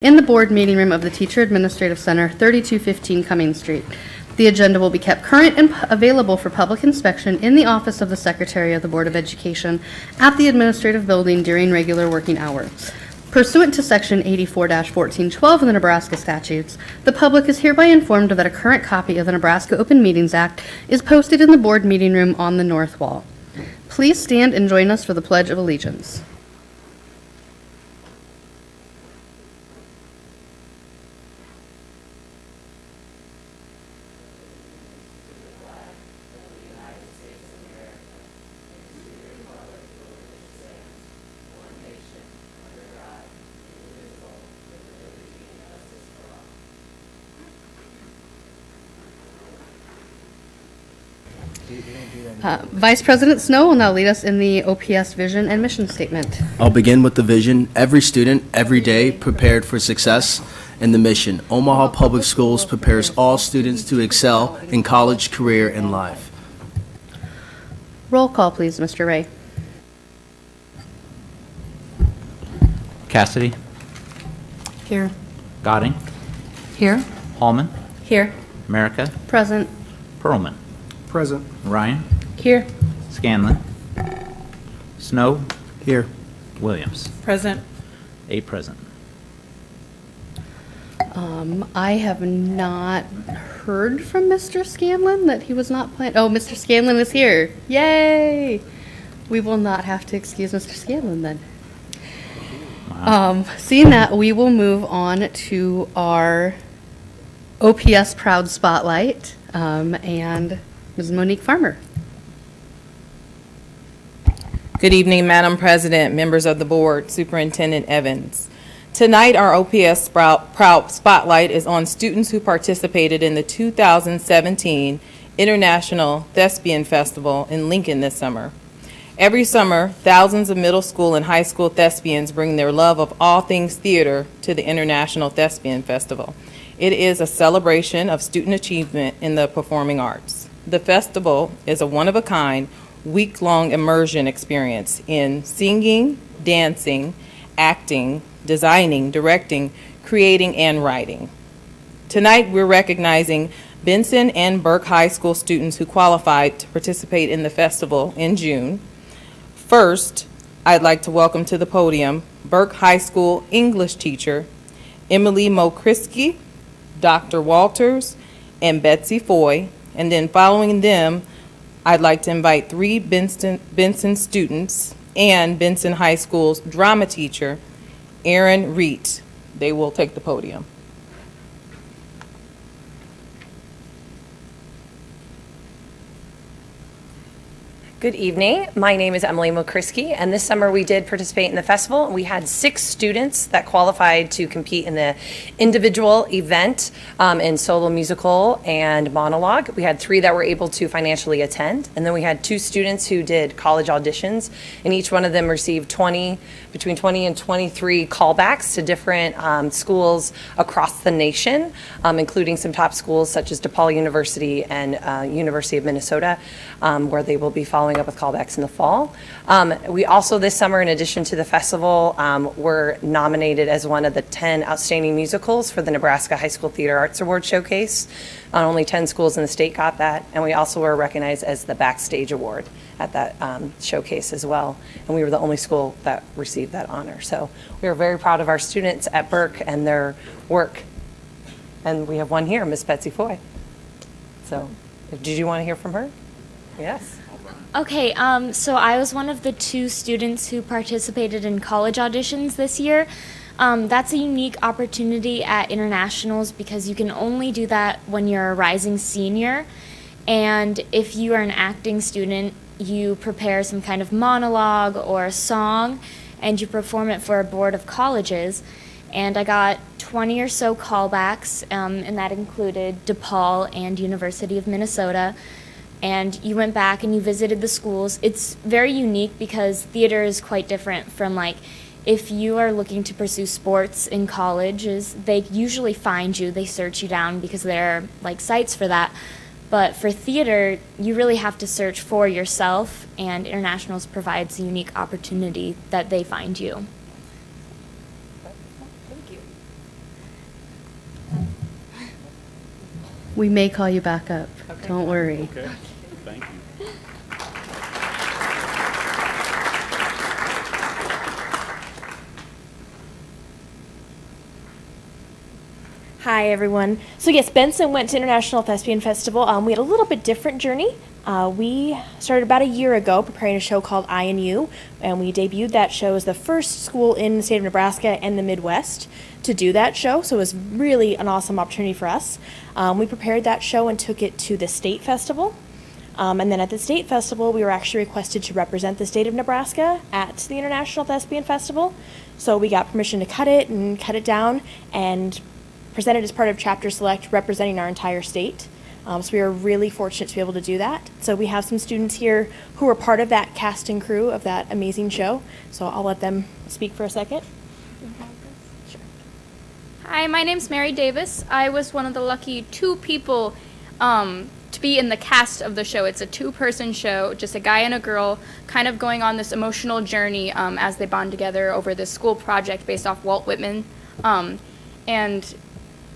in the board meeting room of the Teacher Administrative Center, 3215 Cummings Street. The agenda will be kept current and available for public inspection in the office of the Secretary of the Board of Education at the Administrative Building during regular working hours. Pursuant to Section 84-1412 of the Nebraska statutes, the public is hereby informed that a current copy of the Nebraska Open Meetings Act is posted in the board meeting room on the north wall. Please stand and join us for the Pledge of Allegiance. Vice President Snow will now lead us in the OPS vision and mission statement. I'll begin with the vision. Every student, every day, prepared for success. And the mission. Omaha Public Schools prepares all students to excel in college, career, and life. Roll call, please, Mr. Ray. Cassidy, Here. Godding, Here. Hallman, Here. America, Present. Perlman, Present. Ryan, Here. Scanlon, Snow, Here. Williams. Present. 8 present. I have not heard from Mr. Scanlon that he was not playing. Oh, Mr. Scanlon is here. Yay! We will not have to excuse Mr. Scanlon then. Wow. Seeing that, we will move on to our OPS Proud Spotlight and Ms. Monique Farmer. Good evening, Madam President, members of the board, Superintendent Evans. Tonight, our OPS Proud Spotlight is on students who participated in the 2017 International Thespian Festival in Lincoln this summer. Every summer, thousands of middle school and high school thespians bring their love of all things theater to the International Thespian Festival. It is a celebration of student achievement in the performing arts. The festival is a one-of-a-kind, week-long immersion experience in singing, dancing, acting, designing, directing, creating, and writing. Tonight, we're recognizing Benson and Burke High School students who qualified to participate in the festival in June. First, I'd like to welcome to the podium Burke High School English teacher Emily Mokrisky, Dr. Walters, and Betsy Foy, and then following them, I'd like to invite 3 Benson students and Benson High School's drama teacher, Aaron Reet. They will take the podium. Good evening. My name is Emily Mokrisky, and this summer we did participate in the festival. We had 6 students that qualified to compete in the individual event in solo musical and monologue. We had 3 that were able to financially attend, and then we had 2 students who did college auditions, and each one of them received between 20 and 23 callbacks to different schools across the nation, including some top schools such as DePaul University and University of Minnesota, where they will be following up with callbacks in the fall. We also this summer, in addition to the festival, were nominated as one of the 10 outstanding musicals for the Nebraska High School Theater Arts Award Showcase. Only 10 schools in the state got that, and we also were recognized as the Backstage Award at that showcase as well. And we were the only school that received that honor. So we are very proud of our students at Burke and their work. And we have one here, Miss Betsy Foy. So did you want to hear from her? Yes. Okay, so I was one of the 2 students who participated in college auditions this year. That's a unique opportunity at internationals because you can only do that when you're a rising senior. And if you are an acting student, you prepare some kind of monologue or a song, and you perform it for a board of colleges. And I got 20 or so callbacks, and that included DePaul and University of Minnesota. And you went back and you visited the schools. It's very unique because theater is quite different from, like, if you are looking to pursue sports in colleges, they usually find you, they search you down because there are, like, sites for that. But for theater, you really have to search for yourself, and Internationals provides a unique opportunity that they find you. Thank you. We may call you back up. Don't worry. Okay, thank you. Hi, everyone. So yes, Benson went to International Thespian Festival. We had a little bit different journey. We started about a year ago preparing a show called I and You, and we debuted that show as the first school in the state of Nebraska and the Midwest to do that show, so it was really an awesome opportunity for us. We prepared that show and took it to the state festival. And then at the state festival, we were actually requested to represent the state of Nebraska at the International Thespian Festival. So we got permission to cut it down, and presented as part of Chapter Select representing our entire state. So we are really fortunate to be able to do that. So we have some students here who are part of that cast and crew of that amazing show. So I'll let them speak for a second. Hi, my name's Mary Davis. I was one of the lucky 2 people to be in the cast of the show. It's a 2-person show, just a guy and a girl, kind of going on this emotional journey as they bond together over this school project based off Walt Whitman. And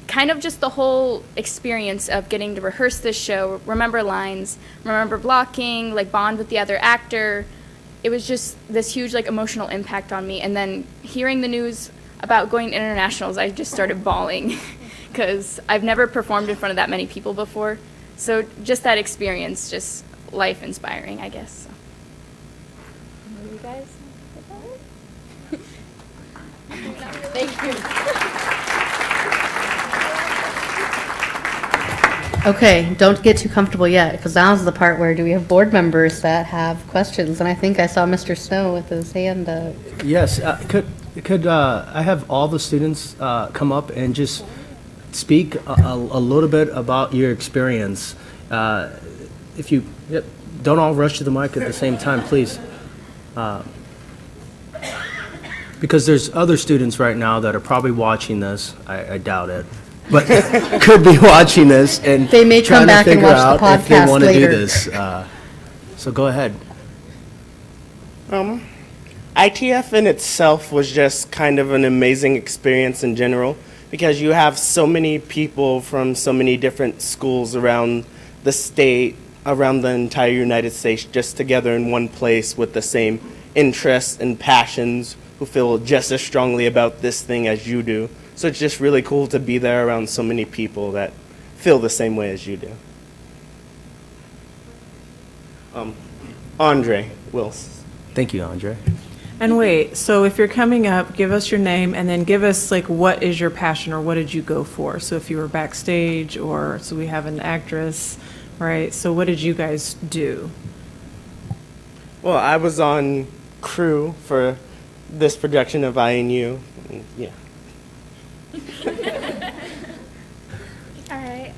kind of just the whole experience of getting to rehearse this show, remember lines, remember blocking, like bond with the other actor. It was just this huge like emotional impact on me. And then hearing the news about going to internationals, I just started bawling because I've never performed in front of that many people before. So just that experience, just life inspiring, I guess. So. You guys? Thank you. Okay, don't get too comfortable yet, because now's the part where do we have board members that have questions? And I think I saw Mr. Snow with his hand up. Yes, could I have all the students come up and just speak a little bit about your experience? If you don't all rush to the mic at the same time, please. Because there's other students right now that are probably watching this. I doubt it. But could be watching this and They may come trying to back and figure watch the out if they podcast want to do later. this. So go ahead. ITF in itself was just kind of an amazing experience in general because you have so many people from so many different schools around the state, around the entire United States, just together in one place with the same interests and passions, who feel just as strongly about this thing as you do. So it's just really cool to be there around so many people that feel the same way as you do. Andre Wills. Thank you, Andre. And wait, so if you're coming up, give us your name and then give us like what is your passion or what did you go for? So if you were backstage or so we have an actress, right? So what did you guys do? Well, I was on crew for this production of I and You. Yeah. All right.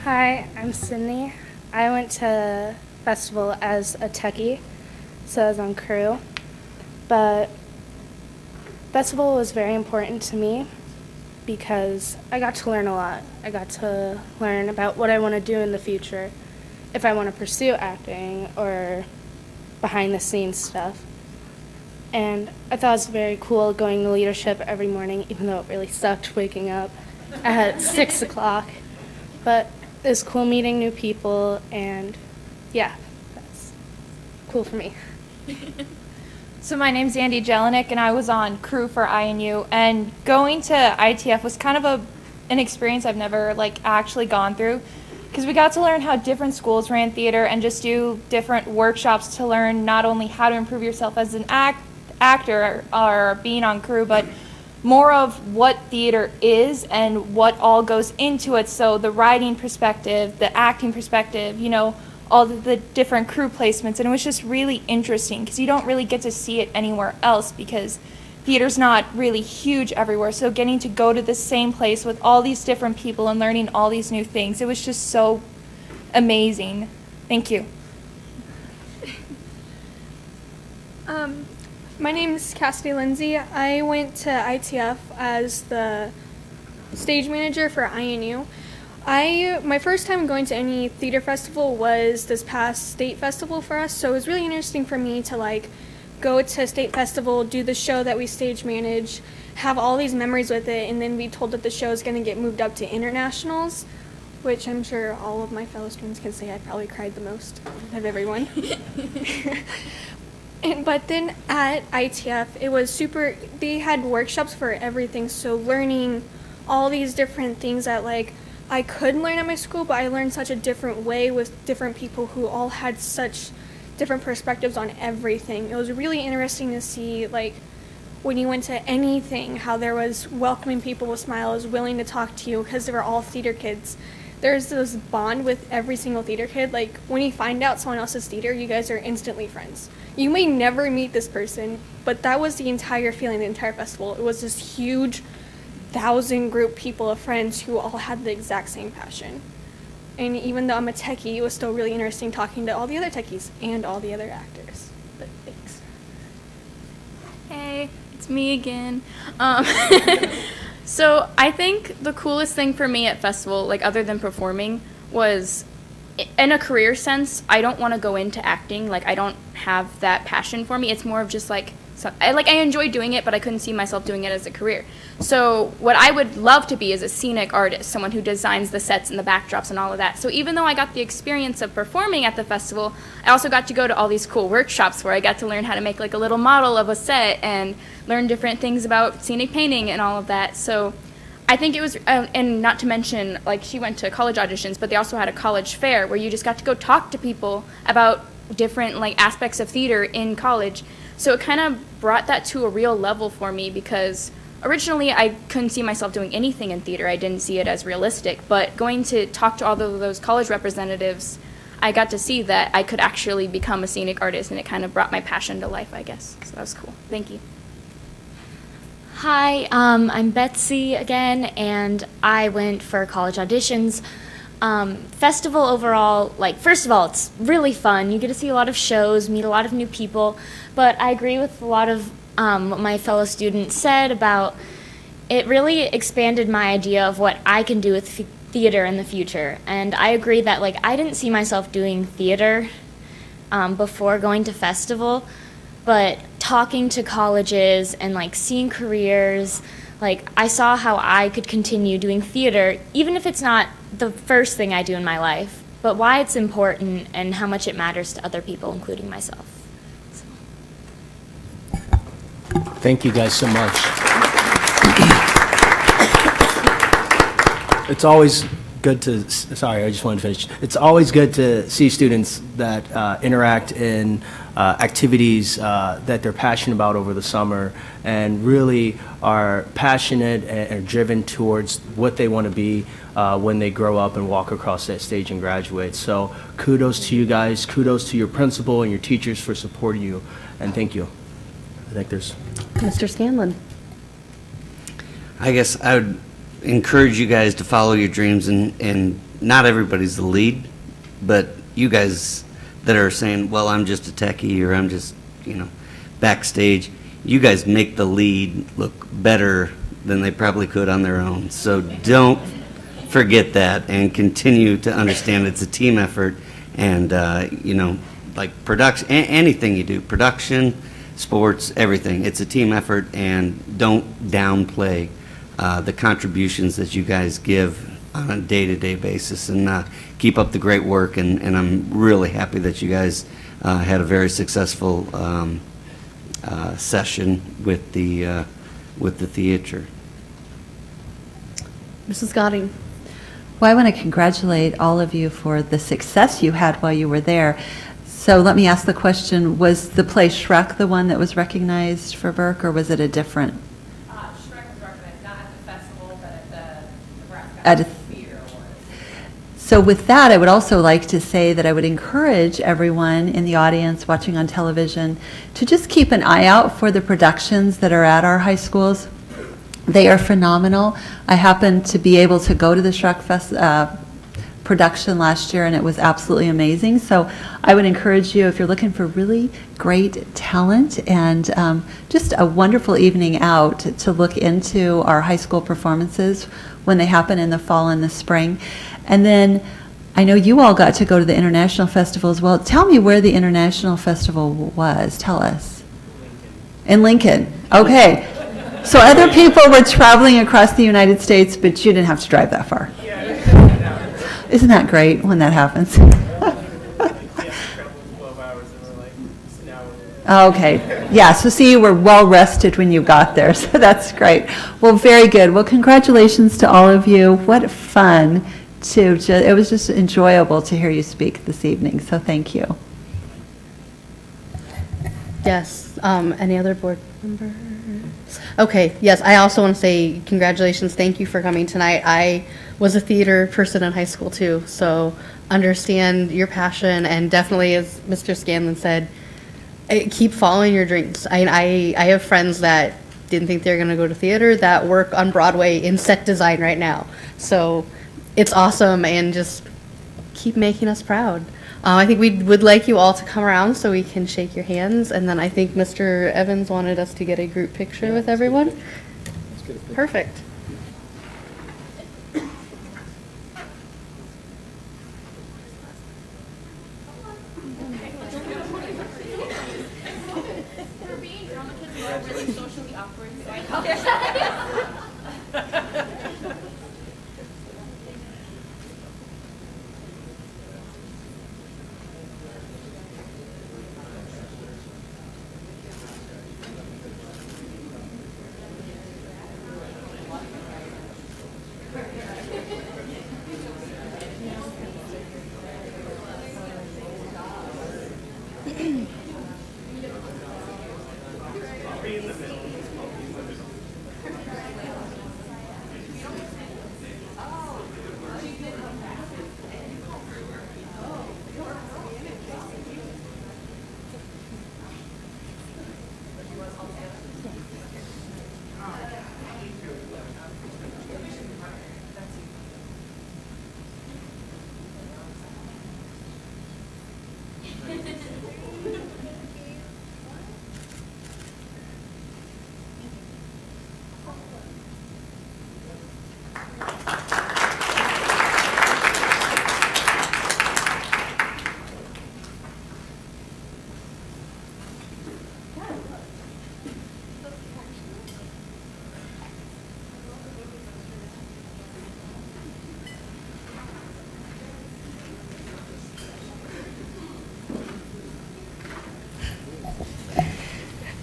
Hi, I'm Sydney. I went to festival as a techie, so I was on crew. But festival was very important to me because I got to learn a lot. I got to learn about what I want to do in the future, if I want to pursue acting or behind the scenes stuff. And I thought it was very cool going to leadership every morning, even though it really sucked waking up at 6 o'clock. But it was cool meeting new people, and yeah, that's cool for me. So my name's Andy Jelinek, and I was on crew for INU. And going to ITF was kind of an experience I've never actually gone through, because we got to learn how different schools ran theater and just do different workshops to learn not only how to improve yourself as an actor or being on crew, but more of what theater is and what all goes into it. So the writing perspective, the acting perspective, all the different crew placements. And it was just really interesting because you don't really get to see it anywhere else because theater's not really huge everywhere. So getting to go to the same place with all these different people and learning all these new things, it was just so amazing. Thank you. My name is Cassidy Lindsay. I went to ITF as the stage manager for INU. My first time going to any theater festival was this past state festival for us, so it was really interesting for me to go to state festival, do the show that we stage manage, have all these memories with it, and then be told that the show is going to get moved up to internationals. which I'm sure all of my fellow students can say I probably cried the most of everyone. But then at ITF, it was super, they had workshops for everything, so learning all these different things that like I could learn at my school, but I learned such a different way with different people who all had such different perspectives on everything. It was really interesting to see, like, when you went to anything, how there was welcoming people with smiles, willing to talk to you, because they were all theater kids. There's this bond with every single theater kid. Like, when you find out someone else's theater, you guys are instantly friends. You may never meet this person, but that was the entire feeling, the entire festival. It was this huge 1,000 group people of friends who all had the exact same passion. And even though I'm a techie, it was still really interesting talking to all the other techies and all the other actors. But thanks. Hey, it's me again. So I think the coolest thing for me at festival, like other than performing, was in a career sense, I don't want to go into acting. Like, I don't have that passion for me. It's more of just like, I enjoy doing it, but I couldn't see myself doing it as a career. So what I would love to be is a scenic artist, someone who designs the sets and the backdrops and all of that. So even though I got the experience of performing at the festival, I also got to go to all these cool workshops where I got to learn how to make like a little model of a set and learn different things about scenic painting and all of that. So I think it was, and not to mention, like, she went to college auditions, but they also had a college fair where you just got to go talk to people about different like aspects of theater in college. So it kind of brought that to a real level for me, because originally I couldn't see myself doing anything in theater. I didn't see it as realistic. But going to talk to all of those college representatives, I got to see that I could actually become a scenic artist, and it kind of brought my passion to life, I guess. So that was cool. Thank you. Hi, I'm Betsy again, and I went for college auditions. Festival overall, like, first of all, it's really fun. You get to see a lot of shows, meet a lot of new people, but I agree with a lot of what my fellow students said about it really expanded my idea of what I can do with theater in the future. And I agree that, like, I didn't see myself doing theater before going to festival, but talking to colleges and, like, seeing careers, like, I saw how I could continue doing theater, even if it's not the first thing I do in my life, but why it's important and how much it matters to other people, including myself. So. Thank you guys so much. It's always good to, sorry, I just wanted to finish. It's always good to see students that interact in activities that they're passionate about over the summer and really are passionate and driven towards what they want to be when they grow up and walk across that stage and graduate. So kudos to you guys, kudos to your principal and your teachers for supporting you, and thank you. I think there's... Mr. Scanlon. I guess I would encourage you guys to follow your dreams, and not everybody's the lead, but you guys that are saying, well, I'm just a techie or I'm just, backstage, you guys make the lead look better than they probably could on their own. So don't forget that and continue to understand it's a team effort, and, like production, anything you do, production, sports, everything, it's a team effort, and don't downplay the contributions that you guys give on a day-to-day basis, and keep up the great work, and I'm really happy that you guys had a very successful session with the theater. Mrs. Godding. Well, I want to congratulate all of you for the success you had while you were there. So let me ask the question, was the play Shrek the one that was recognized for Burke, or was it a different? Shrek was recognized not at the festival, but at the Nebraska At a Theater Awards. So with that, I would also like to say that I would encourage everyone in the audience watching on television to just keep an eye out for the productions that are at our high schools. They are phenomenal. I happened to be able to go to the Shrek Fest production last year, and it was absolutely amazing. So I would encourage you, if you're looking for really great talent and just a wonderful evening out, to look into our high school performances when they happen in the fall and the spring. And then I know you all got to go to the International Festival as well. Tell me where the International Festival was. Tell us. In Lincoln. Okay. So other people were traveling across the United States, but you didn't have to drive that far. Isn't that great when that happens? Okay, yeah, so see, you were well rested when you got there, so that's great. Well, very good. Well, congratulations to all of you. What fun it was just enjoyable to hear you speak this evening, so thank you. Yes, any other board members? Okay, yes, I also want to say congratulations, thank you for coming tonight. I was a theater person in high school too, so understand your passion, and definitely, as Mr. Scanlon said, keep following your dreams. I have friends that didn't think they were going to go to theater that work on Broadway in set design right now. So it's awesome, and just keep making us proud. I think we would like you all to come around so we can shake your hands, and then I think Mr. Evans wanted us to get a group picture with everyone. Perfect.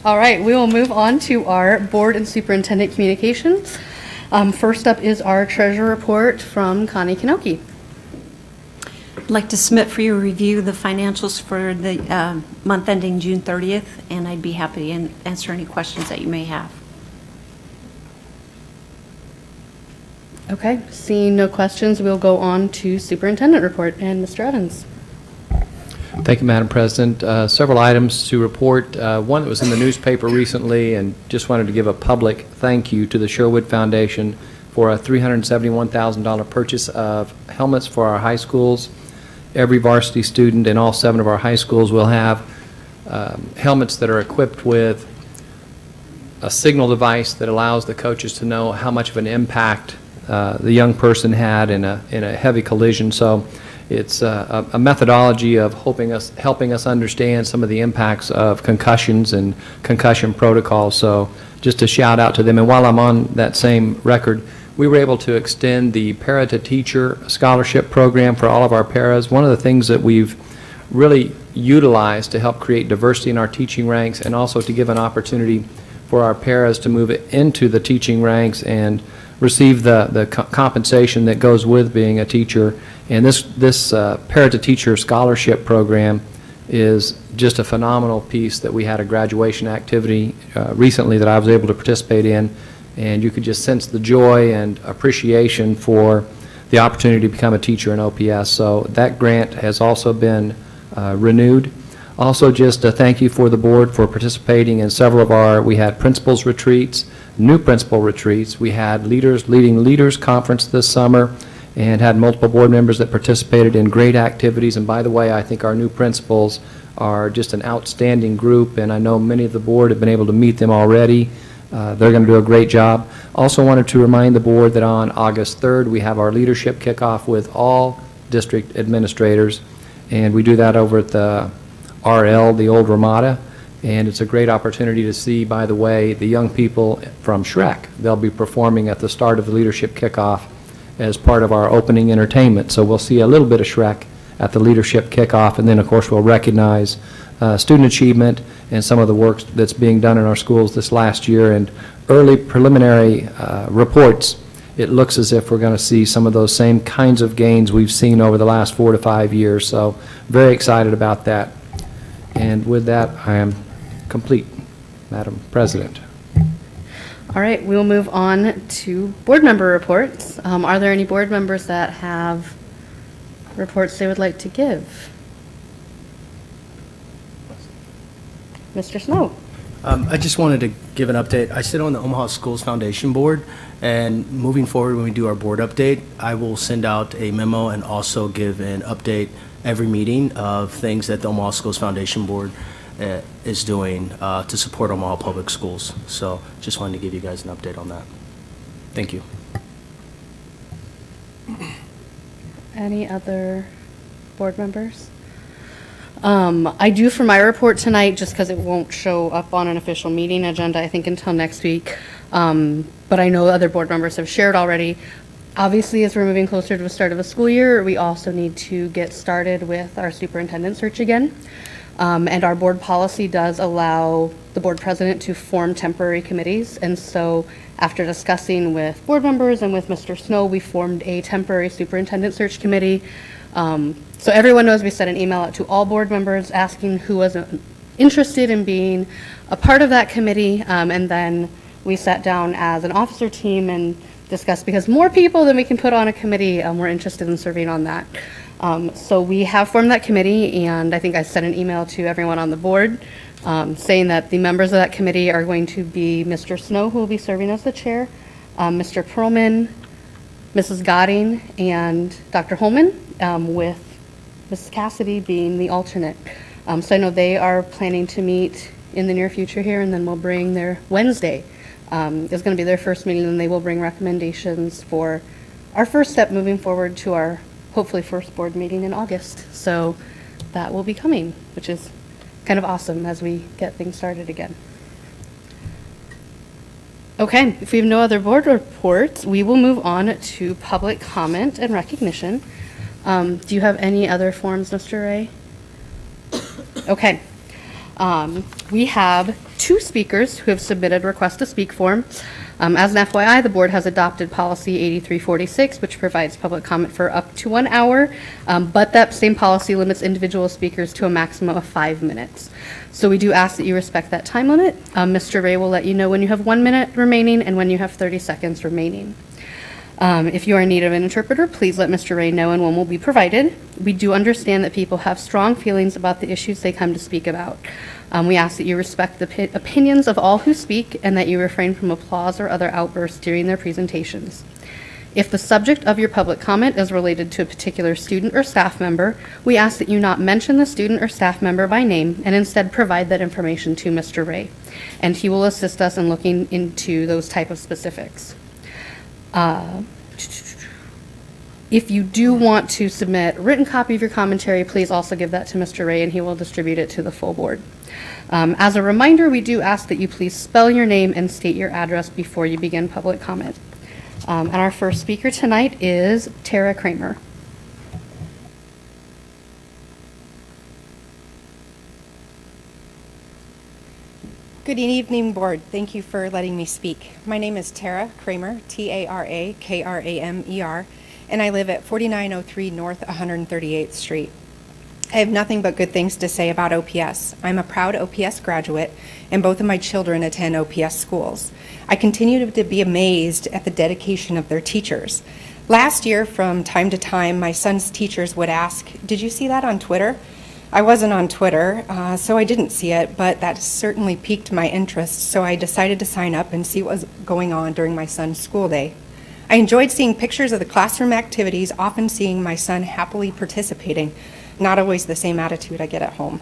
All right, we will move on to our board and superintendent communications. First up is our treasurer report from Connie Kanoki. I'd like to submit for your review the financials for the month ending June 30th, and I'd be happy to answer any questions that you may have. Okay, seeing no questions, we'll go on to superintendent report, and Mr. Evans. Thank you, Madam President. Several items to report. One that was in the newspaper recently, and just wanted to give a public thank you to the Sherwood Foundation for a $371,000 purchase of helmets for our high schools. Every varsity student in all 7 of our high schools will have helmets that are equipped with a signal device that allows the coaches to know how much of an impact the young person had in a heavy collision. So it's a methodology of helping us understand some of the impacts of concussions and concussion protocols. So just a shout out to them. And while I'm on that same record, we were able to extend the Para to Teacher scholarship program for all of our paras. One of the things that we've really utilized to help create diversity in our teaching ranks, and also to give an opportunity for our paras to move into the teaching ranks and receive the compensation that goes with being a teacher. And this Para to Teacher scholarship program is just a phenomenal piece that we had a graduation activity recently that I was able to participate in, and you could just sense the joy and appreciation for the opportunity to become a teacher in OPS. So that grant has also been renewed. Also, just a thank you for the board for participating in several of we had principals retreats, new principal retreats. We had Leading Leaders Conference this summer, and had multiple board members that participated in great activities. And by the way, I think our new principals are just an outstanding group, and I know many of the board have been able to meet them already. They're going to do a great job. Also wanted to remind the board that on August 3rd, we have our leadership kickoff with all district administrators, and we do that over at the RL, the old Ramada, and it's a great opportunity to see, by the way, the young people from Shrek. They'll be performing at the start of the leadership kickoff, as part of our opening entertainment. So we'll see a little bit of Shrek at the leadership kickoff, and then, of course, we'll recognize student achievement and some of the work that's being done in our schools this last year. And early preliminary reports, it looks as if we're going to see some of those same kinds of gains we've seen over the last 4 to 5 years. So very excited about that. And with that, I am complete, Madam President. All right, we'll move on to board member reports. Are there any board members that have reports they would like to give? Mr. Snow. I just wanted to give an update. I sit on the Omaha Schools Foundation Board, and moving forward, when we do our board update, I will send out a memo and also give an update every meeting of things that the Omaha Schools Foundation Board is doing to support Omaha Public Schools. So just wanted to give you guys an update on that. Thank you. Any other board members? I do for my report tonight, just because it won't show up on an official meeting agenda, I think, until next week. But I know other board members have shared already. Obviously, as we're moving closer to the start of the school year, we also need to get started with our superintendent search again. And our board policy does allow the board president to form temporary committees. And so after discussing with board members and with Mr. Snow, we formed a temporary superintendent search committee. So everyone knows we sent an email out to all board members asking who was interested in being a part of that committee. And then we sat down as an officer team and discussed, because more people than we can put on a committee were interested in serving on that. So we have formed that committee, and I think I sent an email to everyone on the board saying that the members of that committee are going to be Mr. Snow, who will be serving as the chair, Mr. Perlman, Mrs. Godding, and Dr. Holman, with Mrs. Cassidy being the alternate. So I know they are planning to meet in the near future here, and then we'll bring their Wednesday. Is going to be their first meeting, and they will bring recommendations for our first step moving forward to our hopefully first board meeting in August. So that will be coming, which is kind of awesome as we get things started again. Okay, if we have no other board reports, we will move on to public comment and recognition. Do you have any other forms, Mr. Ray? Okay. We have 2 speakers who have submitted request to speak forms. As an FYI, the board has adopted policy 8346, which provides public comment for up to 1 hour, but that same policy limits individual speakers to a maximum of 5 minutes. So we do ask that you respect that time limit. Mr. Ray will let you know when you have 1 minute remaining and when you have 30 seconds remaining. If you are in need of an interpreter, please let Mr. Ray know and one will be provided. We do understand that people have strong feelings about the issues they come to speak about. We ask that you respect the opinions of all who speak and that you refrain from applause or other outbursts during their presentations. If the subject of your public comment is related to a particular student or staff member, we ask that you not mention the student or staff member by name and instead provide that information to Mr. Ray, and he will assist us in looking into those type of specifics. If you do want to submit a written copy of your commentary, please also give that to Mr. Ray and he will distribute it to the full board. As a reminder, we do ask that you please spell your name and state your address before you begin public comment. And our first speaker tonight is Tara Kramer. Good evening, board. Thank you for letting me speak. My name is Tara Kramer, Tara-Kramer, and I live at 4903 North 138th Street. I have nothing but good things to say about OPS. I'm a proud OPS graduate, and both of my children attend OPS schools. I continue to be amazed at the dedication of their teachers. Last year, from time to time, my son's teachers would ask, "Did you see that on Twitter?" I wasn't on Twitter, so I didn't see it, but that certainly piqued my interest, so I decided to sign up and see what was going on during my son's school day. I enjoyed seeing pictures of the classroom activities, often seeing my son happily participating. Not always the same attitude I get at home.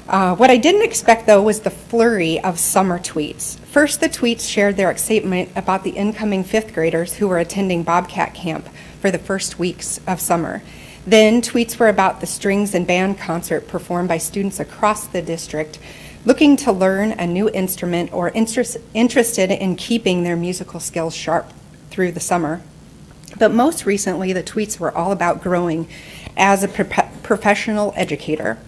What I didn't expect, though, was the flurry of summer tweets. First, the tweets shared their excitement about the incoming 5th graders who were attending Bobcat Camp for the first weeks of summer. Then, tweets were about the strings and band concert performed by students across the district looking to learn a new instrument or interested in keeping their musical skills sharp through the summer. But most recently, the tweets were all about growing as a professional educator.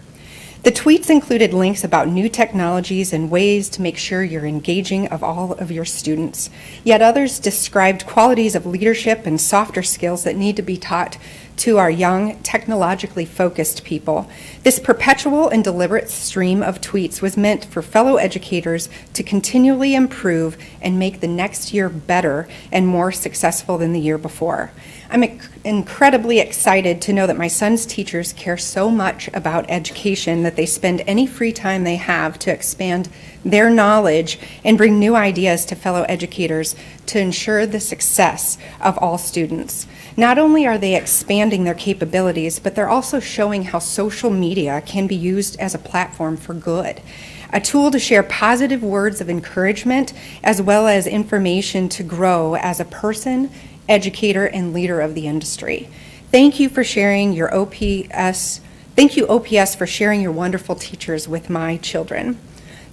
The tweets included links about new technologies and ways to make sure you're engaging of all of your students. Yet others described qualities of leadership and softer skills that need to be taught to our young, technologically focused people. This perpetual and deliberate stream of tweets was meant for fellow educators to continually improve and make the next year better and more successful than the year before. I'm incredibly excited to know that my son's teachers care so much about education that they spend any free time they have to expand their knowledge and bring new ideas to fellow educators to ensure the success of all students. Not only are they expanding their capabilities, but they're also showing how social media can be used as a platform for good, a tool to share positive words of encouragement as well as information to grow as a person, educator, and leader of the industry. Thank you for sharing your OPS. Thank you, OPS, for sharing your wonderful teachers with my children.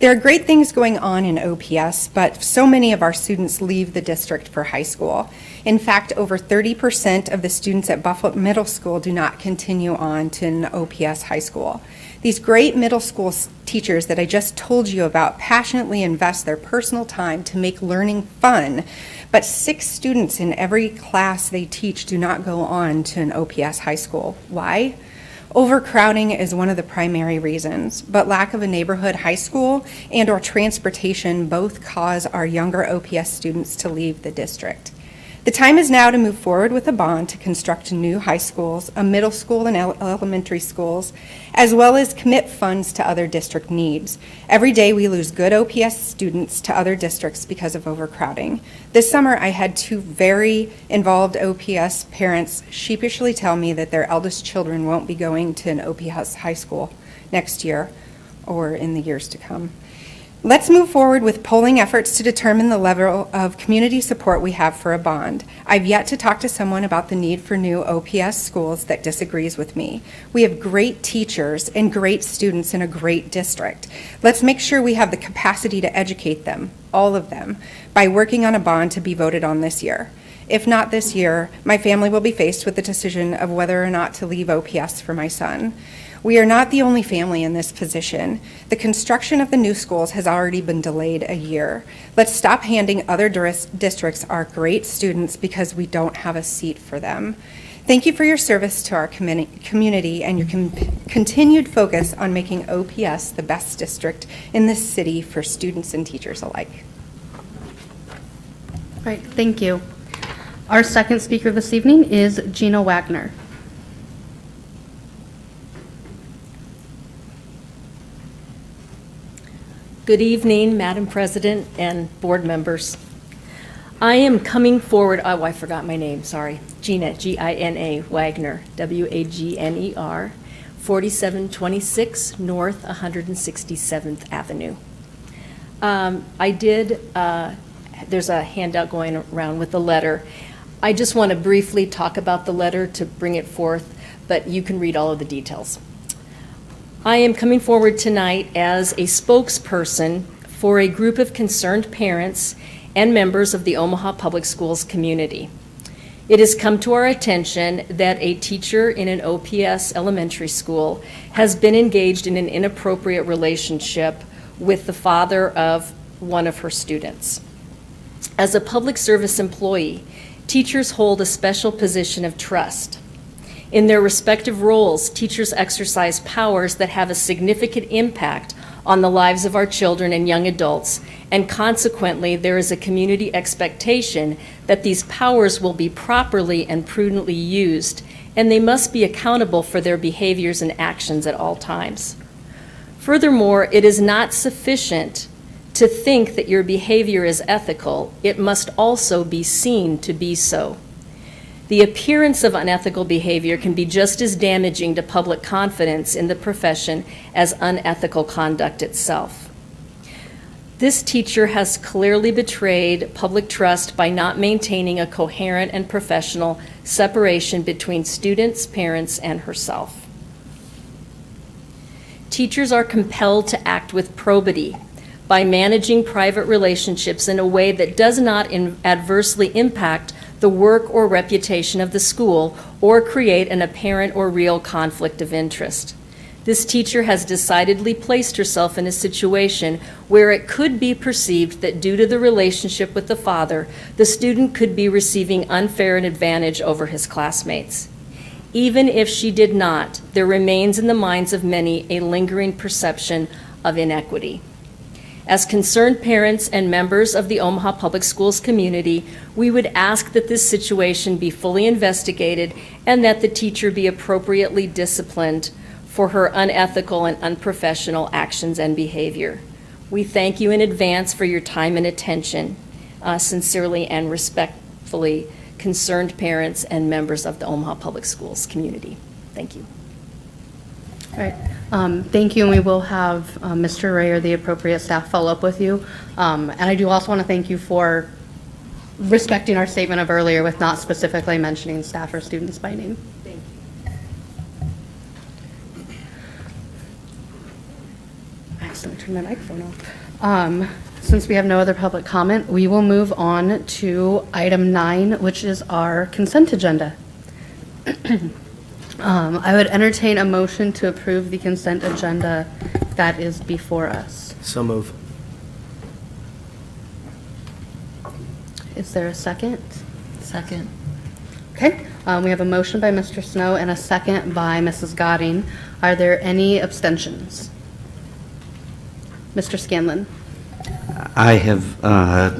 There are great things going on in OPS, but so many of our students leave the district for high school. In fact, over 30% of the students at Buffalo Middle School do not continue on to an OPS high school. These great middle school teachers that I just told you about passionately invest their personal time to make learning fun, but 6 students in every class they teach do not go on to an OPS high school. Why? Overcrowding is one of the primary reasons, but lack of a neighborhood high school and/or transportation both cause our younger OPS students to leave the district. The time is now to move forward with a bond to construct new high schools, a middle school and elementary schools, as well as commit funds to other district needs. Every day we lose good OPS students to other districts because of overcrowding. This summer I had 2 very involved OPS parents sheepishly tell me that their eldest children won't be going to an OPS high school next year or in the years to come. Let's move forward with polling efforts to determine the level of community support we have for a bond. I've yet to talk to someone about the need for new OPS schools that disagrees with me. We have great teachers and great students in a great district. Let's make sure we have the capacity to educate them, all of them, by working on a bond to be voted on this year. If not this year, my family will be faced with the decision of whether or not to leave OPS for my son. We are not the only family in this position. The construction of the new schools has already been delayed a year. Let's stop handing other districts our great students because we don't have a seat for them. Thank you for your service to our community and your continued focus on making OPS the best district in this city for students and teachers alike. All right, thank you. Our second speaker this evening is Gina Wagner. Good evening, Madam President and board members. I am coming forward, oh, I forgot my name, sorry. Gina, G-I-N-A, Wagner, W-A-G-N-E-R, 4726 North 167th Avenue. There's a handout going around with the letter. I just want to briefly talk about the letter to bring it forth, but you can read all of the details. I am coming forward tonight as a spokesperson for a group of concerned parents and members of the Omaha Public Schools community. It has come to our attention that a teacher in an OPS elementary school has been engaged in an inappropriate relationship with the father of one of her students. As a public service employee, teachers hold a special position of trust. In their respective roles, teachers exercise powers that have a significant impact on the lives of our children and young adults, and consequently, there is a community expectation that these powers will be properly and prudently used, and they must be accountable for their behaviors and actions at all times. Furthermore, it is not sufficient to think that your behavior is ethical, it must also be seen to be so. The appearance of unethical behavior can be just as damaging to public confidence in the profession as unethical conduct itself. This teacher has clearly betrayed public trust by not maintaining a coherent and professional separation between students, parents, and herself. Teachers are compelled to act with probity by managing private relationships in a way that does not adversely impact the work or reputation of the school, or create an apparent or real conflict of interest. This teacher has decidedly placed herself in a situation where it could be perceived that due to the relationship with the father, the student could be receiving unfair advantage over his classmates. Even if she did not, there remains in the minds of many a lingering perception of inequity. As concerned parents and members of the Omaha Public Schools community, we would ask that this situation be fully investigated and that the teacher be appropriately disciplined for her unethical and unprofessional actions and behavior. We thank you in advance for your time and attention. Sincerely and respectfully, concerned parents and members of the Omaha Public Schools community. Thank you. All right. Thank you, and we will have Mr. Ray or the appropriate staff follow up with you. And I do also want to thank you for respecting our statement of earlier with not specifically mentioning staff or students by name. Thank you. I accidentally turned my microphone off. Since we have no other public comment, we will move on to item 9, which is our consent agenda. I would entertain a motion to approve the consent agenda that is before us. So move. Is there a second? Second. Okay, we have a motion by Mr. Snow and a second by Mrs. Goding. Are there any abstentions? Mr. Scanlon? I have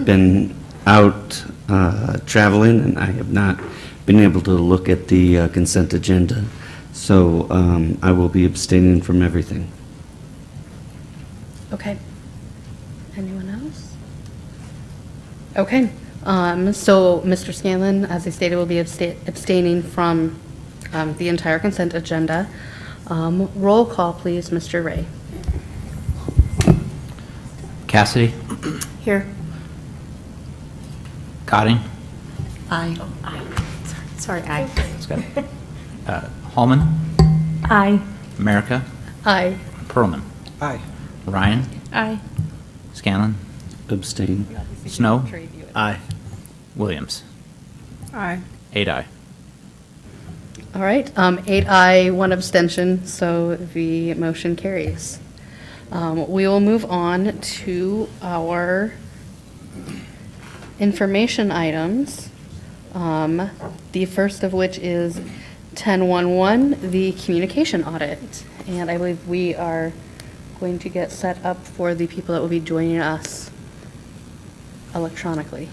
been out traveling, and I have not been able to look at the consent agenda, so I will be abstaining from everything. Okay. Anyone else? Okay, so Mr. Scanlon, as I stated, will be abstaining from the entire consent agenda. Roll call, please, Mr. Ray. Cassidy, Here. Cotting, Aye. Sorry, aye. let's go. Hallman, Aye. America, Aye. Perlman, Aye. Ryan, Aye. Scanlon, Abstain. Snow, Aye. Williams. Aye. 8 aye. All right, 8 aye, 1 abstention, so the motion carries. We will move on to our information items. The first of which is 1011, the communication audit. And I believe we are going to get set up for the people that will be joining us electronically.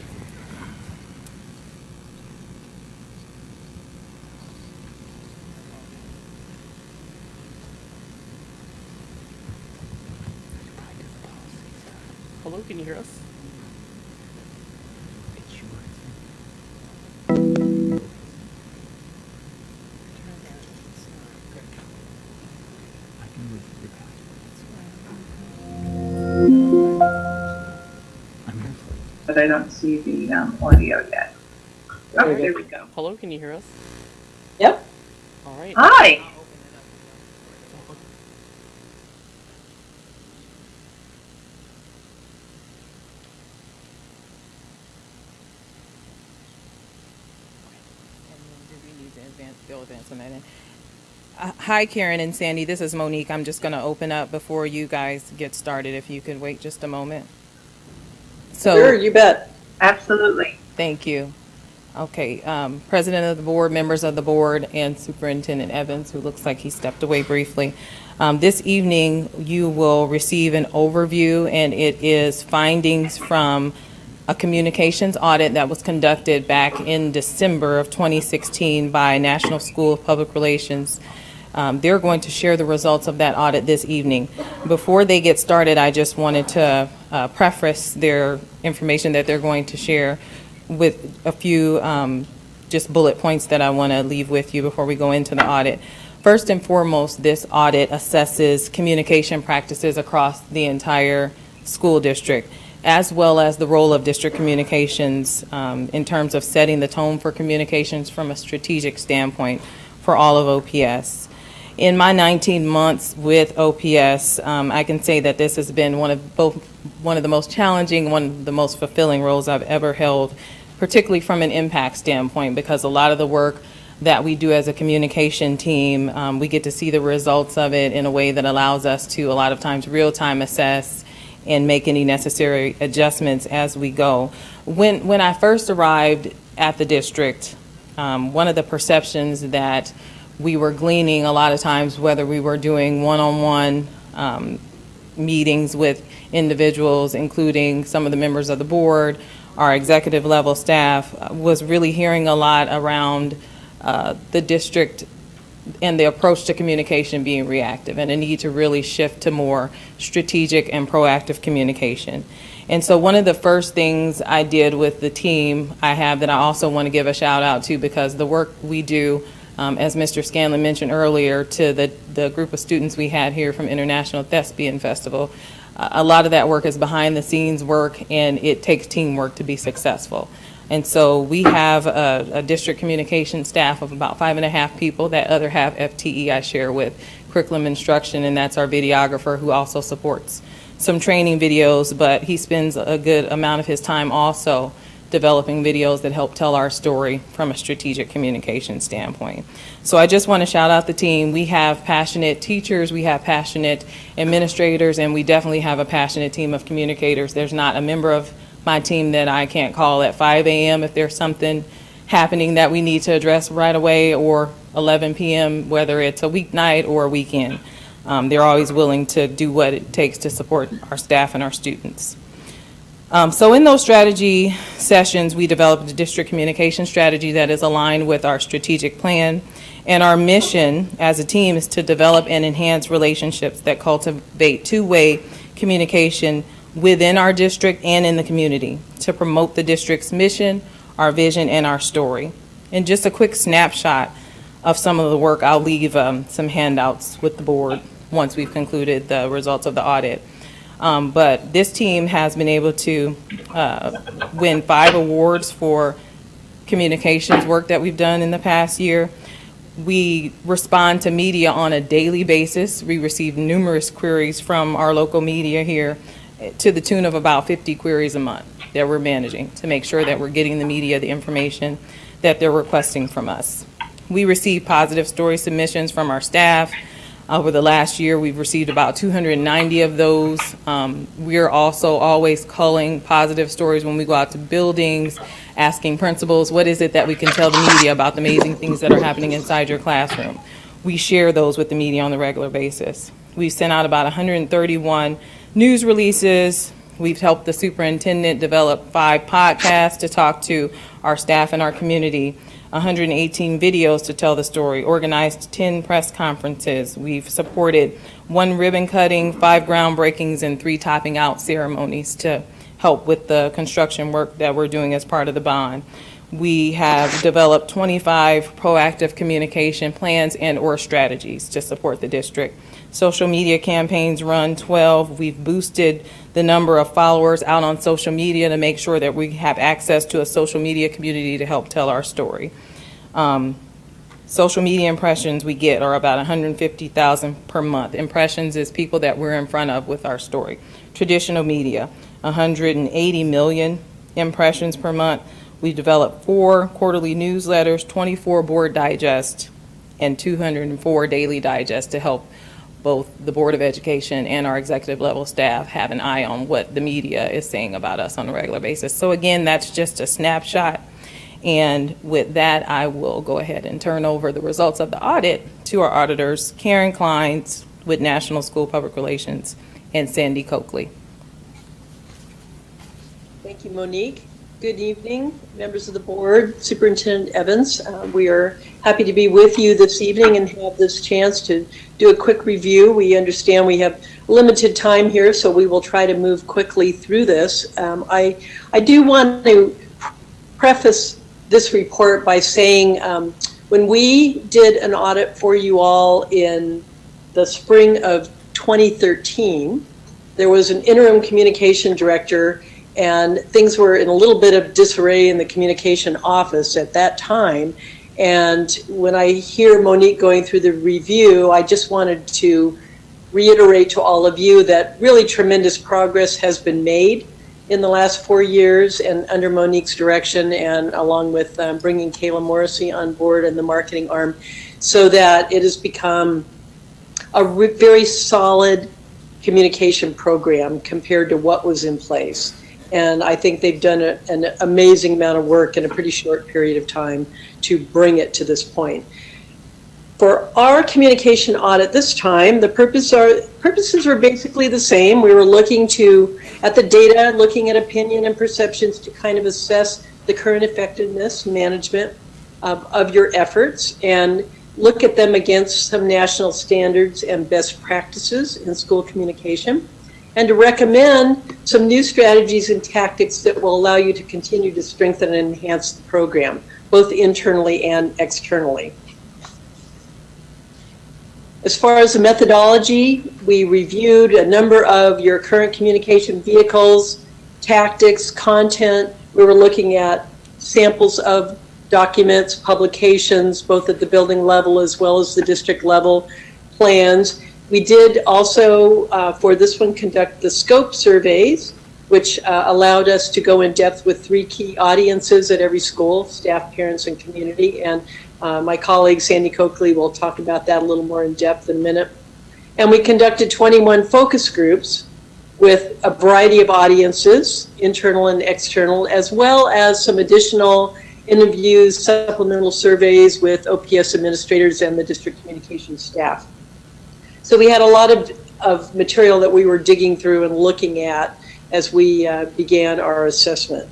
Hello, can you hear us? But I don't see the audio yet. Oh, there we go. Hello, can you hear us? Yep. All right. Hi. Hi, Karen and Sandy. This is Monique. I'm just going to open up before you guys get started. If you could wait just a moment. Sure, you bet. Absolutely. Thank you. Okay, President of the Board, members of the Board, and Superintendent Evans, who looks like he stepped away briefly. This evening, you will receive an overview, and it is findings from a communications audit that was conducted back in December of 2016 by National School of Public Relations. They're going to share the results of that audit this evening. Before they get started, I just wanted to preface their information that they're going to share with a few just bullet points that I want to leave with you before we go into the audit. First and foremost, this audit assesses communication practices across the entire school district, as well as the role of district communications in terms of setting the tone for communications from a strategic standpoint for all of OPS. In my 19 months with OPS, I can say that this has been one of the most challenging, one of the most fulfilling roles I've ever held particularly from an impact standpoint, because a lot of the work that we do as a communication team, we get to see the results of it in a way that allows us to, a lot of times, real-time assess and make any necessary adjustments as we go. When I first arrived at the district, one of the perceptions that we were gleaning a lot of times, whether we were doing one-on-one meetings with individuals, including some of the members of the board, our executive level staff, was really hearing a lot around the district and the approach to communication being reactive, and a need to really shift to more strategic and proactive communication. And so one of the first things I did with the team I have that I also want to give a shout out to, because the work we do, as Mr. Scanlon mentioned earlier, to the group of students we had here from International Thespian Festival, a lot of that work is behind the scenes work, and it takes teamwork to be successful. And so we have a district communication staff of about 5.5 people. That other half FTE I share with curriculum instruction, and that's our videographer who also supports some training videos, but he spends a good amount of his time also developing videos that help tell our story from a strategic communication standpoint. So I just want to shout out the team. We have passionate teachers, we have passionate administrators, and we definitely have a passionate team of communicators. There's not a member of my team that I can't call at 5 a.m. if there's something happening that we need to address right away, or 11 p.m., whether it's a weeknight or a weekend. They're always willing to do what it takes to support our staff and our students. So in those strategy sessions, we developed a district communication strategy that is aligned with our strategic plan. And our mission as a team is to develop and enhance relationships that cultivate two-way communication within our district and in the community, to promote the district's mission, our vision, and our story. And just a quick snapshot of some of the work, I'll leave some handouts with the board once we've concluded the results of the audit. But this team has been able to win 5 awards for communications work that we've done in the past year. We respond to media on a daily basis. We receive numerous queries from our local media here, to the tune of about 50 queries a month that we're managing to make sure that we're getting the media the information that they're requesting from us. We receive positive story submissions from our staff. Over the last year, we've received about 290 of those. We're also always culling positive stories when we go out to buildings, asking principals, what is it that we can tell the media about the amazing things that are happening inside your classroom? We share those with the media on a regular basis. We've sent out about 131 news releases. We've helped the superintendent develop 5 podcasts to talk to our staff and our community, 118 videos to tell the story, organized 10 press conferences. We've supported 1 ribbon cutting, 5 groundbreakings, and 3 topping out ceremonies to help with the construction work that we're doing as part of the bond. We have developed 25 proactive communication plans and or strategies to support the district. Social media campaigns run 12. We've boosted the number of followers out on social media to make sure that we have access to a social media community to help tell our story. Social media impressions we get are about 150,000 per month. Impressions is people that we're in front of with our story. Traditional media, 180 million impressions per month. We developed 4 quarterly newsletters, 24 board digests, and 204 daily digests to help both the Board of Education and our executive level staff have an eye on what the media is saying about us on a regular basis. So again, that's just a snapshot. And with that, I will go ahead and turn over the results of the audit to our auditors, Karen Kleins with National School Public Relations and Sandy Coakley. Thank you, Monique. Good evening, members of the board, Superintendent Evans. We are happy to be with you this evening and have this chance to do a quick review. We understand we have limited time here, so we will try to move quickly through this. I do want to preface this report by saying when we did an audit for you all in the spring of 2013, there was an interim communication director, and things were in a little bit of disarray in the communication office at that time. And when I hear Monique going through the review, I just wanted to reiterate to all of you that really tremendous progress has been made in the last 4 years, and under Monique's direction, and along with bringing Kayla Morrissey on board and the marketing arm, so that it has become a very solid communication program compared to what was in place. And I think they've done an amazing amount of work in a pretty short period of time to bring it to this point. For our communication audit this time, the purposes are basically the same. We were looking at the data, looking at opinion and perceptions to kind of assess the current effectiveness management of your efforts and look at them against some national standards and best practices in school communication, and to recommend some new strategies and tactics that will allow you to continue to strengthen and enhance the program, both internally and externally. As far as the methodology, we reviewed a number of your current communication vehicles, tactics, content. We were looking at samples of documents, publications, both at the building level as well as the district level plans. We did also, for this one, conduct the scope surveys, which allowed us to go in depth with 3 key audiences at every school: staff, parents, and community. And my colleague Sandy Coakley will talk about that a little more in depth in a minute. And we conducted 21 focus groups with a variety of audiences, internal and external, as well as some additional interviews, supplemental surveys with OPS administrators and the district communications staff. So we had a lot of material that we were digging through and looking at as we began our assessment.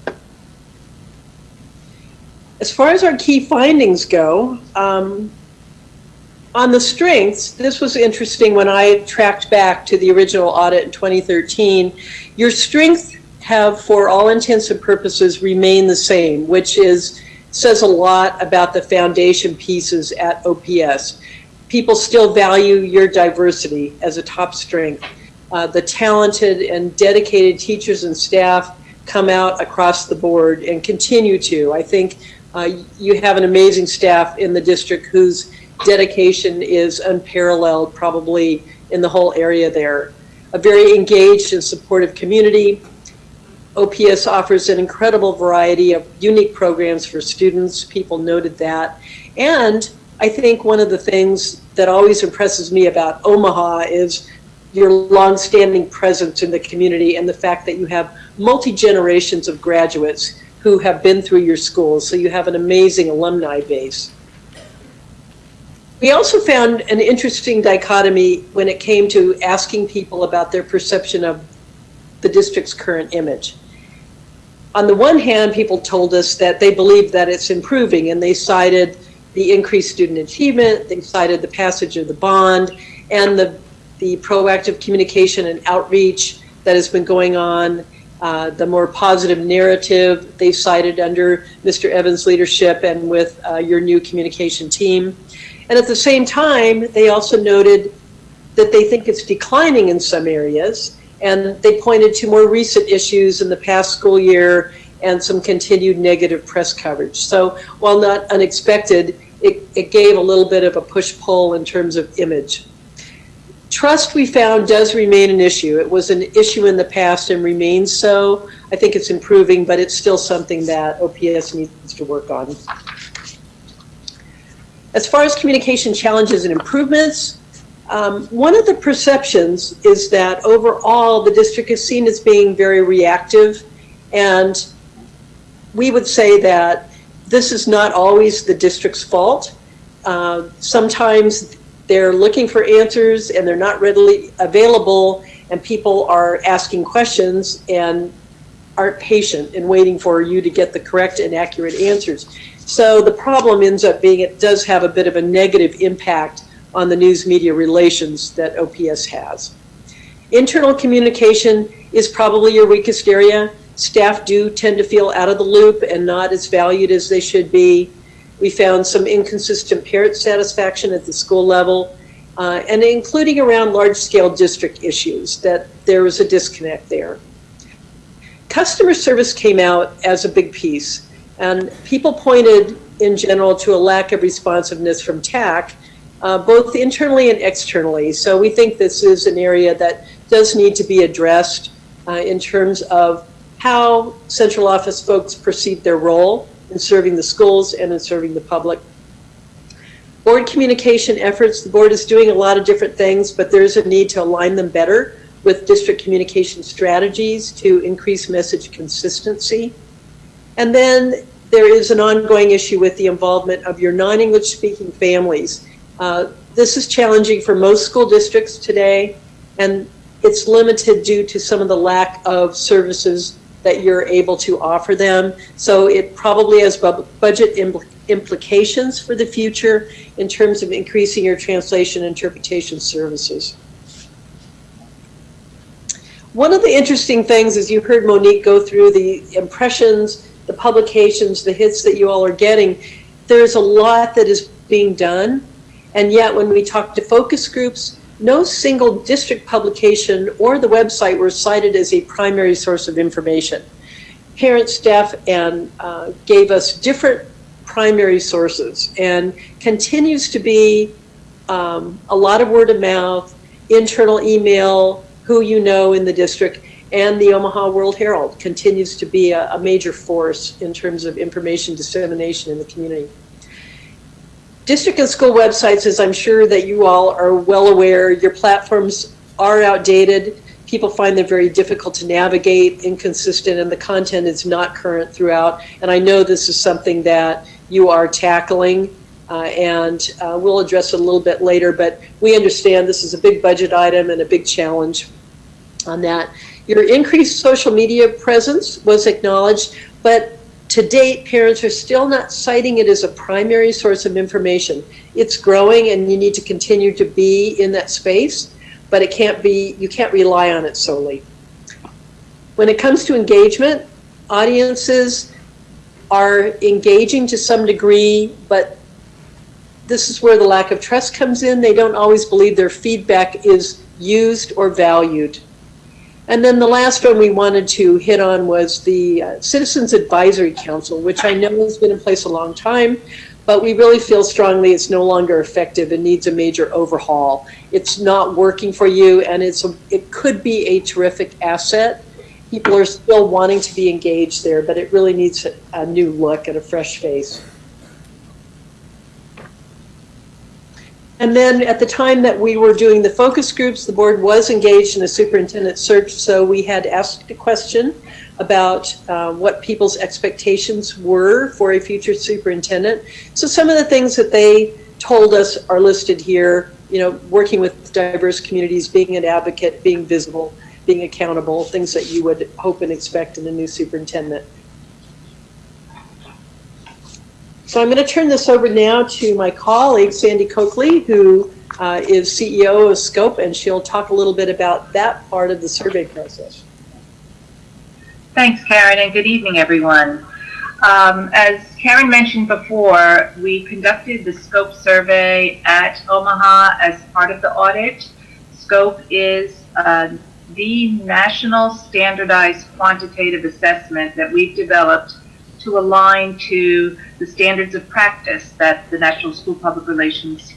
As far as our key findings go, on the strengths, this was interesting when I tracked back to the original audit in 2013. Your strengths have, for all intents and purposes, remained the same, which says a lot about the foundation pieces at OPS. People still value your diversity as a top strength. The talented and dedicated teachers and staff come out across the board and continue to. I think you have an amazing staff in the district whose dedication is unparalleled probably in the whole area there. A very engaged and supportive community. OPS offers an incredible variety of unique programs for students. People noted that. And I think one of the things that always impresses me about Omaha is your longstanding presence in the community and the fact that you have multi-generations of graduates who have been through your schools. So you have an amazing alumni base. We also found an interesting dichotomy when it came to asking people about their perception of the district's current image. On the one hand, people told us that they believe that it's improving, and they cited the increased student achievement, they cited the passage of the bond, and the proactive communication and outreach that has been going on, the more positive narrative they cited under Mr. Evans' leadership and with your new communication team. And at the same time, they also noted that they think it's declining in some areas, and they pointed to more recent issues in the past school year and some continued negative press coverage. So while not unexpected, it gave a little bit of a push-pull in terms of image. Trust, we found, does remain an issue. It was an issue in the past and remains so. I think it's improving, but it's still something that OPS needs to work on. As far as communication challenges and improvements, one of the perceptions is that overall the district is seen as being very reactive, and we would say that this is not always the district's fault. Sometimes they're looking for answers and they're not readily available, and people are asking questions and aren't patient in waiting for you to get the correct and accurate answers. So the problem ends up being it does have a bit of a negative impact on the news media relations that OPS has. Internal communication is probably your weakest area. Staff do tend to feel out of the loop and not as valued as they should be. We found some inconsistent parent satisfaction at the school level, and including around large-scale district issues, that there was a disconnect there. Customer service came out as a big piece, and people pointed in general to a lack of responsiveness from TAC, both internally and externally. So we think this is an area that does need to be addressed in terms of how central office folks perceive their role in serving the schools and in serving the public. Board communication efforts, the board is doing a lot of different things, but there is a need to align them better with district communication strategies to increase message consistency. And then there is an ongoing issue with the involvement of your non-English speaking families. This is challenging for most school districts today, and it's limited due to some of the lack of services that you're able to offer them. So it probably has budget implications for the future in terms of increasing your translation interpretation services. One of the interesting things is you heard Monique go through the impressions, the publications, the hits that you all are getting. There's a lot that is being done, and yet when we talk to focus groups, no single district publication or the website were cited as a primary source of information. Parents, staff, and gave us different primary sources, and continues to be a lot of word of mouth, internal email, who you know in the district, and the Omaha World Herald continues to be a major force in terms of information dissemination in the community. District and school websites, as I'm sure that you all are well aware, your platforms are outdated. People find them very difficult to navigate, inconsistent, and the content is not current throughout. And I know this is something that you are tackling, and we'll address it a little bit later, but we understand this is a big budget item and a big challenge on that. Your increased social media presence was acknowledged, but to date, parents are still not citing it as a primary source of information. It's growing, and you need to continue to be in that space, but it can't be, you can't rely on it solely. When it comes to engagement, audiences are engaging to some degree, but this is where the lack of trust comes in. They don't always believe their feedback is used or valued. And then the last one we wanted to hit on was the Citizens Advisory Council, which I know has been in place a long time, but we really feel strongly it's no longer effective and needs a major overhaul. It's not working for you, and it could be a terrific asset. People are still wanting to be engaged there, but it really needs a new look and a fresh face. And then at the time that we were doing the focus groups, the board was engaged in a superintendent search, so we had asked a question about what people's expectations were for a future superintendent. So some of the things that they told us are listed here, you know, working with diverse communities, being an advocate, being visible, being accountable, things that you would hope and expect in a new superintendent. So I'm going to turn this over now to my colleague, Sandy Coakley, who is CEO of Scope, and she'll talk a little bit about that part of the survey process. Thanks, Karen, and good evening, everyone. As Karen mentioned before, we conducted the Scope survey at Omaha as part of the audit. Scope is the national standardized quantitative assessment that we've developed to align to the standards of practice that the National School Public Relations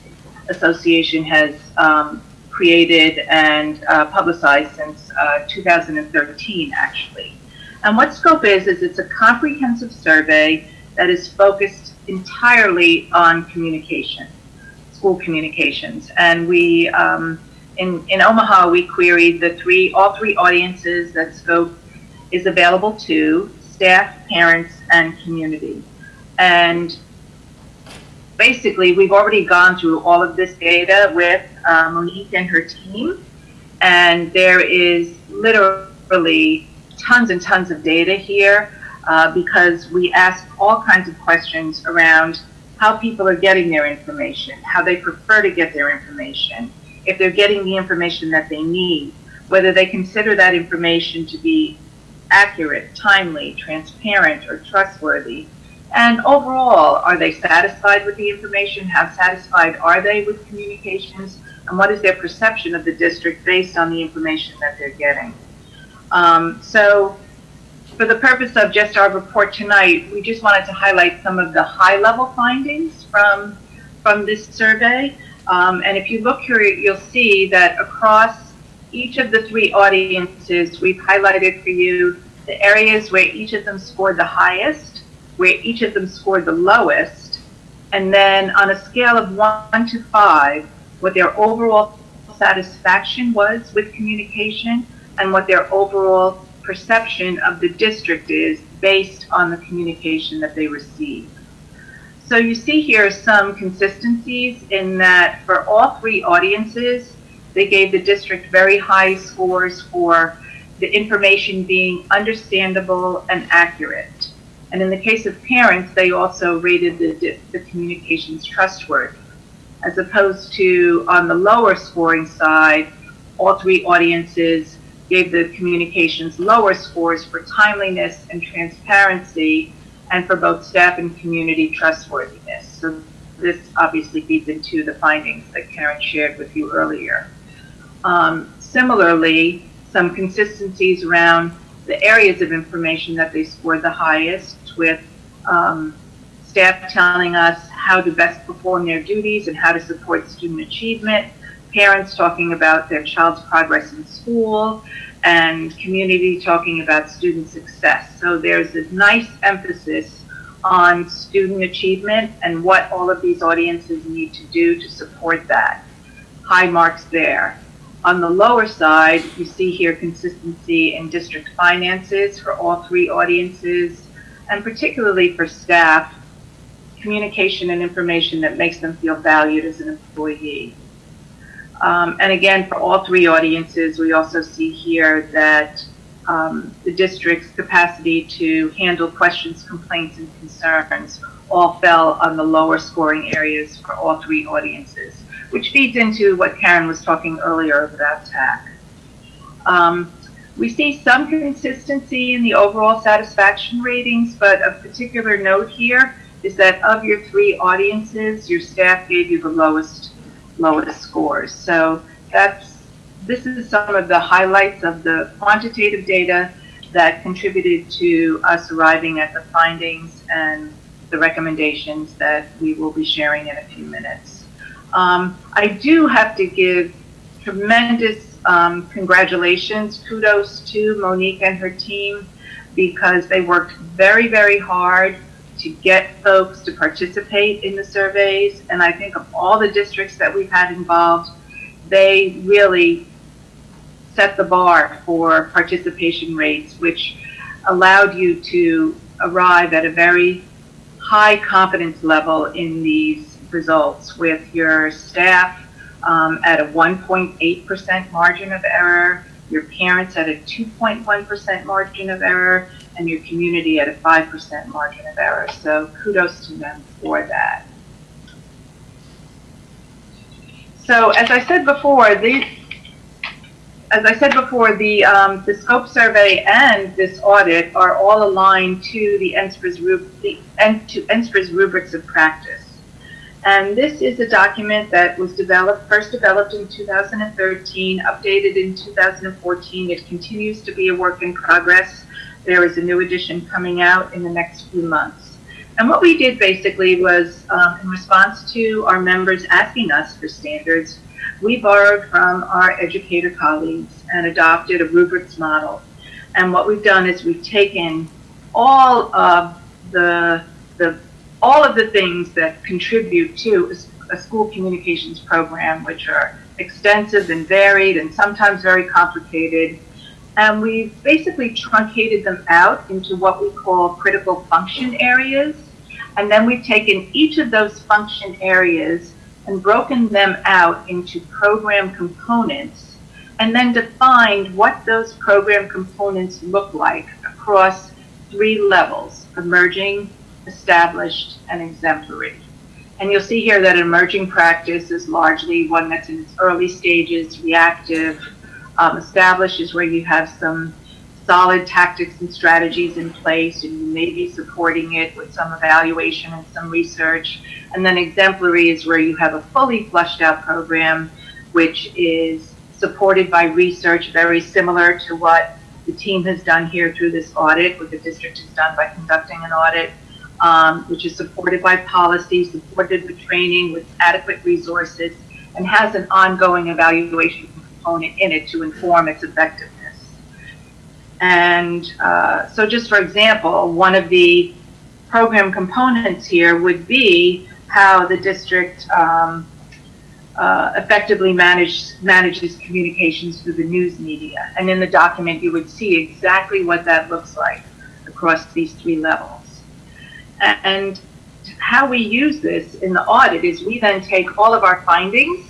Association has created and publicized since 2013, actually. And what SCOPE is it's a comprehensive survey that is focused entirely on communication, school communications. And we, in Omaha, we queried all three audiences that SCOPE is available to: staff, parents, and community. And basically, we've already gone through all of this data with Monique and her team, and there is literally tons and tons of data here because we ask all kinds of questions around how people are getting their information, how they prefer to get their information, if they're getting the information that they need, whether they consider that information to be accurate, timely, transparent, or trustworthy. And overall, are they satisfied with the information? How satisfied are they with communications? And what is their perception of the district based on the information that they're getting? So for the purpose of just our report tonight, we just wanted to highlight some of the high-level findings from this survey. And if you look here, you'll see that across each of the three audiences, we've highlighted for you the areas where each of them scored the highest, where each of them scored the lowest, and then on a scale of 1 to 5, what their overall satisfaction was with communication and what their overall perception of the district is based on the communication that they receive. So you see here some consistencies in that for all three audiences, they gave the district very high scores for the information being understandable and accurate. And in the case of parents, they also rated the communications trustworthy, as opposed to on the lower scoring side, all three audiences gave the communications lower scores for timeliness and transparency, and for both staff and community trustworthiness. So this obviously feeds into the findings that Karen shared with you earlier. Similarly, some consistencies around the areas of information that they scored the highest, with staff telling us how to best perform their duties and how to support student achievement, parents talking about their child's progress in school, and community talking about student success. So there's a nice emphasis on student achievement and what all of these audiences need to do to support that. High marks there. On the lower side, you see here consistency in district finances for all three audiences, and particularly for staff, communication and information that makes them feel valued as an employee. And again, for all three audiences, we also see here that the district's capacity to handle questions, complaints, and concerns all fell on the lower scoring areas for all three audiences, which feeds into what Karen was talking earlier about TAC. We see some consistency in the overall satisfaction ratings, but of particular note here is that of your three audiences, your staff gave you the lowest scores. So this is some of the highlights of the quantitative data that contributed to us arriving at the findings and the recommendations that we will be sharing in a few minutes. I do have to give tremendous congratulations, kudos to Monique and her team, because they worked very, very hard to get folks to participate in the surveys. And I think of all the districts that we've had involved, they really set the bar for participation rates, which allowed you to arrive at a very high confidence level in these results, with your staff at a 1.8% margin of error, your parents at a 2.1% margin of error, and your community at a 5% margin of error. So kudos to them for that. So as I said before, the scope survey and this audit are all aligned to the NSPR's rubrics of practice. And this is a document that was first developed in 2013, updated in 2014. It continues to be a work in progress. There is a new edition coming out in the next few months. And what we did basically was, in response to our members asking us for standards, we borrowed from our educator colleagues and adopted a rubrics model. And what we've done is we've taken all of the things that contribute to a school communications program, which are extensive and varied and sometimes very complicated. And we've basically truncated them out into what we call critical function areas. And then we've taken each of those function areas and broken them out into program components, and then defined what those program components look like across 3 levels: emerging, established, and exemplary. And you'll see here that emerging practice is largely one that's in its early stages, reactive. Established is where you have some solid tactics and strategies in place, and you may be supporting it with some evaluation and some research. And then exemplary is where you have a fully fleshed out program, which is supported by research, very similar to what the team has done here through this audit, what the district has done by conducting an audit, which is supported by policy, supported with training, with adequate resources, and has an ongoing evaluation component in it to inform its effectiveness. And so just for example, one of the program components here would be how the district effectively manages communications through the news media. And in the document, you would see exactly what that looks like across these 3 levels. And how we use this in the audit is we then take all of our findings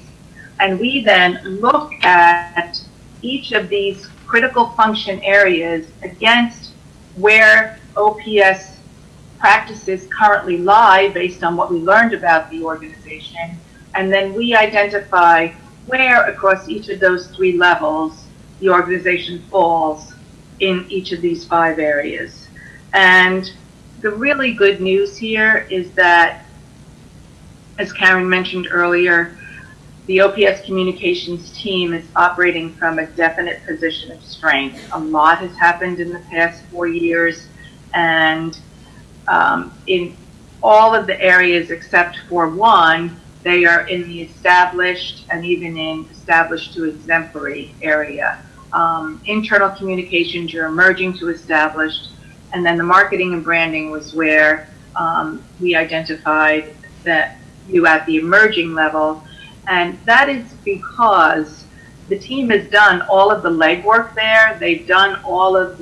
and we then look at each of these critical function areas against where OPS practices currently lie based on what we learned about the organization. And then we identify where across each of those 3 levels the organization falls in each of these 5 areas. And the really good news here is that, as Karen mentioned earlier, the OPS communications team is operating from a definite position of strength. A lot has happened in the past 4 years, and in all of the areas except for one, they are in the established and even in established to exemplary area. Internal communications are emerging to established, and then the marketing and branding was where we identified that you at the emerging level. And that is because the team has done all of the legwork there. They've done all of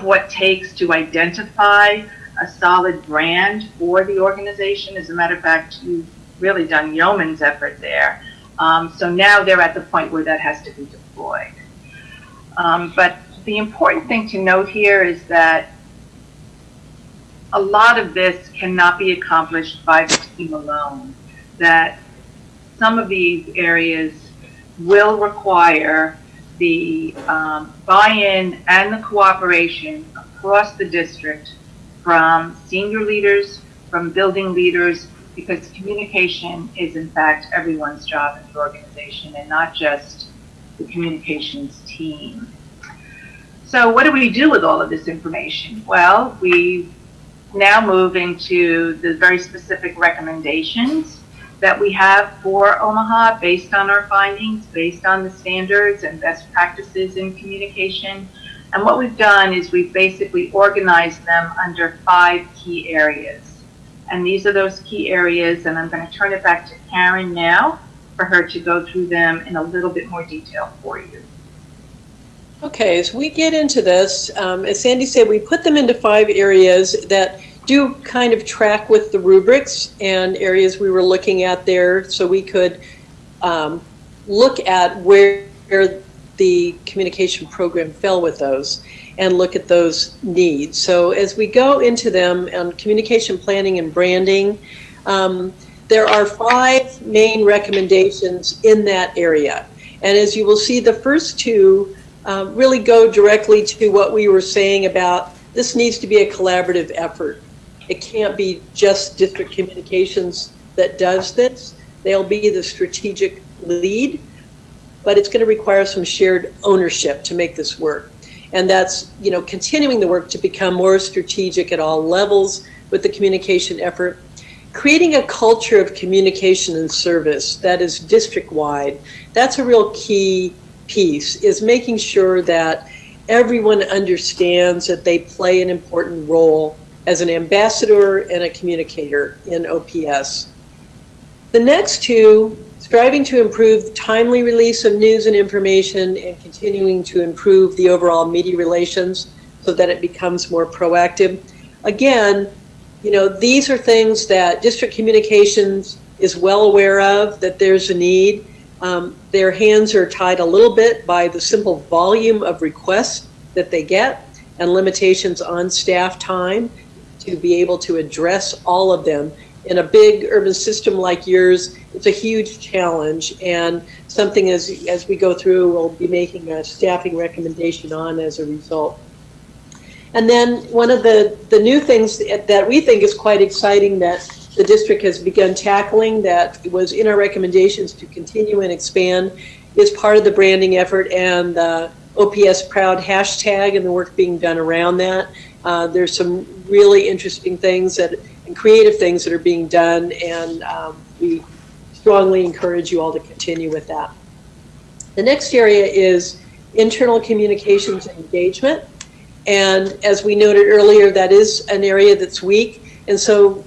what takes to identify a solid brand for the organization. As a matter of fact, you've really done yeoman's effort there. So now they're at the point where that has to be deployed. But the important thing to note here is that a lot of this cannot be accomplished by the team alone. That some of these areas will require the buy-in and the cooperation across the district from senior leaders, from building leaders, because communication is in fact everyone's job in the organization and not just the communications team. So what do we do with all of this information? Well, we now move into the very specific recommendations that we have for Omaha based on our findings, based on the standards and best practices in communication. And what we've done is we've basically organized them under 5 key areas. And these are those key areas, and I'm going to turn it back to Karen now for her to go through them in a little bit more detail for you. Okay, as we get into this, as Sandy said, we put them into 5 areas that do kind of track with the rubrics and areas we were looking at there, so we could look at where the communication program fell with those and look at those needs. So as we go into them on communication planning and branding, there are 5 main recommendations in that area. And as you will see, the first 2 really go directly to what we were saying about this needs to be a collaborative effort. It can't be just district communications that does this. They'll be the strategic lead, but it's going to require some shared ownership to make this work. And that's, continuing the work to become more strategic at all levels with the communication effort. Creating a culture of communication and service that is district-wide, that's a real key piece, is making sure that everyone understands that they play an important role as an ambassador and a communicator in OPS. The next 2, striving to improve timely release of news and information and continuing to improve the overall media relations so that it becomes more proactive. Again, these are things that district communications is well aware of, that there's a need. Their hands are tied a little bit by the simple volume of requests that they get and limitations on staff time to be able to address all of them. In a big urban system like yours, it's a huge challenge, and something as we go through, we'll be making a staffing recommendation on as a result. And then one of the new things that we think is quite exciting that the district has begun tackling, that was in our recommendations to continue and expand, is part of the branding effort and the OPS Proud hashtag and the work being done around that. There's some really interesting things and creative things that are being done, and we strongly encourage you all to continue with that. The next area is internal communications and engagement. And as we noted earlier, that is an area that's weak. And so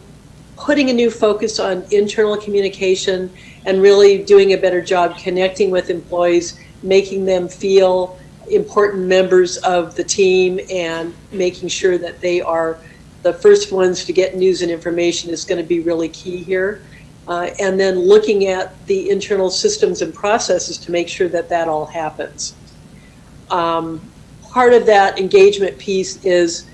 putting a new focus on internal communication and really doing a better job connecting with employees, making them feel important members of the team and making sure that they are the first ones to get news and information is going to be really key here. And then looking at the internal systems and processes to make sure that that all happens. Part of that engagement piece is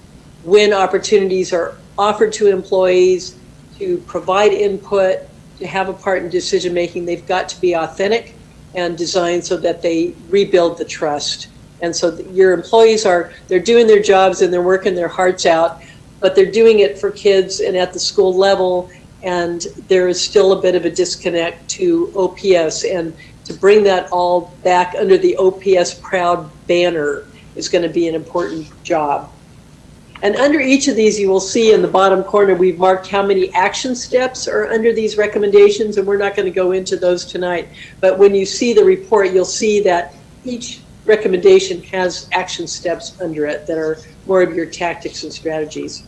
when opportunities are offered to employees to provide input, to have a part in decision making, they've got to be authentic and designed so that they rebuild the trust. And so your employees they're doing their jobs and they're working their hearts out, but they're doing it for kids and at the school level, and there is still a bit of a disconnect to OPS. And to bring that all back under the OPS Proud banner is going to be an important job. And under each of these, you will see in the bottom corner, we've marked how many action steps are under these recommendations, and we're not going to go into those tonight. But when you see the report, you'll see that each recommendation has action steps under it that are more of your tactics and strategies.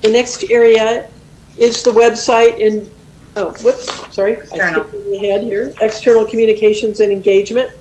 The next area is the website and, I skipped ahead here, external communications and engagement.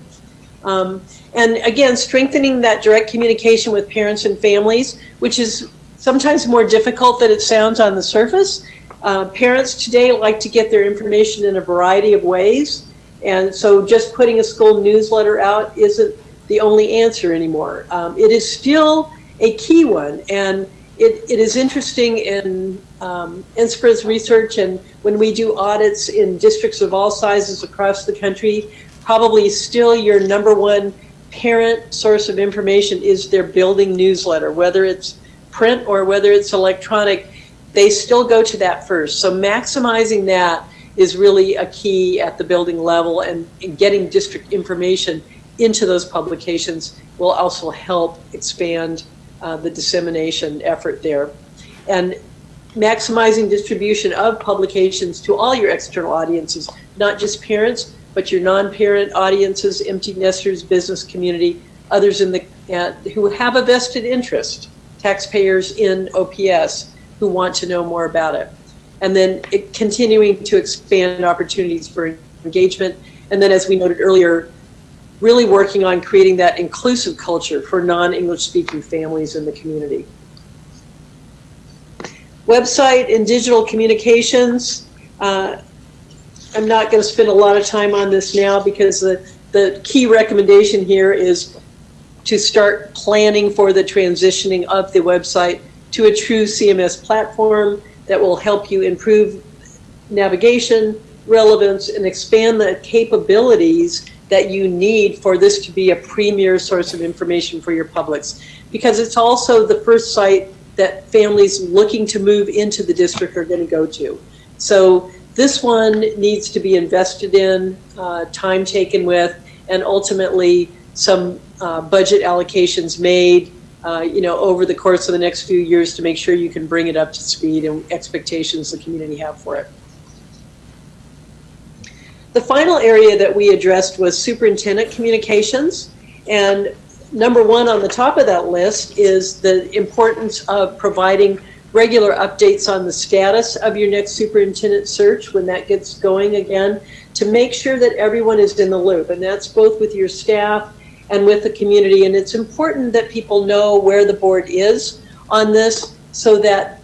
And again, strengthening that direct communication with parents and families, which is sometimes more difficult than it sounds on the surface. Parents today like to get their information in a variety of ways. And so just putting a school newsletter out isn't the only answer anymore. It is still a key one. And it is interesting in NSPRA's research, and when we do audits in districts of all sizes across the country, probably still your number one parent source of information is their building newsletter, whether it's print or whether it's electronic. They still go to that first. So maximizing that is really a key at the building level, and getting district information into those publications will also help expand the dissemination effort there. And maximizing distribution of publications to all your external audiences, not just parents, but your non-parent audiences, empty nesters, business community, others in the who have a vested interest, taxpayers in OPS who want to know more about it. And then continuing to expand opportunities for engagement. And then, as we noted earlier, really working on creating that inclusive culture for non-English speaking families in the community. Website and digital communications. I'm not going to spend a lot of time on this now because the key recommendation here is to start planning for the transitioning of the website to a true CMS platform that will help you improve navigation, relevance, and expand the capabilities that you need for this to be a premier source of information for your publics. Because it's also the first site that families looking to move into the district are going to go to. So this one needs to be invested in, time taken with, and ultimately some budget allocations made over the course of the next few years to make sure you can bring it up to speed and expectations the community have for it. The final area that we addressed was superintendent communications. And number one on the top of that list is the importance of providing regular updates on the status of your next superintendent search when that gets going again, to make sure that everyone is in the loop. And that's both with your staff and with the community. And it's important that people know where the board is on this so that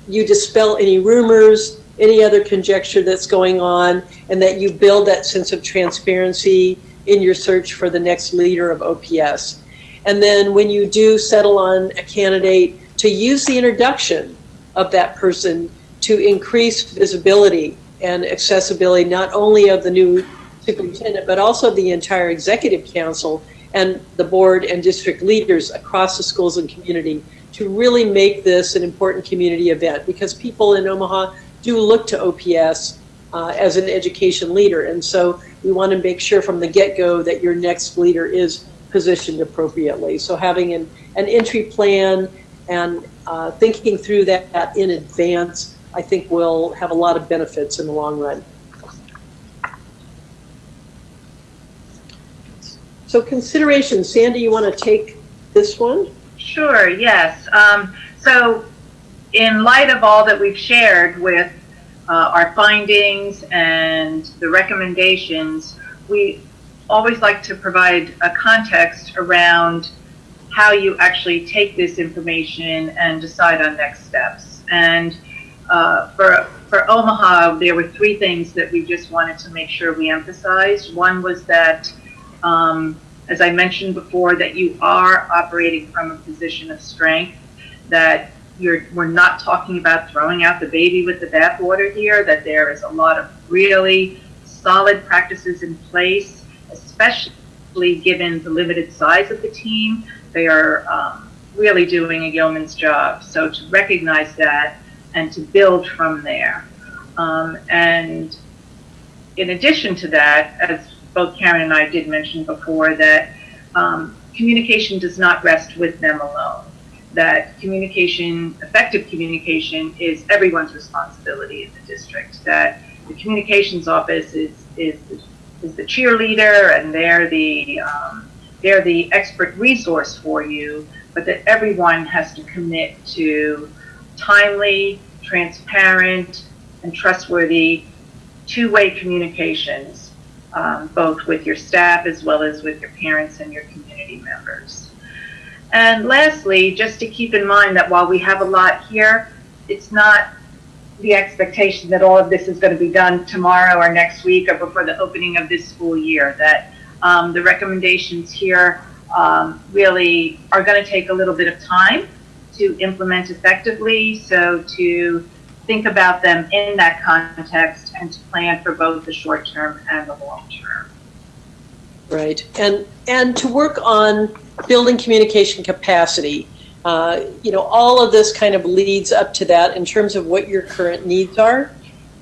you dispel any rumors, any other conjecture that's going on, and that you build that sense of transparency in your search for the next leader of OPS. And then when you do settle on a candidate, to use the introduction of that person to increase visibility and accessibility, not only of the new superintendent, but also the entire executive council and the board and district leaders across the schools and community, to really make this an important community event, because people in Omaha do look to OPS as an education leader. And so we want to make sure from the get-go that your next leader is positioned appropriately. So having an entry plan and thinking through that in advance, I think will have a lot of benefits in the long run. So consideration, Sandy, you want to take this one? Sure, yes. So in light of all that we've shared with our findings and the recommendations, we always like to provide a context around how you actually take this information and decide on next steps. And for Omaha, there were three things that we just wanted to make sure we emphasized. One was that, as I mentioned before, that you are operating from a position of strength, that we're not talking about throwing out the baby with the bathwater here, that there is a lot of really solid practices in place, especially given the limited size of the team. They are really doing a yeoman's job. So to recognize that and to build from there. And in addition to that, as both Karen and I did mention before, that communication does not rest with them alone. That communication, effective communication, is everyone's responsibility in the district. That the communications office is the cheerleader, and they're the expert resource for you, but that everyone has to commit to timely, transparent, and trustworthy two-way communications, both with your staff as well as with your parents and your community members. And lastly, just to keep in mind that while we have a lot here, it's not the expectation that all of this is going to be done tomorrow or next week or before the opening of this school year, that the recommendations here really are going to take a little bit of time to implement effectively. So to think about them in that context and to plan for both the short term and the long term. Right, and to work on building communication capacity. All of this kind of leads up to that in terms of what your current needs are.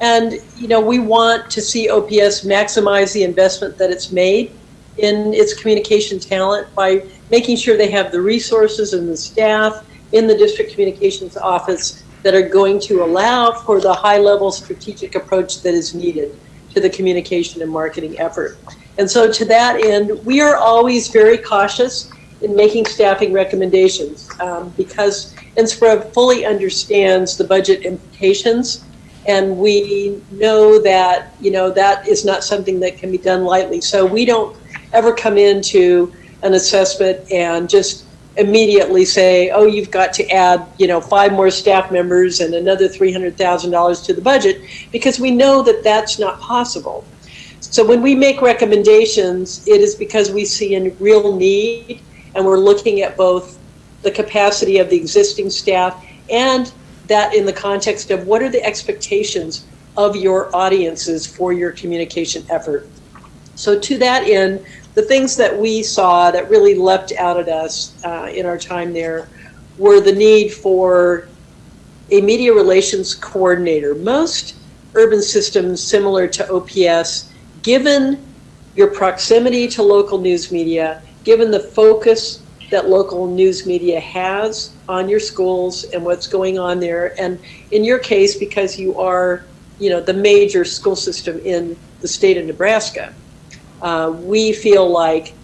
And, we want to see OPS maximize the investment that it's made in its communication talent by making sure they have the resources and the staff in the district communications office that are going to allow for the high-level strategic approach that is needed to the communication and marketing effort. And so to that end, we are always very cautious in making staffing recommendations because NSPRA fully understands the budget implications, and we know that, that is not something that can be done lightly. So we don't ever come into an assessment and just immediately say, oh, you've got to add, 5 more staff members and another $300,000 to the budget, because we know that that's not possible. So when we make recommendations, it is because we see a real need, and we're looking at both the capacity of the existing staff and that in the context of what are the expectations of your audiences for your communication effort. So to that end, the things that we saw that really leapt out at us in our time there were the need for a media relations coordinator. Most urban systems similar to OPS, given your proximity to local news media, given the focus that local news media has on your schools and what's going on there, and in your case, because you are, the major school system in the state of Nebraska, we feel like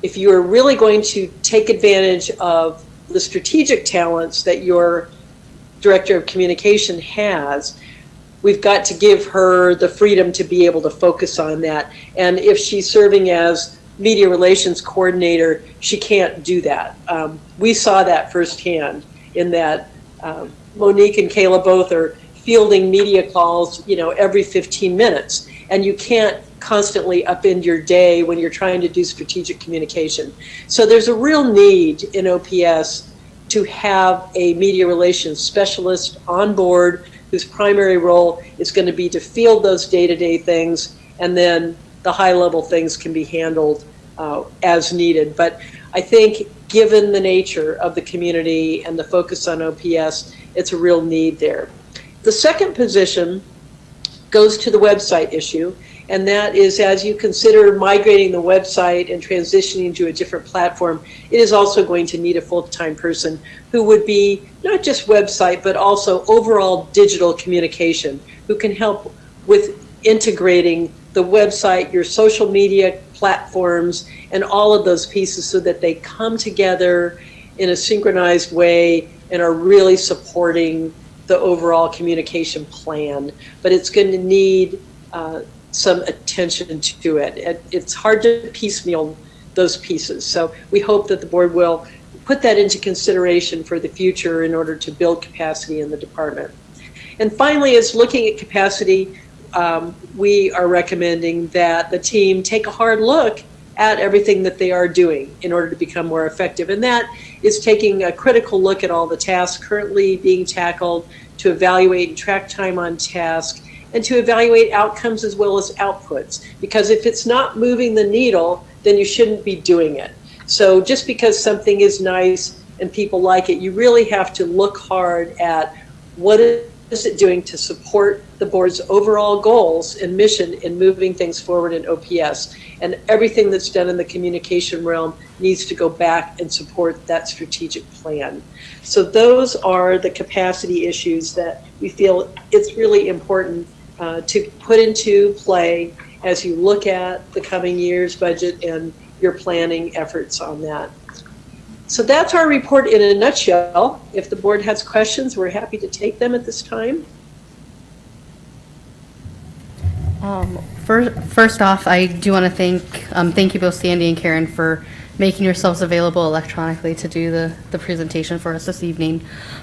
if you're really going to take advantage of the strategic talents that your director of communication has, we've got to give her the freedom to be able to focus on that. And if she's serving as media relations coordinator, she can't do that. We saw that firsthand in that Monique and Kayla both are fielding media calls, every 15 minutes. And you can't constantly upend your day when you're trying to do strategic communication. So there's a real need in OPS to have a media relations specialist on board whose primary role is going to be to field those day-to-day things, and then the high-level things can be handled as needed. But I think given the nature of the community and the focus on OPS, it's a real need there. The second position goes to the website issue, and that is as you consider migrating the website and transitioning to a different platform, it is also going to need a full-time person who would be not just website, but also overall digital communication, who can help with integrating the website, your social media platforms, and all of those pieces so that they come together in a synchronized way and are really supporting the overall communication plan. But it's going to need some attention to it. It's hard to piecemeal those pieces. So we hope that the board will put that into consideration for the future in order to build capacity in the department. And finally, as looking at capacity, we are recommending that the team take a hard look at everything that they are doing in order to become more effective. And that is taking a critical look at all the tasks currently being tackled, to evaluate and track time on task, and to evaluate outcomes as well as outputs. Because if it's not moving the needle, then you shouldn't be doing it. So just because something is nice and people like it, you really have to look hard at what is it doing to support the board's overall goals and mission in moving things forward in OPS. And everything that's done in the communication realm needs to go back and support that strategic plan. So those are the capacity issues that we feel it's really important to put into play as you look at the coming year's budget and your planning efforts on that. So that's our report in a nutshell. If the board has questions, we're happy to take them at this time. First off, I do want to thank you both, Sandy and Karen, for making yourselves available electronically to do the presentation for us this evening.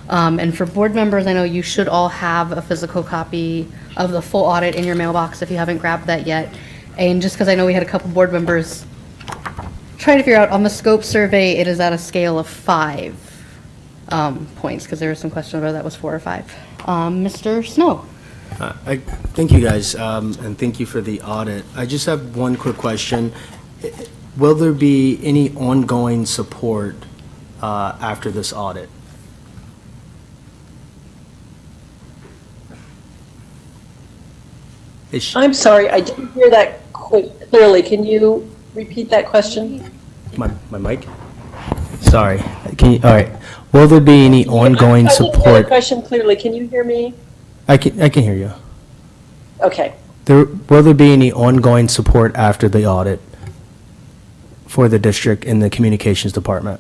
And for board members, I know you should all have a physical copy of the full audit in your mailbox if you haven't grabbed that yet. And just because I know we had a couple board members trying to figure out on the scope survey, it is at a scale of 5 points, because there was some question whether that was 4 or 5. Mr. Snow. I thank you guys, and thank you for the audit. I just have one quick question. Will there be any ongoing support after this audit? I'm sorry, I didn't hear that clearly. Can you repeat that question? My mic? Sorry. All right. Will there be any ongoing I didn't hear support? the question clearly. Can you hear me? I can hear you. Okay. Will there be any ongoing support after the audit for the district in the communications department?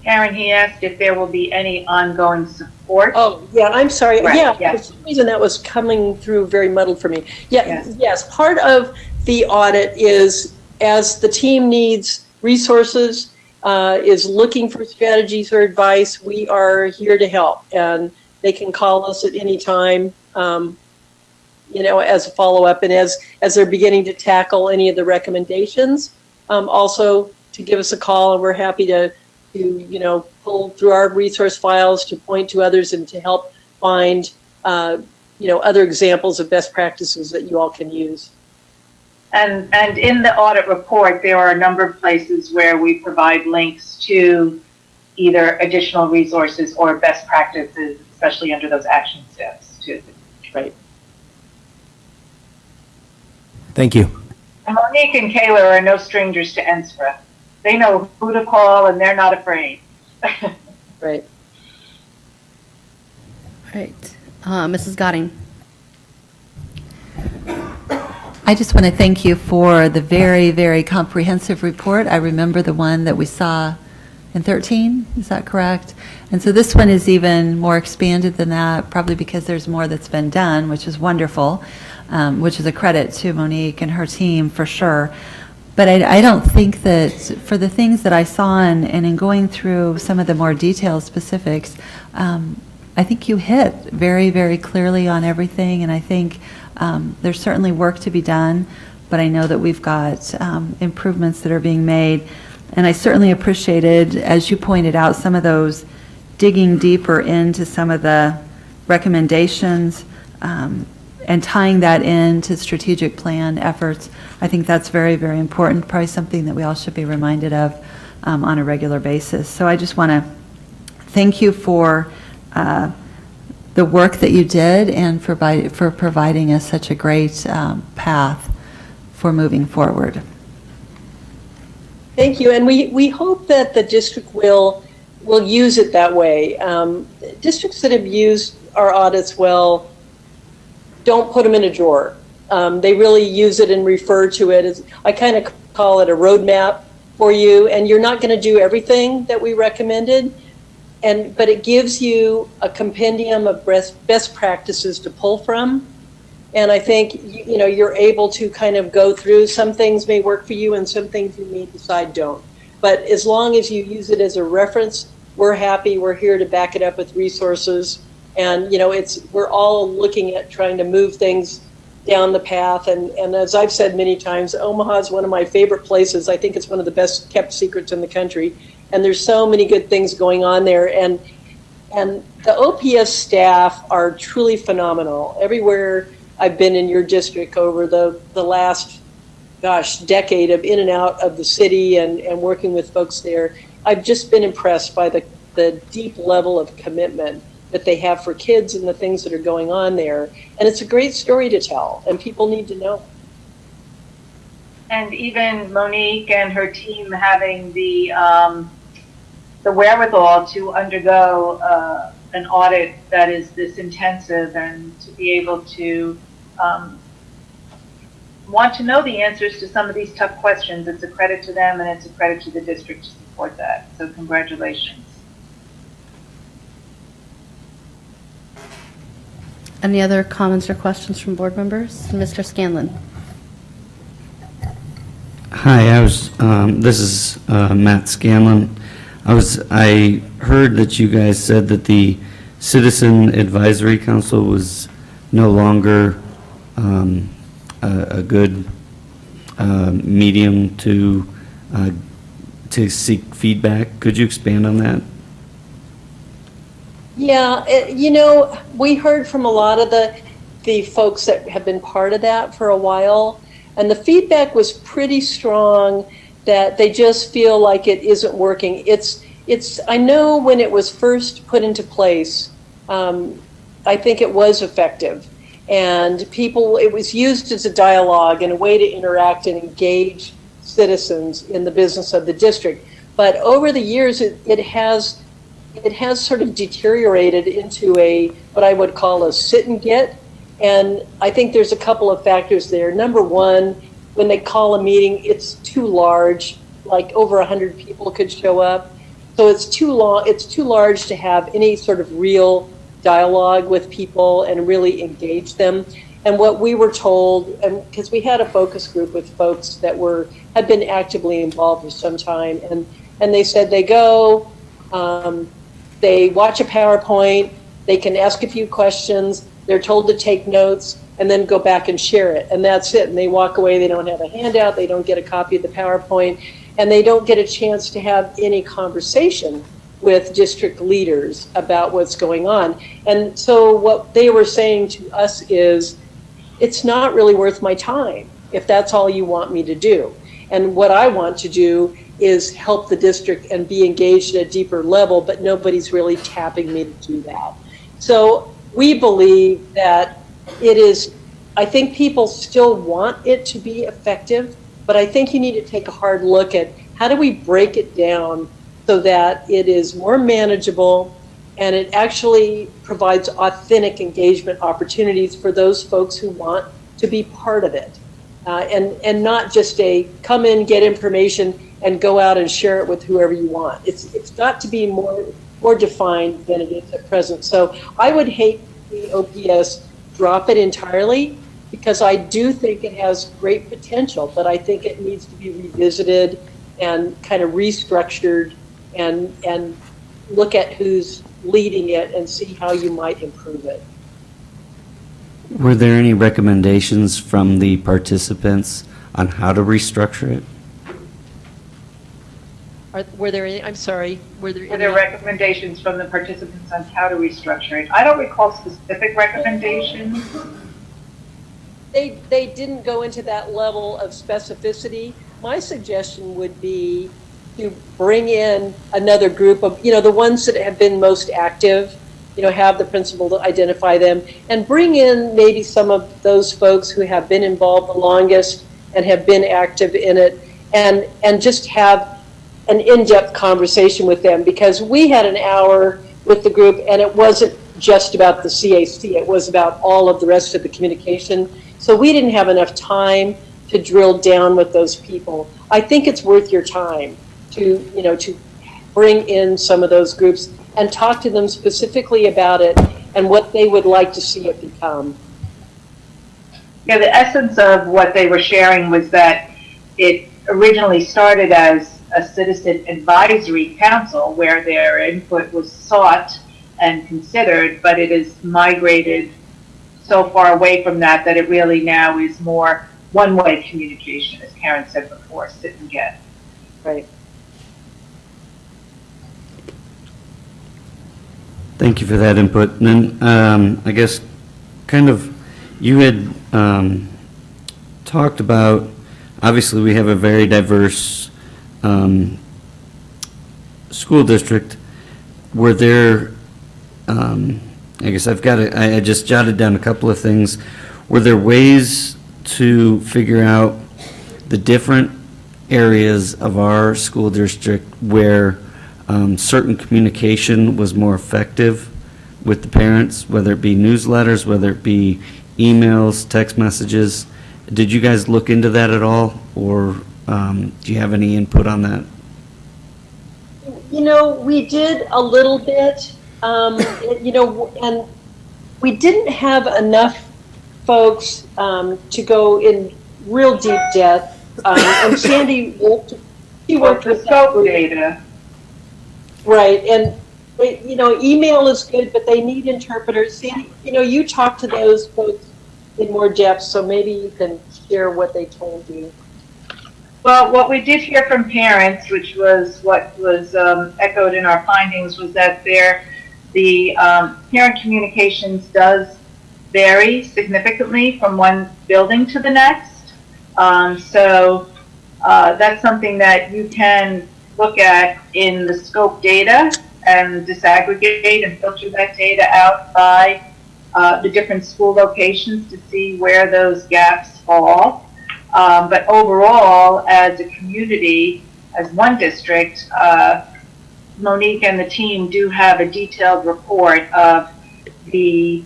Karen, he asked if there will be any ongoing support. Oh, yeah, I'm sorry. Right, Yeah, yes. for some reason that was coming through very muddled for me. Yeah, Yes. yes, part of the audit is as the team needs resources, is looking for strategies or advice, we are here to help. And they can call us at any time, as a follow-up and as they're beginning to tackle any of the recommendations, also to give us a call, and we're happy to pull through our resource files to point to others and to help find, other examples of best practices that you all can use. And in the audit report, there are a number of places where we provide links to either additional resources or best practices, especially under those action steps too. Right. Thank you. And Monique and Kayla are no strangers to NSRA. They know who to call and they're not afraid. Right. Right. Mrs. Gotting. I just want to thank you for the very, very comprehensive report. I remember the one that we saw in 13, is that correct? And so this one is even more expanded than that, probably because there's more that's been done, which is wonderful, which is a credit to Monique and her team for sure. But I don't think that for the things that I saw and in going through some of the more detailed specifics, I think you hit very, very clearly on everything, and I think there's certainly work to be done, but I know that we've got improvements that are being made. And I certainly appreciated, as you pointed out, some of those digging deeper into some of the recommendations and tying that into strategic plan efforts. I think that's very, very important, probably something that we all should be reminded of on a regular basis. So I just want to thank you for the work that you did and for providing us such a great path for moving forward. Thank you, and we hope that the district will use it that way. Districts that have used our audits well don't put them in a drawer. They really use it and refer to it as, I kind of call it a roadmap for you, and you're not going to do everything that we recommended, but it gives you a compendium of best practices to pull from. And I think, you're able to kind of go through, some things may work for you and some things you may decide don't. But as long as you use it as a reference, we're happy. We're here to back it up with resources. And, we're all looking at trying to move things down the path. And as I've said many times, Omaha is one of my favorite places. I think it's one of the best kept secrets in the country. And there's so many good things going on there. And the OPS staff are truly phenomenal. Everywhere I've been in your district over the last, decade of in and out of the city and working with folks there, I've just been impressed by the deep level of commitment that they have for kids and the things that are going on there. And it's a great story to tell, and people need to know. And even Monique and her team having the wherewithal to undergo an audit that is this intensive, and to be able to want to know the answers to some of these tough questions. It's a credit to them, and it's a credit to the district to support that. So congratulations. Any other comments or questions from board members? Mr. Scanlon. Hi, this is Matt Scanlon. I heard that you guys said that the Citizen Advisory Council was no longer a good medium to seek feedback. Could you expand on that? Yeah, we heard from a lot of the folks that have been part of that for a while, and the feedback was pretty strong that they just feel like it isn't working. I know when it was first put into place, I think it was effective, and it was used as a dialogue and a way to interact and engage citizens in the business of the district. But over the years, it has sort of deteriorated into what I would call a sit and get. And I think there's a couple of factors there. Number one, when they call a meeting, it's too large, like over 100 people could show up. So it's too large to have any sort of real dialogue with people and really engage them. And what we were told, and because we had a focus group with folks that had been actively involved for some time, and they said they go, they watch a PowerPoint, they can ask a few questions, they're told to take notes, and then go back and share it. And that's it. And they walk away, they don't have a handout, they don't get a copy of the PowerPoint, and they don't get a chance to have any conversation with district leaders about what's going on. And so what they were saying to us is, it's not really worth my time if that's all you want me to do. And what I want to do is help the district and be engaged at a deeper level, but nobody's really tapping me to do that. So we believe that I think people still want it to be effective, but I think you need to take a hard look at how do we break it down so that it is more manageable and it actually provides authentic engagement opportunities for those folks who want to be part of it. And not just come in, get information, and go out and share it with whoever you want. It's got to be more defined than it is at present. So I would hate the OPS drop it entirely, because I do think it has great potential, but I think it needs to be revisited and kind of restructured and look at who's leading it and see how you might improve it. Were there any recommendations from the participants on how to restructure it? Were there any, I'm sorry, were there recommendations from the participants on how to restructure it? I don't recall specific recommendations. They didn't go into that level of specificity. My suggestion would be to bring in another group of, the ones that have been most active, have the principal to identify them, and bring in maybe some of those folks who have been involved the longest and have been active in it, and just have an in-depth conversation with them, because we had an hour with the group and it wasn't just about the CAC. It was about all of the rest of the communication. So we didn't have enough time to drill down with those people. I think it's worth your time to, to bring in some of those groups and talk to them specifically about it and what they would like to see it become. Yeah, the essence of what they were sharing was that it originally started as a citizen advisory council where their input was sought and considered, but it has migrated so far away from that that it really now is more one-way communication, as Karen said before, sit and get. Right. Thank you for that input. And then I guess kind of you had talked about, obviously we have a very diverse school district. Were there, I guess I just jotted down a couple of things. Were there ways to figure out the different areas of our school district where certain communication was more effective with the parents, whether it be newsletters, whether it be emails, text messages? Did you guys look into that at all, or do you have any input on that? We did a little bit, and we didn't have enough folks to go in real deep depth. And Sandy worked with scope data. Right, and email is good, but they need interpreters. Sandy, you talk to those folks in more depth, so maybe you can share what they told you. Well, what we did hear from parents, which was what was echoed in our findings, was that the parent communications does vary significantly from one building to the next. So that's something that you can look at in the scope data and disaggregate and filter that data out by the different school locations to see where those gaps fall. But overall, as a community, as one district, Monique and the team do have a detailed report of the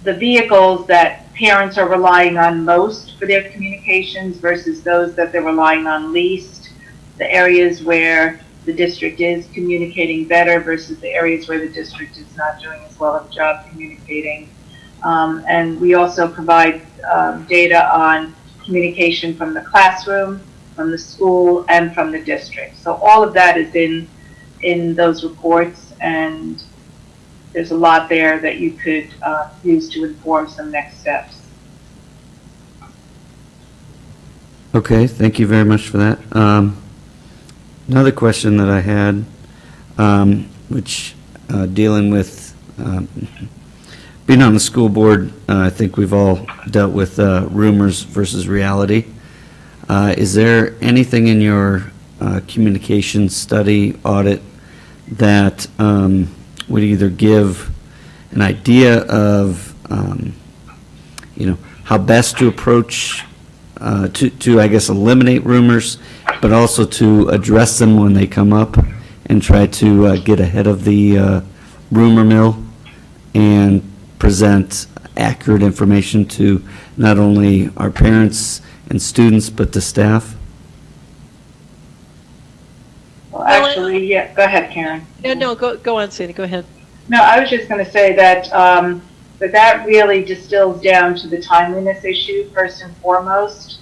vehicles that parents are relying on most for their communications versus those that they're relying on least, the areas where the district is communicating better versus the areas where the district is not doing as well of a job communicating. And we also provide data on communication from the classroom, from the school, and from the district. So all of that is in those reports, and there's a lot there that you could use to inform some next steps. Okay, thank you very much for that. Another question that I had, which dealing with being on the school board, I think we've all dealt with rumors versus reality. Is there anything in your communication study audit that would either give an idea of, how best to approach, to I guess, eliminate rumors, but also to address them when they come up and try to get ahead of the rumor mill and present accurate information to not only our parents and students, but to staff? Well, actually, yeah, go ahead, Karen. No, go on, Sandy, go ahead. No, I was just going to say that that really distills down to the timeliness issue first and foremost,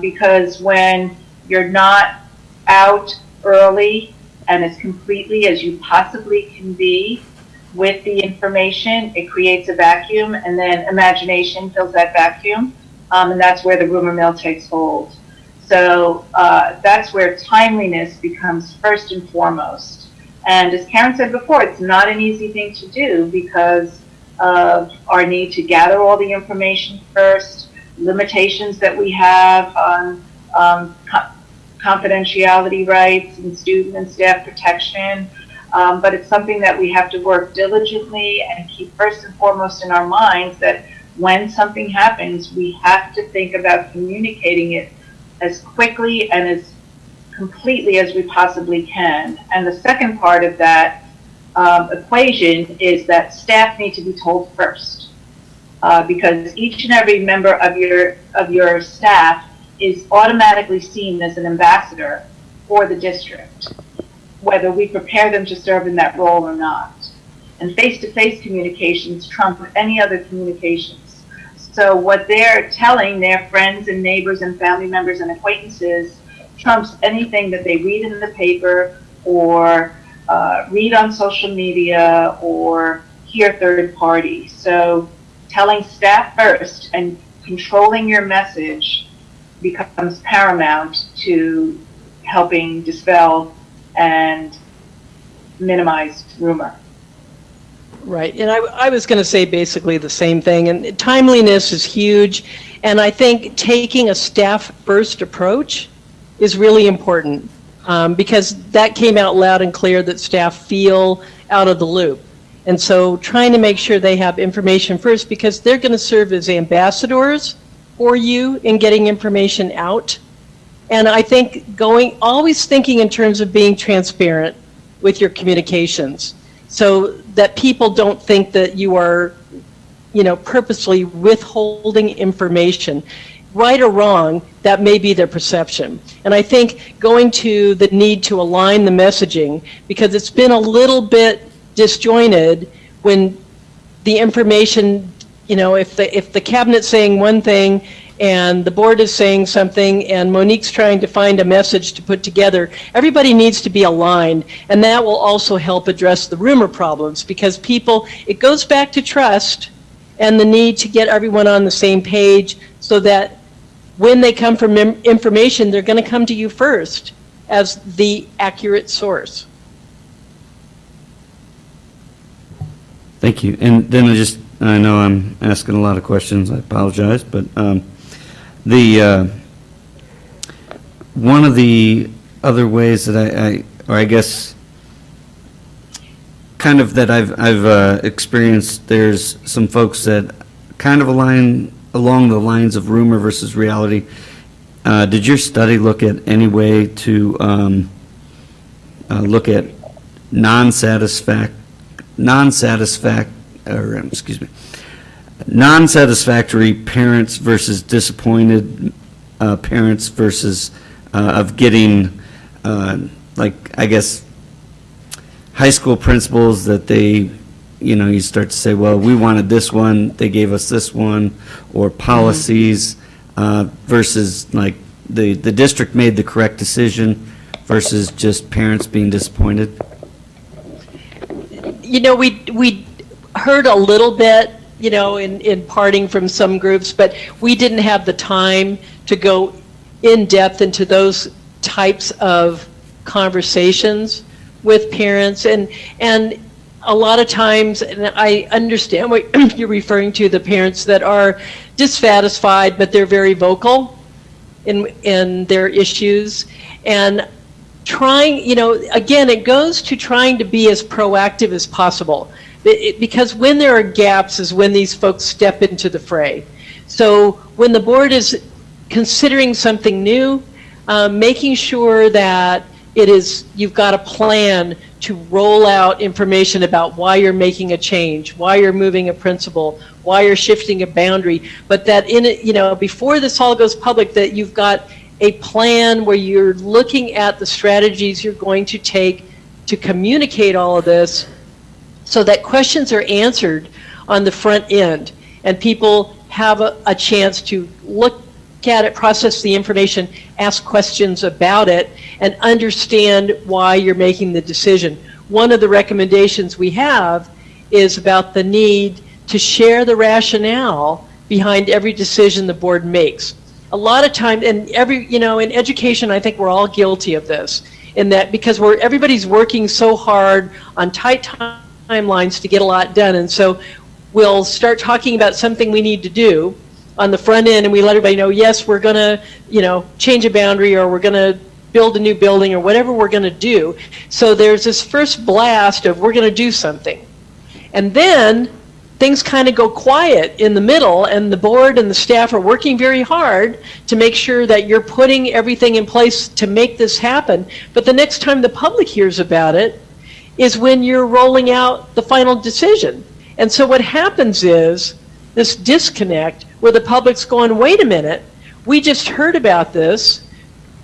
because when you're not out early and as completely as you possibly can be with the information, it creates a vacuum, and then imagination fills that vacuum, and that's where the rumor mill takes hold. So that's where timeliness becomes first and foremost. And as Karen said before, it's not an easy thing to do because of our need to gather all the information first, limitations that we have on confidentiality rights and student and staff protection. But it's something that we have to work diligently and keep first and foremost in our minds that when something happens, we have to think about communicating it as quickly and as completely as we possibly can. And the second part of that equation is that staff need to be told first, because each and every member of your staff is automatically seen as an ambassador for the district, whether we prepare them to serve in that role or not. And face-to-face communications trump any other communications. So what they're telling their friends and neighbors and family members and acquaintances trumps anything that they read in the paper or read on social media or hear third party. So telling staff first and controlling your message becomes paramount to helping dispel and minimize rumor. Right, and I was going to say basically the same thing, and timeliness is huge, and I think taking a staff-first approach is really important, because that came out loud and clear that staff feel out of the loop. And so trying to make sure they have information first, because they're going to serve as ambassadors for you in getting information out. And I think always thinking in terms of being transparent with your communications, so that people don't think that you are, purposely withholding information. Right or wrong, that may be their perception. And I think going to the need to align the messaging, because it's been a little bit disjointed when the information, if the cabinet's saying one thing and the board is saying something and Monique's trying to find a message to put together, everybody needs to be aligned, and that will also help address the rumor problems, because it goes back to trust and the need to get everyone on the same page, so that when they come from information, they're going to come to you first as the accurate source. Thank you. And then I know I'm asking a lot of questions, I apologize, but one of the other ways that I guess kind of that I've experienced, there's some folks that kind of align along the lines of rumor versus reality. Did your study look at any way to look at non-satisfactory parents versus disappointed parents versus of getting I guess high school principals that they you start to say, well, we wanted this one, they gave us this one, or policies versus like the district made the correct decision versus just parents being disappointed? We heard a little bit, in parting from some groups, but we didn't have the time to go in depth into those types of conversations with parents. And a lot of times, and I understand what you're referring to, the parents that are dissatisfied, but they're very vocal in their issues. And trying, again, it goes to trying to be as proactive as possible. Because when there are gaps is when these folks step into the fray. So when the board is considering something new, making sure that you've got a plan to roll out information about why you're making a change, why you're moving a principal, why you're shifting a boundary, but that before this all goes public, that you've got a plan where you're looking at the strategies you're going to take to communicate all of this, so that questions are answered on the front end and people have a chance to look at it, process the information, ask questions about it, and understand why you're making the decision. One of the recommendations we have is about the need to share the rationale behind every decision the board makes. A lot of time, and in education, I think we're all guilty of this, in that because everybody's working so hard on tight timelines to get a lot done, and so we'll start talking about something we need to do on the front end, and we let everybody know, yes, we're going to, change a boundary, or we're going to build a new building, or whatever we're going to do. So there's this first blast of we're going to do something. And then things kind of go quiet in the middle, and the board and the staff are working very hard to make sure that you're putting everything in place to make this happen. But the next time the public hears about it, is when you're rolling out the final decision. And so what happens is this disconnect where the public's going, wait a minute, we just heard about this.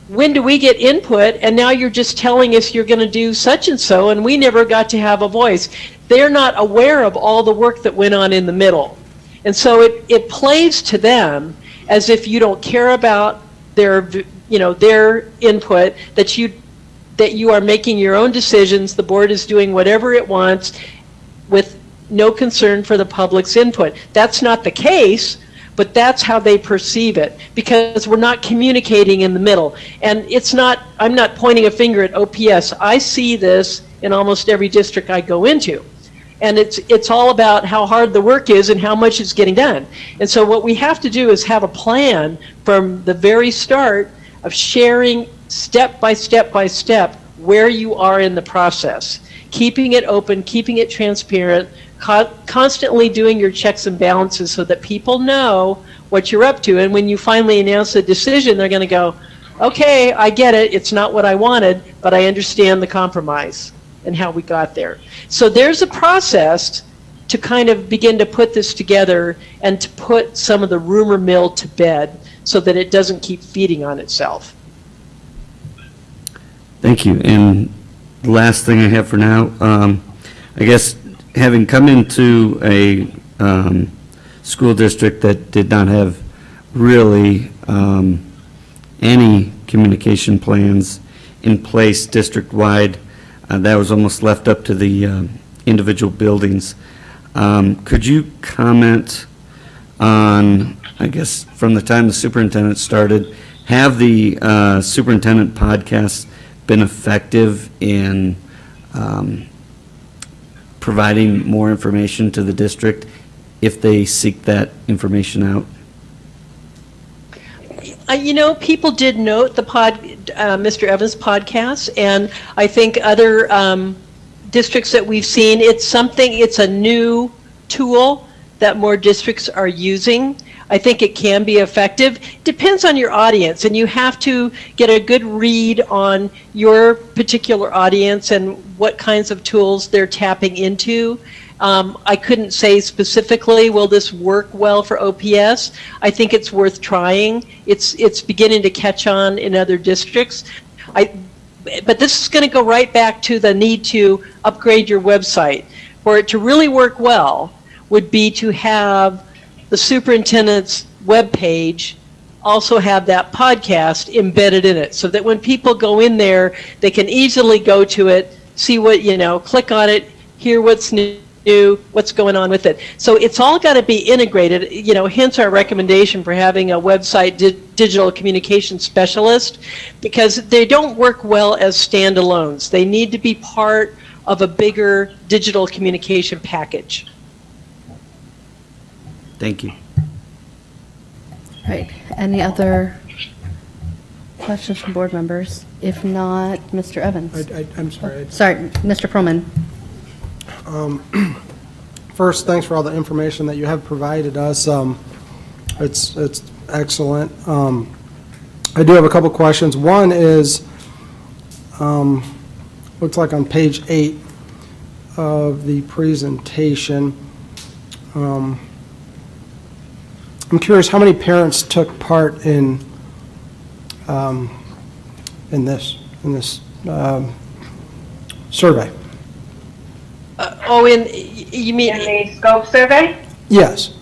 When do we get input? And now you're just telling us you're going to do such and so, and we never got to have a voice. They're not aware of all the work that went on in the middle. And so it plays to them as if you don't care about their input, that you are making your own decisions, the board is doing whatever it wants with no concern for the public's input. That's not the case, but that's how they perceive it, because we're not communicating in the middle. And I'm not pointing a finger at OPS. I see this in almost every district I go into. And it's all about how hard the work is and how much is getting done. And so what we have to do is have a plan from the very start of sharing step by step by step where you are in the process, keeping it open, keeping it transparent, constantly doing your checks and balances so that people know what you're up to. And when you finally announce a decision, they're going to go, okay, I get it. It's not what I wanted, but I understand the compromise and how we got there. So there's a process to kind of begin to put this together and to put some of the rumor mill to bed so that it doesn't keep feeding on itself. Thank you. And the last thing I have for now, I guess having come into a school district that did not have really any communication plans in place district-wide, that was almost left up to the individual buildings. Could you comment on, I guess, from the time the superintendent started, have the superintendent podcasts been effective in providing more information to the district if they seek that information out? People did note the Mr. Evans podcast, and I think other districts that we've seen, it's a new tool that more districts are using. I think it can be effective. Depends on your audience, and you have to get a good read on your particular audience and what kinds of tools they're tapping into. I couldn't say specifically, will this work well for OPS? I think it's worth trying. It's beginning to catch on in other districts. But this is going to go right back to the need to upgrade your website. For it to really work well would be to have the superintendent's webpage also have that podcast embedded in it, so that when people go in there, they can easily go to it, see what, click on it, hear what's new, what's going on with it. So it's all got to be integrated, hence our recommendation for having a website digital communication specialist, because they don't work well as standalones. They need to be part of a bigger digital communication package. Thank you. Right. Any other questions from board members? If not, Mr. Evans. I'm sorry. Sorry, Mr. Perlman. First, thanks for all the information that you have provided us. It's excellent. I do have a couple questions. One is, looks like on page 8 of the presentation, I'm curious how many parents took part in this survey. You mean in the scope survey? Yes.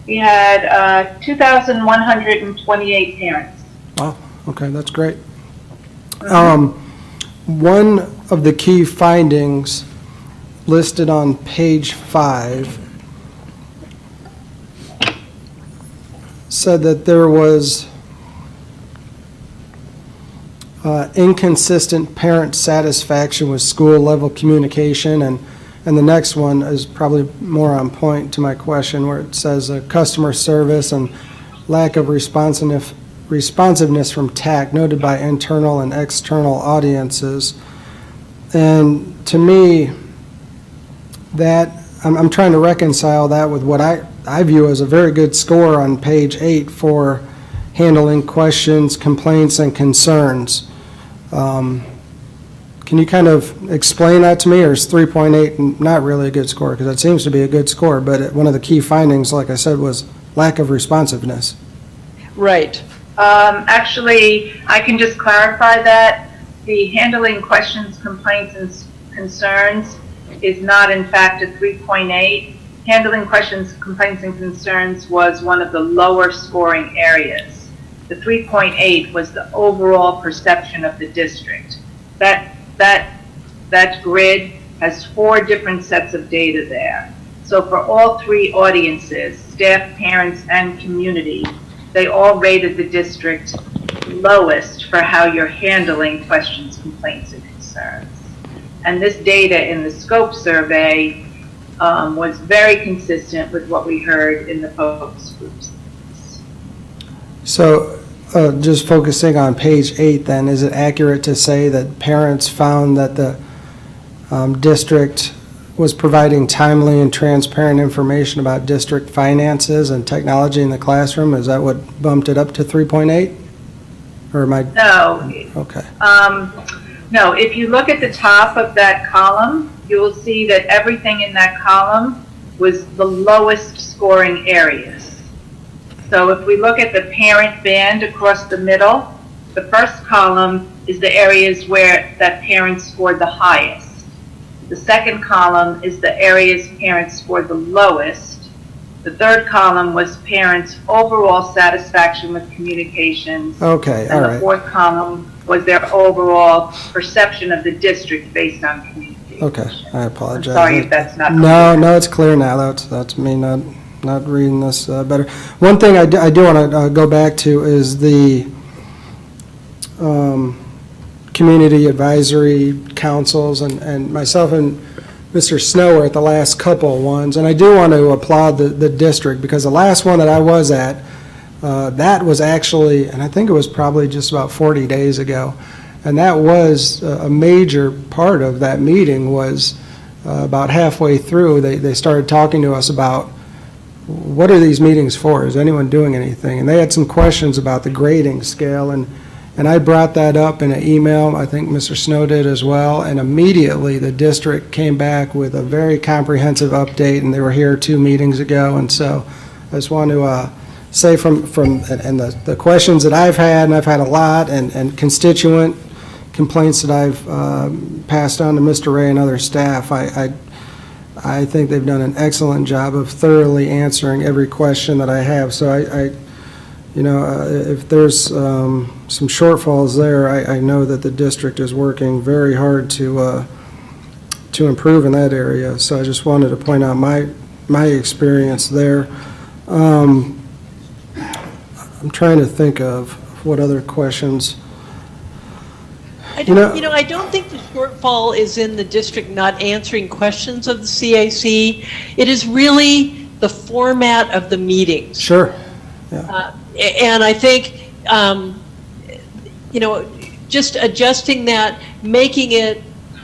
We had 2,128 parents. Oh, okay, that's great. One of the key findings listed on page 5 said that there was inconsistent parent satisfaction with school-level communication, and the next one is probably more on point to my question, where it says customer service and lack of responsiveness from TAC noted by internal and external audiences. And to me, that I'm trying to reconcile that with what I view as a very good score on page 8 for handling questions, complaints, and concerns. Can you kind of explain that to me, or is 3.8 not really a good score? Because it seems to be a good score, but one of the key findings, like I said, was lack of responsiveness. Right. Actually, I can just clarify that. The handling questions, complaints, and concerns is not in fact a 3.8. Handling questions, complaints, and concerns was one of the lower scoring areas. The 3.8 was the overall perception of the district. That grid has 4 different sets of data there. So for all 3 audiences, staff, parents, and community, they all rated the district lowest for how you're handling questions, complaints, and concerns. And this data in the scope survey was very consistent with what we heard in the focus groups. So just focusing on page 8 then, is it accurate to say that parents found that the district was providing timely and transparent information about district finances and technology in the classroom? Is that what bumped it up to 3.8? Or am I? No. Okay. No, if you look at the top of that column, you will see that everything in that column was the lowest scoring areas. So if we look at the parent band across the middle, the first column is the areas where that parents scored the highest. The second column is the areas parents scored the lowest. The third column was parents' overall satisfaction with communications. Okay, all And the right. fourth column was their overall perception of the district based on communication. Okay, I apologize. I'm sorry if that's not No, no, it's clear now. That's me not reading this better. One thing I do want to go back to is the community advisory councils, and myself and Mr. Snow were at the last couple ones, and I do want to applaud the district, because the last one that I was at, that was actually, and I think it was probably just about 40 days ago, and that was a major part of that meeting was about halfway through, they started talking to us about what are these meetings for? Is anyone doing anything? And they had some questions about the grading scale, and I brought that up in an email. I think Mr. Snow did as well, and immediately the district came back with a very comprehensive update, and they were here 2 meetings ago, and so I just want to say from and the questions that I've had, and I've had a lot, and constituent complaints that I've passed on to Mr. Ray and other staff, I think they've done an excellent job of thoroughly answering every question that I have. So if there's some shortfalls there, I know that the district is working very hard to improve in that area. So I just wanted to point out my experience there. I'm trying to think of what other questions. I don't think the shortfall is in the district not answering questions of the CAC. It is really the format of the meetings. Sure. Yeah. And I think, just adjusting that, making it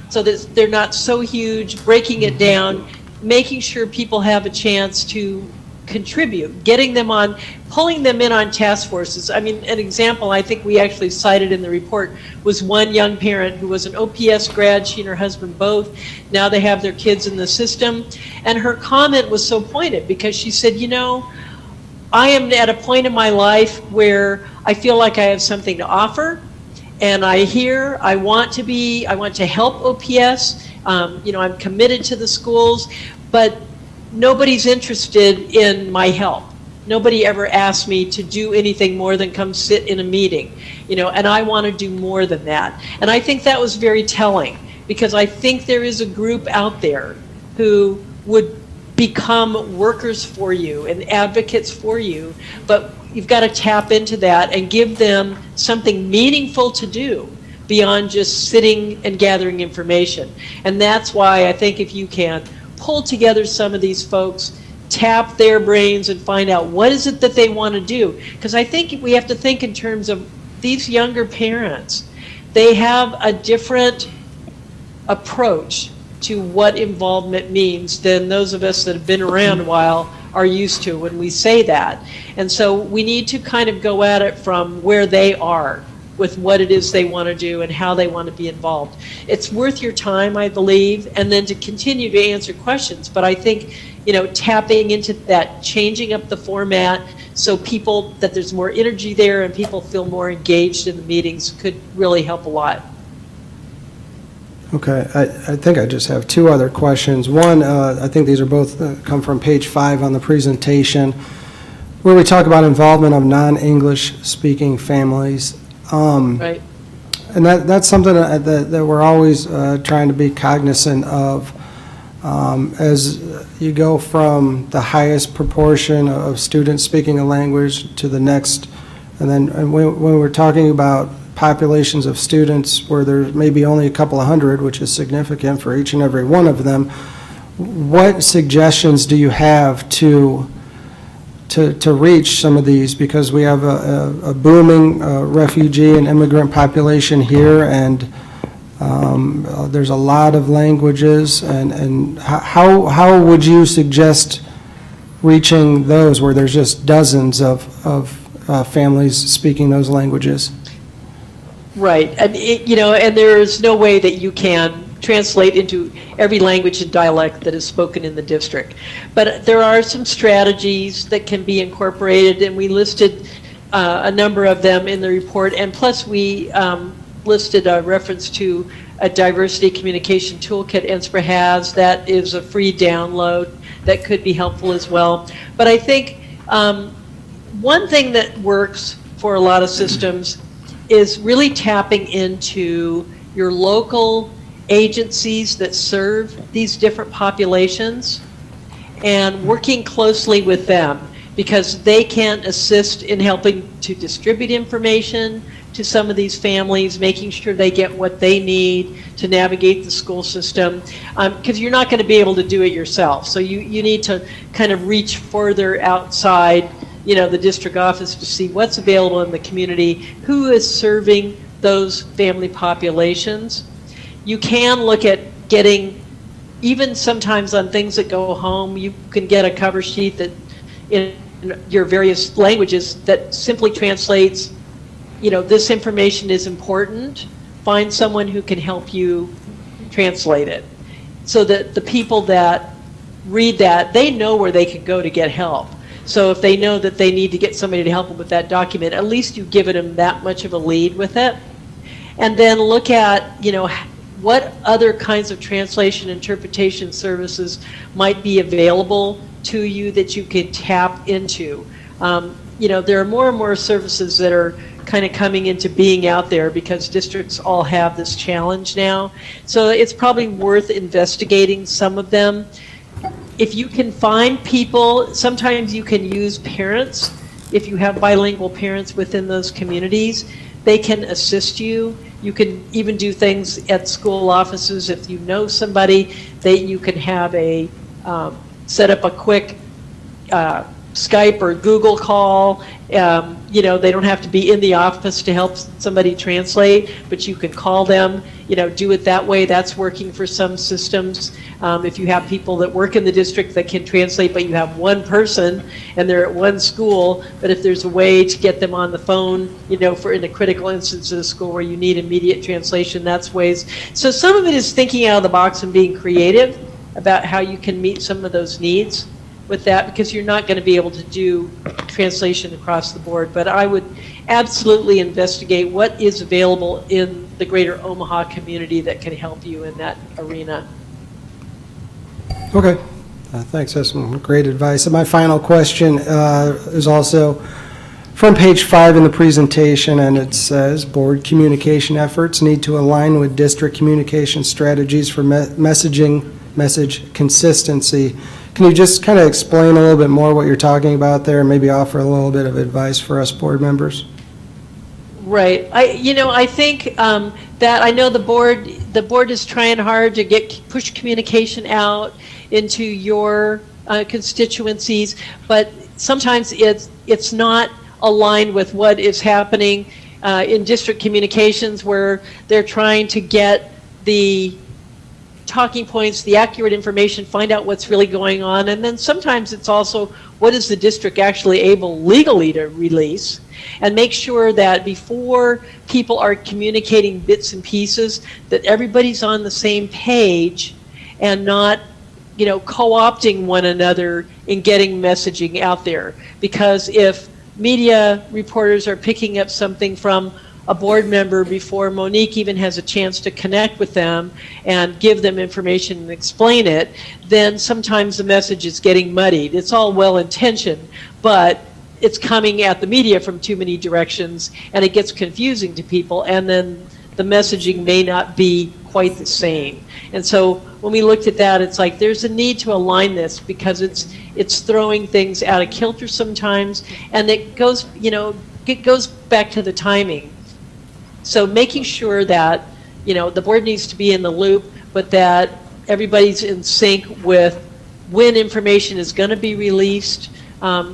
so that they're not so huge, breaking it down, making sure people have a chance to contribute, getting them on, pulling them in on task forces. I mean, an example I think we actually cited in the report was one young parent who was an OPS grad, she and her husband both. Now they have their kids in the system. And her comment was so pointed because she said, I am at a point in my life where I feel like I have something to offer, and I want to help OPS. I'm committed to the schools, but nobody's interested in my help. Nobody ever asked me to do anything more than come sit in a meeting, and I want to do more than that. And I think that was very telling, because I think there is a group out there who would become workers for you and advocates for you, but you've got to tap into that and give them something meaningful to do beyond just sitting and gathering information. And that's why I think if you can pull together some of these folks, tap their brains and find out what is it that they want to do. Because I think we have to think in terms of these younger parents. They have a different approach to what involvement means than those of us that have been around a while are used to when we say that. And so we need to kind of go at it from where they are with what it is they want to do and how they want to be involved. It's worth your time, I believe, and then to continue to answer questions. But I think, tapping into that, changing up the format so that there's more energy there and people feel more engaged in the meetings could really help a lot. Okay, I think I just have two other questions. One, I think these are both come from page 5 on the presentation, where we talk about involvement of non-English speaking families. Right. And that's something that we're always trying to be cognizant of as you go from the highest proportion of students speaking a language to the next. And when we're talking about populations of students where there may be only a couple of hundred, which is significant for each and every one of them, what suggestions do you have to reach some of these? Because we have a booming refugee and immigrant population here, and there's a lot of languages, and how would you suggest reaching those where there's just dozens of families speaking those languages? Right, and and there's no way that you can translate into every language and dialect that is spoken in the district. But there are some strategies that can be incorporated, and we listed a number of them in the report, and plus we listed a reference to a diversity communication toolkit NSPRA has. That is a free download that could be helpful as well. But I think one thing that works for a lot of systems is really tapping into your local agencies that serve these different populations and working closely with them, because they can assist in helping to distribute information to some of these families, making sure they get what they need to navigate the school system, because you're not going to be able to do it yourself. So you need to kind of reach further outside the district office to see what's available in the community, who is serving those family populations. You can look at getting, even sometimes on things that go home, you can get a cover sheet that in your various languages that simply translates, this information is important. Find someone who can help you translate it, so that the people that read that, they know where they can go to get help. So if they know that they need to get somebody to help them with that document, at least you've given them that much of a lead with it. And then look at, what other kinds of translation interpretation services might be available to you that you could tap into. There are more and more services that are kind of coming into being out there because districts all have this challenge now. So it's probably worth investigating some of them. If you can find people, sometimes you can use parents. If you have bilingual parents within those communities, they can assist you. You can even do things at school offices. If you know somebody, that you can have set up a quick Skype or Google call. They don't have to be in the office to help somebody translate, but you can call them, do it that way. That's working for some systems. If you have people that work in the district that can translate, but you have one person and they're at one school, but if there's a way to get them on the phone, for in a critical instance of the school where you need immediate translation, that's ways. So some of it is thinking out of the box and being creative about how you can meet some of those needs with that, because you're not going to be able to do translation across the board. But I would absolutely investigate what is available in the greater Omaha community that can help you in that arena. Okay, thanks. That's some great advice. And my final question is also from page 5 in the presentation, and it says, board communication efforts need to align with district communication strategies for message consistency. Can you just kind of explain a little bit more what you're talking about there, and maybe offer a little bit of advice for us board members? Right. I think that I know the board is trying hard to push communication out into your constituencies, but sometimes it's not aligned with what is happening in district communications, where they're trying to get the talking points, the accurate information, find out what's really going on, and then sometimes it's also what is the district actually able legally to release, and make sure that before people are communicating bits and pieces, that everybody's on the same page and not, you know, co-opting one another in getting messaging out there. Because if media reporters are picking up something from a board member before Monique even has a chance to connect with them and give them information and explain it, then sometimes the message is getting muddied. It's all well-intentioned, but it's coming at the media from too many directions, and it gets confusing to people, and then the messaging may not be quite the same. And so when we looked at that, it's like there's a need to align this, because it's throwing things out of kilter sometimes, and it goes, you know, it goes back to the timing. So making sure that, you know, the board needs to be in the loop, but that everybody's in sync with when information is going to be released,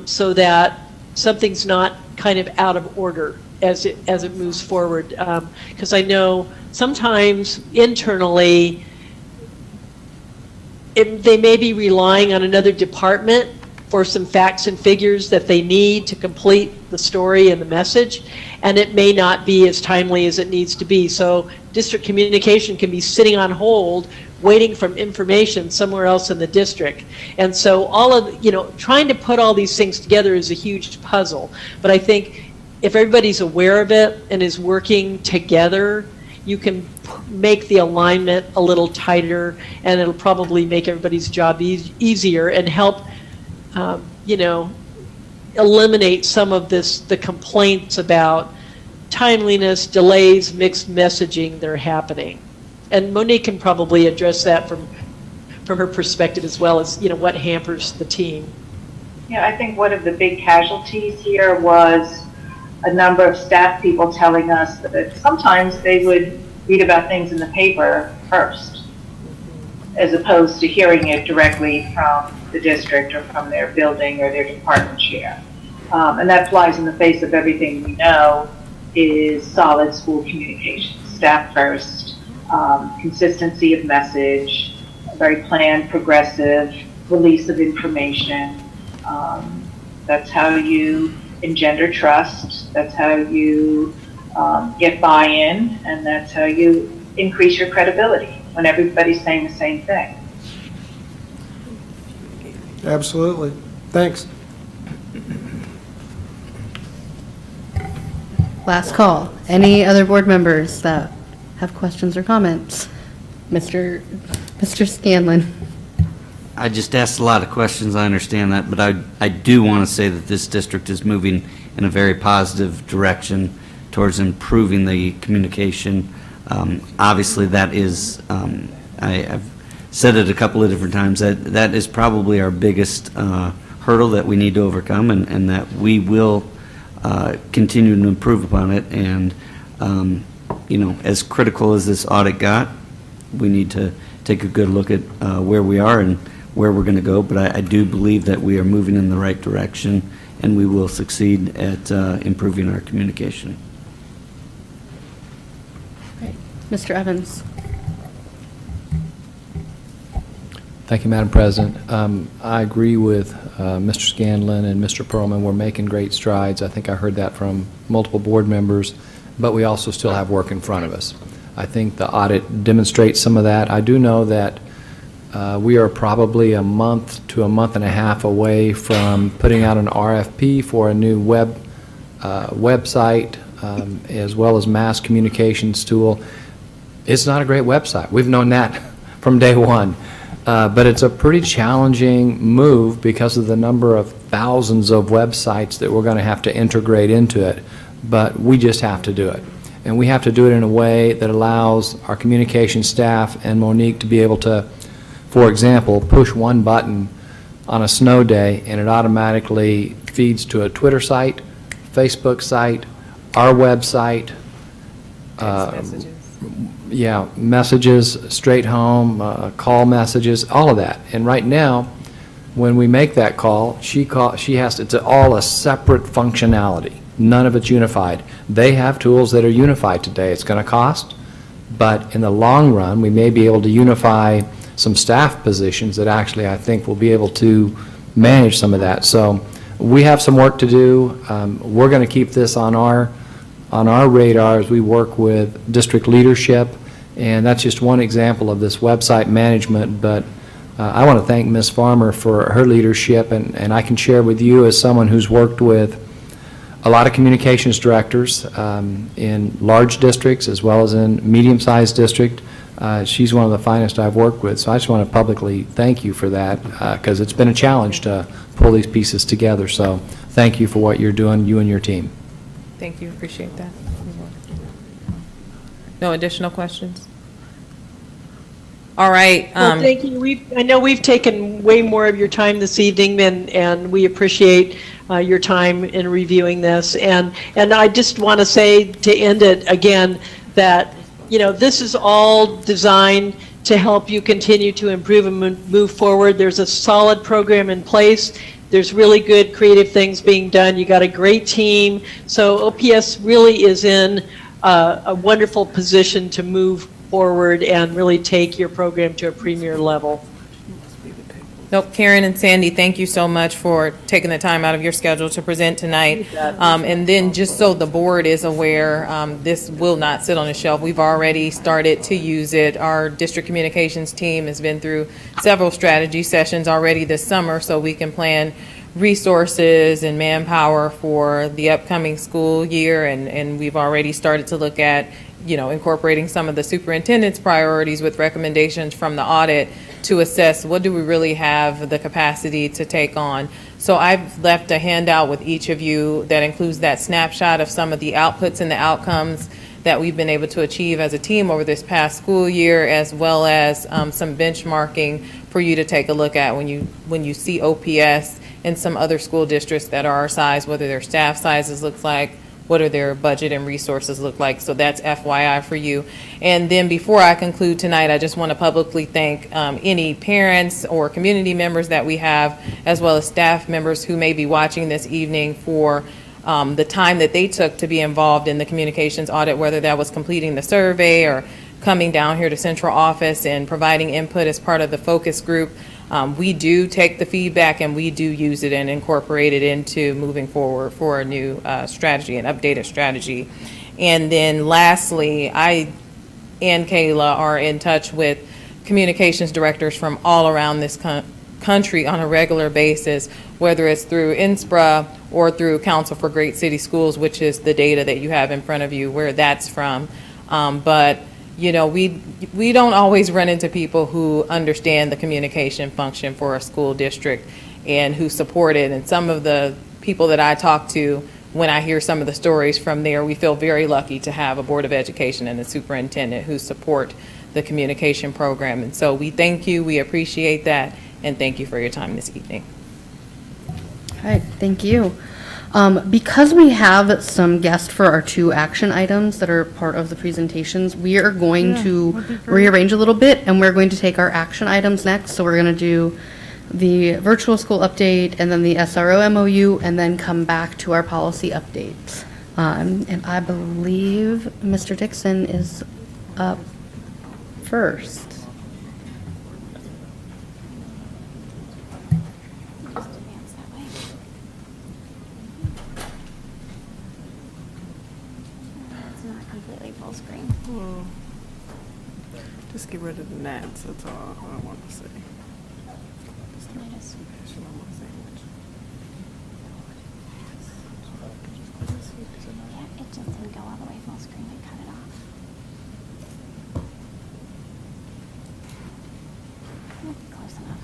so that something's not kind of out of order as it moves forward. Because I know sometimes internally they may be relying on another department for some facts and figures that they need to complete the story and the message, and it may not be as timely as it needs to be. So district communication can be sitting on hold waiting for information somewhere else in the district. And so all of, you know, trying to put all these things together is a huge puzzle. But I think if everybody's aware of it and is working together, you can make the alignment a little tighter, and it'll probably make everybody's job easier and help, you know, eliminate some of the complaints about timeliness, delays, mixed messaging that are happening. And Monique can probably address that from her perspective, as well as, you know, what hampers the team. Yeah, I think one of the big casualties here was a number of staff people telling us that sometimes they would read about things in the paper first, as opposed to hearing it directly from the district or from their building or their department chair. And that flies in the face of everything we know is solid school communication. Staff first, consistency of message, very planned, progressive release of information. That's how you engender trust. That's how you get buy-in, and that's how you increase your credibility when everybody's saying the same thing. Absolutely. Thanks. Last call. Any other board members that have questions or comments? Mr. Scanlon. I just asked a lot of questions, I understand that, but I do want to say that this district is moving in a very positive direction towards improving the communication. Obviously, that is, I've said it a couple of different times, that is probably our biggest hurdle that we need to overcome, and that we will continue to improve upon it. And, you know, as critical as this audit got, we need to take a good look at where we are and where we're going to go. But I do believe that we are moving in the right direction, and we will succeed at improving our communication. Mr. Evans. Thank you, Madam President. I agree with Mr. Scanlon and Mr. Perlman. We're making great strides. I think I heard that from multiple board members, but we also still have work in front of us. I think the audit demonstrates some of that. I do know that we are probably a month to a month and a half away from putting out an RFP for a new website, as well as mass communications tool. It's not a great website. We've known that from day one. But it's a pretty challenging move because of the number of thousands of websites that we're going to have to integrate into it. But we just have to do it. And we have to do it in a way that allows our communication staff and Monique to be able to, for example, push one button on a snow day and it automatically feeds to a Twitter site, Facebook site, our website, yeah, messages straight home, call messages, all of that. And right now, when we make that call, she has to, it's all a separate functionality. None of it's unified. They have tools that are unified today. It's going to cost, but in the long run, we may be able to unify some staff positions that actually I think will be able to manage some of that. So we have some work to do. We're going to keep this on our radar as we work with district leadership, and that's just one example of this website management. But I want to thank Ms. Farmer for her leadership, and I can share with you as someone who's worked with a lot of communications directors in large districts as well as in medium-sized district. She's one of the finest I've worked with, so I just want to publicly thank you for that because it's been a challenge to pull these pieces together. So thank you for what you're doing, you and your team. Thank you, appreciate that. No additional questions? All right. Well, thank you. I know we've taken way more of your time this evening, and we appreciate your time in reviewing this. And I just want to say, to end it again, that, you know, this is all designed to help you continue to improve and move forward. There's a solid program in place. There's really good creative things being done. You got a great team. So OPS really is in a wonderful position to move forward and really take your program to a premier level. Nope, Karen and Sandy, thank you so much for taking the time out of your schedule to present tonight. And then just so the board is aware, this will not sit on a shelf. We've already started to use it. Our district communications team has been through several strategy sessions already this summer, so we can plan resources and manpower for the upcoming school year. And we've already started to look at, you know, incorporating some of the superintendent's priorities with recommendations from the audit to assess what do we really have the capacity to take on. So I've left a handout with each of you that includes that snapshot of some of the outputs and the outcomes that we've been able to achieve as a team over this past school year, as well as some benchmarking for you to take a look at when you see OPS and some other school districts that are our size, whether their staff sizes look like, what are their budget and resources look like. So that's FYI for you. And then before I conclude tonight, I just want to publicly thank any parents or community members that we have, as well as staff members who may be watching this evening, for the time that they took to be involved in the communications audit, whether that was completing the survey or coming down here to central office and providing input as part of the focus group. We do take the feedback and we do use it and incorporate it into moving forward for a new strategy, an updated strategy. And then lastly, I and Kayla are in touch with communications directors from all around this country on a regular basis, whether it's through INSPRA or through Council for Great City Schools, which is the data that you have in front of you, where that's from. But you know, we don't always run into people who understand the communication function for a school district and who support it. And some of the people that I talk to, when I hear some of the stories from there, we feel very lucky to have a Board of Education and a superintendent who support the communication program. And so we thank you, we appreciate that, and thank you for your time this evening. All right, thank you. Because we have some guests for our 2 action items that are part of the presentations, we are going to rearrange a little bit, and we're going to take our action items next. So we're going to do the virtual school update and then the SRO MOU, and then come back to our policy updates. And I believe Mr. Dixon is up first. Just get rid of the gnats, that's all I want to say. It just didn't go all the way full screen, I cut it off. Close enough.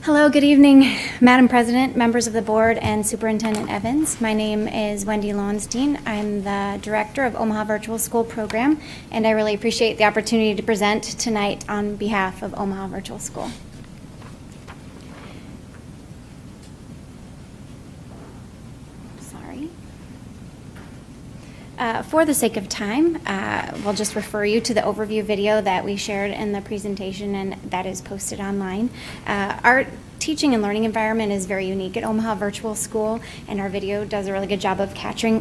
Hello, good evening, Madam President, members of the board, and Superintendent Evans. My name is Wendy Lowenstein. I'm the director of Omaha Virtual School Program, and I really appreciate the opportunity to present tonight on behalf of Omaha Virtual School. Sorry. For the sake of time, we'll just refer you to the overview video that we shared in the presentation, and that is posted online. Our teaching and learning environment is very unique at Omaha Virtual School, and our video does a really good job of capturing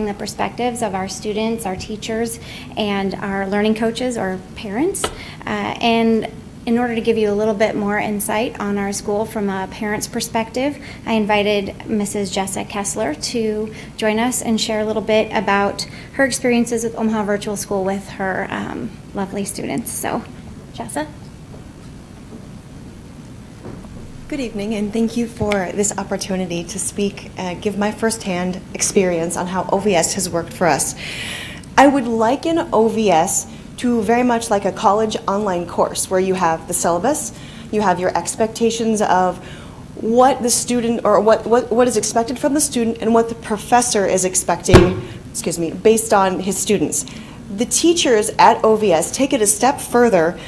the perspectives of our students, our teachers, and our learning coaches or parents. And in order to give you a little bit more insight on our school from a parent's perspective, I invited Mrs. Jessa Kessler to join us and share a little bit about her experiences with Omaha Virtual School with her lovely students. So, Jessa? Good evening, and thank you for this opportunity to speak, give my firsthand experience on how OVS has worked for us. I would liken OVS to very much like a college online course where you have the syllabus, you have your expectations of what the student or what is expected from the student and what the professor is expecting, based on his students. The teachers at OVS take it a step further.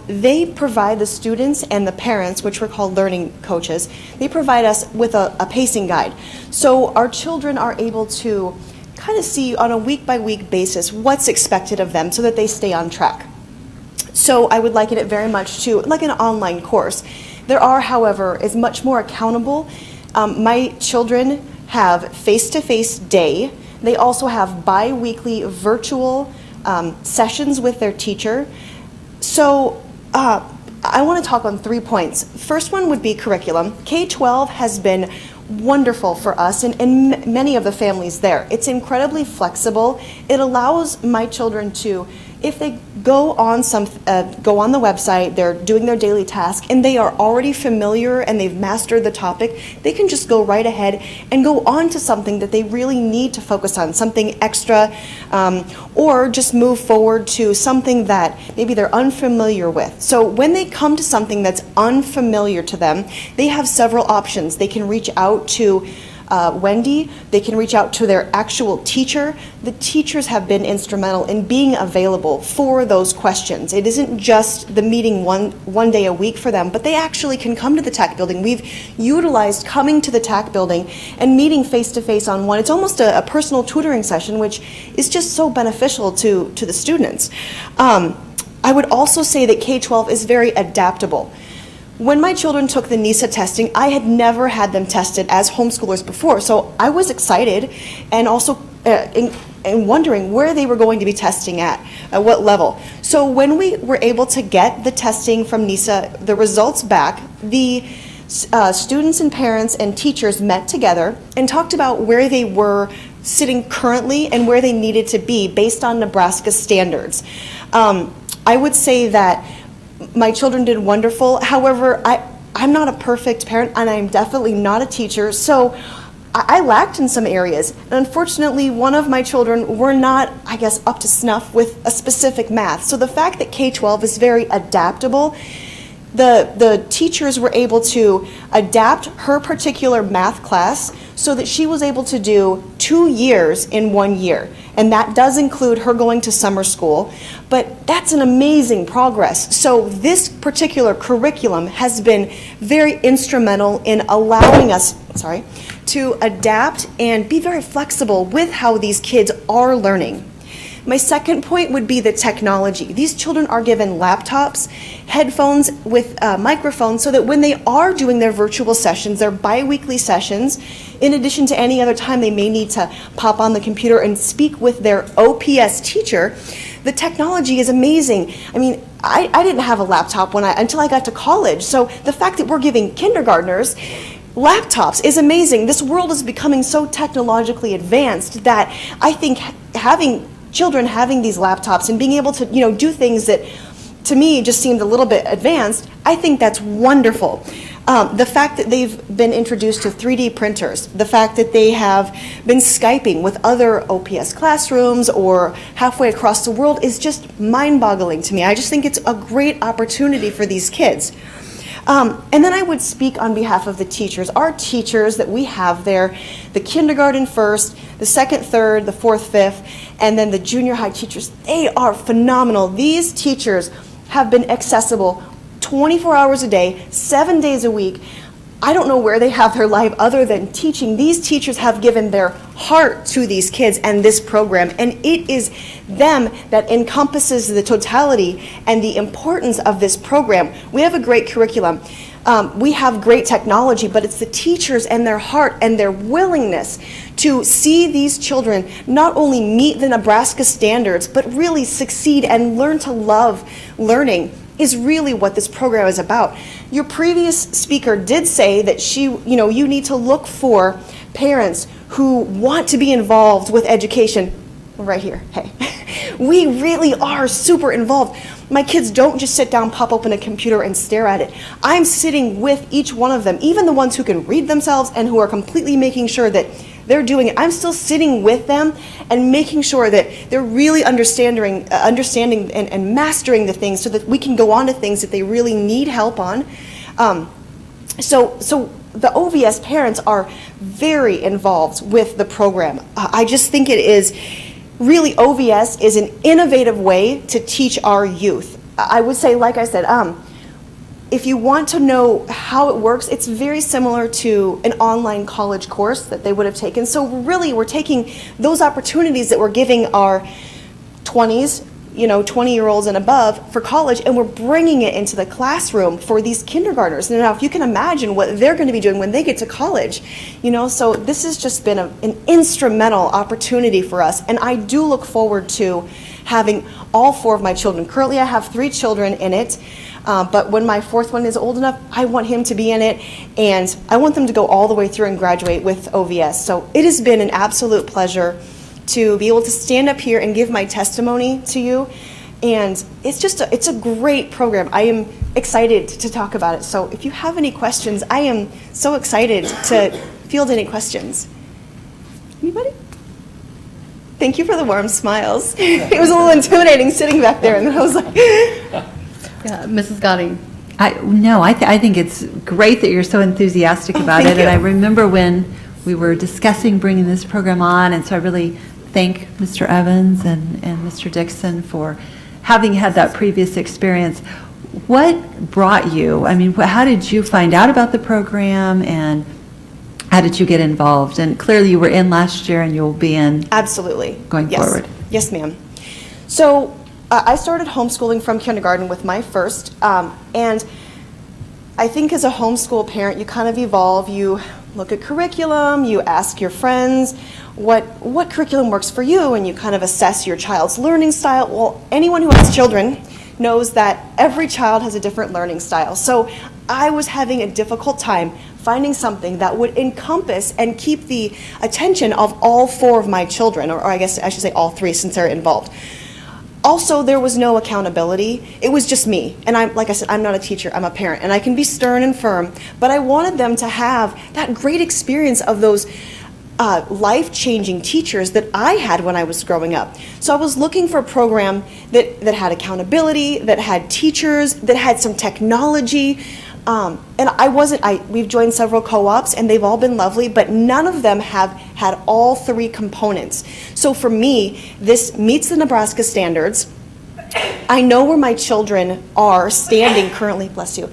They provide the students and the parents, which we're called learning coaches, they provide us with a pacing guide. So our children are able to kind of see on a week-by-week basis what's expected of them so that they stay on track. So I would liken it very much to like an online course. There are, however, is much more accountable. My children have face-to-face day. They also have bi-weekly virtual sessions with their teacher. So I want to talk on 3 points. First one would be curriculum. K-12 has been wonderful for us and many of the families there. It's incredibly flexible. It allows my children to, if they go on the website, they're doing their daily task, and they are already familiar and they've mastered the topic, they can just go right ahead and go on to something that they really need to focus on, something extra, or just move forward to something that maybe they're unfamiliar with. So when they come to something that's unfamiliar to them, they have several options. They can reach out to Wendy, they can reach out to their actual teacher. The teachers have been instrumental in being available for those questions. It isn't just the meeting one day a week for them, but they actually can come to the TAC building. We've utilized coming to the TAC building and meeting face-to-face on one. It's almost a personal tutoring session, which is just so beneficial to the students. I would also say that K-12 is very adaptable. When my children took the NISA testing, I had never had them tested as homeschoolers before, so I was excited and also wondering where they were going to be testing at what level. So when we were able to get the testing from NISA, the results back, the students and parents and teachers met together and talked about where they were sitting currently and where they needed to be based on Nebraska standards. I would say that my children did wonderful. However, I'm not a perfect parent, and I'm definitely not a teacher, so I lacked in some areas. And unfortunately, one of my children were not, I guess, up to snuff with a specific math. So the fact that K-12 is very adaptable, the teachers were able to adapt her particular math class so that she was able to do 2 years in 1 year. And that does include her going to summer school, but that's an amazing progress. So this particular curriculum has been very instrumental in allowing us, to adapt and be very flexible with how these kids are learning. My second point would be the technology. These children are given laptops, headphones with microphones so that when they are doing their virtual sessions, their bi-weekly sessions, in addition to any other time they may need to pop on the computer and speak with their OPS teacher, the technology is amazing. I mean, I didn't have a laptop until I got to college, so the fact that we're giving kindergartners laptops is amazing. This world is becoming so technologically advanced that I think children having these laptops and being able to, do things that to me just seemed a little bit advanced, I think that's wonderful. The fact that they've been introduced to 3D printers, the fact that they have been Skyping with other OPS classrooms or halfway across the world is just mind-boggling to me. I just think it's a great opportunity for these kids. And then I would speak on behalf of the teachers. Our teachers that we have there, the kindergarten first, the second, third, the fourth, fifth, and then the junior high teachers, they are phenomenal. These teachers have been accessible 24 hours a day, 7 days a week. I don't know where they have their life other than teaching. These teachers have given their heart to these kids and this program, and it is them that encompasses the totality and the importance of this program. We have a great curriculum. We have great technology, but it's the teachers and their heart and their willingness to see these children not only meet the Nebraska standards, but really succeed and learn to love learning is really what this program is about. Your previous speaker did say that you need to look for parents who want to be involved with education. Right here, hey. We really are super involved. My kids don't just sit down, pop open a computer, and stare at it. I'm sitting with each one of them, even the ones who can read themselves and who are completely making sure that they're doing it. I'm still sitting with them and making sure that they're really understanding and mastering the things so that we can go on to things that they really need help on. So the OVS parents are very involved with the program. I just think it is really, OVS is an innovative way to teach our youth. I would say, like I said, if you want to know how it works, it's very similar to an online college course that they would have taken. So really, we're taking those opportunities that we're giving our 20s, 20-year-olds and above for college, and we're bringing it into the classroom for these kindergartners. Now, if you can imagine what they're going to be doing when they get to college, so this has just been an instrumental opportunity for us, and I do look forward to having all 4 of my children. Currently, I have 3 children in it, but when my 4th one is old enough, I want him to be in it, and I want them to go all the way through and graduate with OVS. So it has been an absolute pleasure to be able to stand up here and give my testimony to you. And it's a great program. I am excited to talk about it. So if you have any questions, I am so excited to field any questions. Anybody? Thank you for the warm smiles. It was a little intimidating sitting back there, and then I was like, Yeah, Mrs. Godding. I think it's great that you're so enthusiastic about it. thank you. And I remember when we were discussing bringing this program on, and so I really thank Mr. Evans and Mr. Dixon for having had that previous experience. What brought you? I mean, how did you find out about the program, and how did you get involved? And clearly you were in last year, and you'll be in absolutely going forward. Yes, ma'am. So I started homeschooling from kindergarten with my first, and I think as a homeschool parent, you kind of evolve. You look at curriculum, you ask your friends what curriculum works for you, and you kind of assess your child's learning style. Well, anyone who has children knows that every child has a different learning style. So I was having a difficult time finding something that would encompass and keep the attention of all 4 of my children, or I guess I should say all 3 since they're involved. Also, there was no accountability. It was just me. And like I said, I'm not a teacher, I'm a parent. And I can be stern and firm, but I wanted them to have that great experience of those life-changing teachers that I had when I was growing up. So I was looking for a program that had accountability, that had teachers, that had some technology. And we've joined several co-ops, and they've all been lovely, but none of them have had all 3 components. So for me, this meets the Nebraska standards. I know where my children are standing currently, bless you,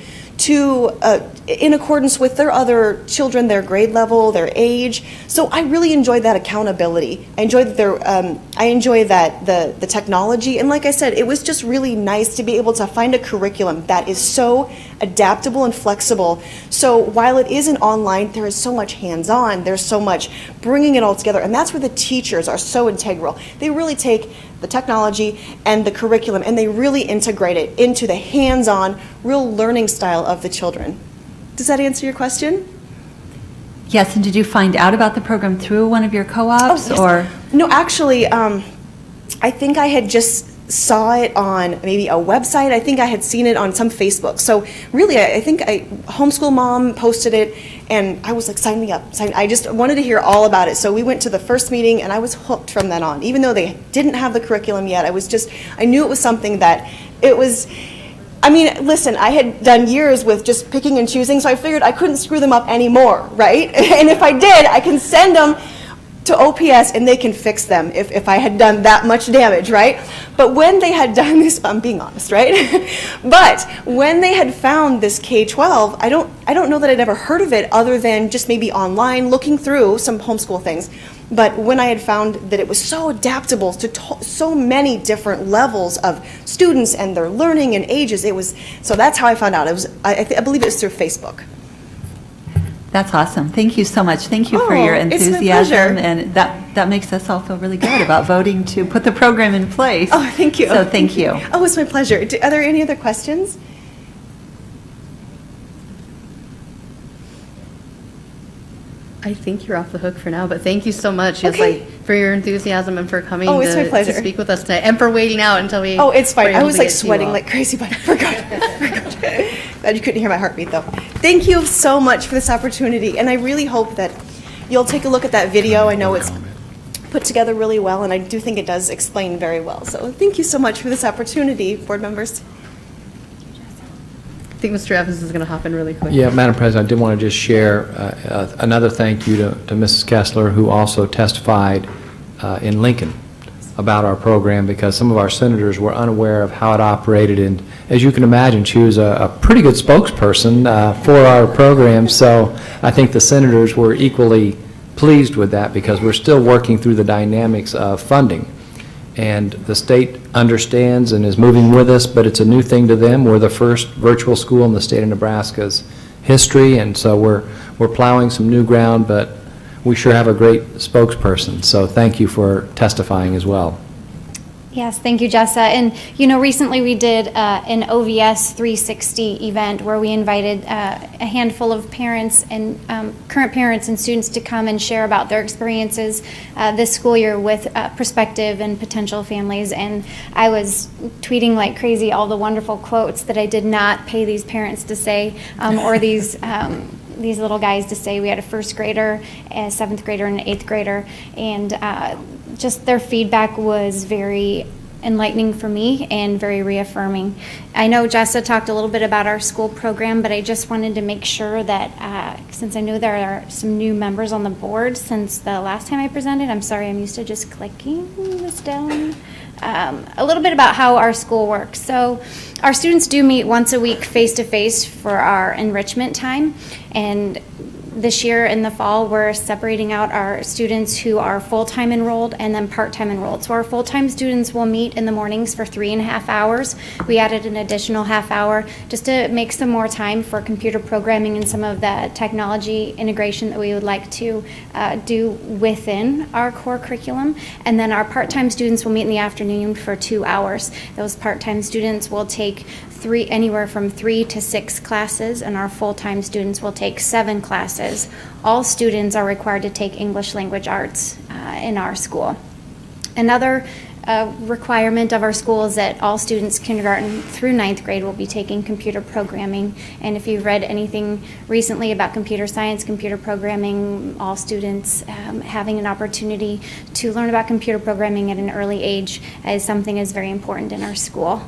in accordance with their other children, their grade level, their age. So I really enjoyed that accountability. I enjoyed the technology, and like I said, it was just really nice to be able to find a curriculum that is so adaptable and flexible. So while it isn't online, there is so much hands-on. There's so much bringing it all together, and that's where the teachers are so integral. They really take the technology and the curriculum, and they really integrate it into the hands-on, real learning style of the children. Does that answer your question? Yes, and did you find out about the program through one of your co-ops, yes. or? No, actually, I think I had just saw it on maybe a website. I think I had seen it on some Facebook. So really, I think Homeschool Mom posted it, and I was like, sign me up. I just wanted to hear all about it. So we went to the first meeting, and I was hooked from then on. Even though they didn't have the curriculum yet, I knew it was something that it was. I mean, listen, I had done years with just picking and choosing, so I figured I couldn't screw them up anymore, right? And if I did, I can send them to OPS and they can fix them if I had done that much damage, right? But when they had done this, I'm being honest, right? But when they had found this K-12, I don't know that I'd ever heard of it other than just maybe online looking through some homeschool things. But when I had found that it was so adaptable to so many different levels of students and their learning and ages, so that's how I found out. It was, I believe it was through Facebook. That's awesome. Thank you so much. Thank you for your it's my enthusiasm. pleasure. And that makes us all feel really good about voting to put the program in place. Oh, thank you. So thank you. Oh, it's my pleasure. Are there any other questions? I think you're off the hook for now, but thank you so much, Okay. for your enthusiasm and for coming Oh, it's my to pleasure. speak with us tonight and for waiting out until we. Oh, it's fine. were I able was to like get to you sweating all. like crazy, but I forgot. Glad you couldn't hear my heartbeat though. Thank you so much for this opportunity, and I really hope that you'll take a look at that video. I know it's put together really well, and I do think it does explain very well. So thank you so much for this opportunity, board members. I think Mr. Evans is going to hop in really quick. Yeah, Madam President, I did want to just share another thank you to Mrs. Kessler, who also testified in Lincoln about our program, because some of our senators were unaware of how it operated. And as you can imagine, she was a pretty good spokesperson for our program. So I think the senators were equally pleased with that, because we're still working through the dynamics of funding. And the state understands and is moving with us, but it's a new thing to them. We're the first virtual school in the state of Nebraska's history, and so we're plowing some new ground, but we sure have a great spokesperson. So thank you for testifying as well. Yes, thank you, Jessa. And, recently we did an OVS 360 event where we invited a handful of parents and current parents and students to come and share about their experiences this school year with prospective and potential families. And I was tweeting like crazy all the wonderful quotes that I did not pay these parents to say, or these little guys to say. We had a first grader, a seventh grader, and an eighth grader, and just their feedback was very enlightening for me and very reaffirming. I know Jessa talked a little bit about our school program, but I just wanted to make sure that since I know there are some new members on the board since the last time I presented, I'm sorry, I'm used to just clicking this down. A little bit about how our school works. So our students do meet once a week face-to-face for our enrichment time, and this year in the fall, we're separating out our students who are full-time enrolled and then part-time enrolled. So our full-time students will meet in the mornings for 3.5 hours. We added an additional half hour just to make some more time for computer programming and some of the technology integration that we would like to do within our core curriculum. And then our part-time students will meet in the afternoon for 2 hours. Those part-time students will take anywhere from 3 to 6 classes, and our full-time students will take 7 classes. All students are required to take English language arts in our school. Another requirement of our school is that all students kindergarten through 9th grade will be taking computer programming. And if you've read anything recently about computer science, computer programming, all students having an opportunity to learn about computer programming at an early age is something that's very important in our school.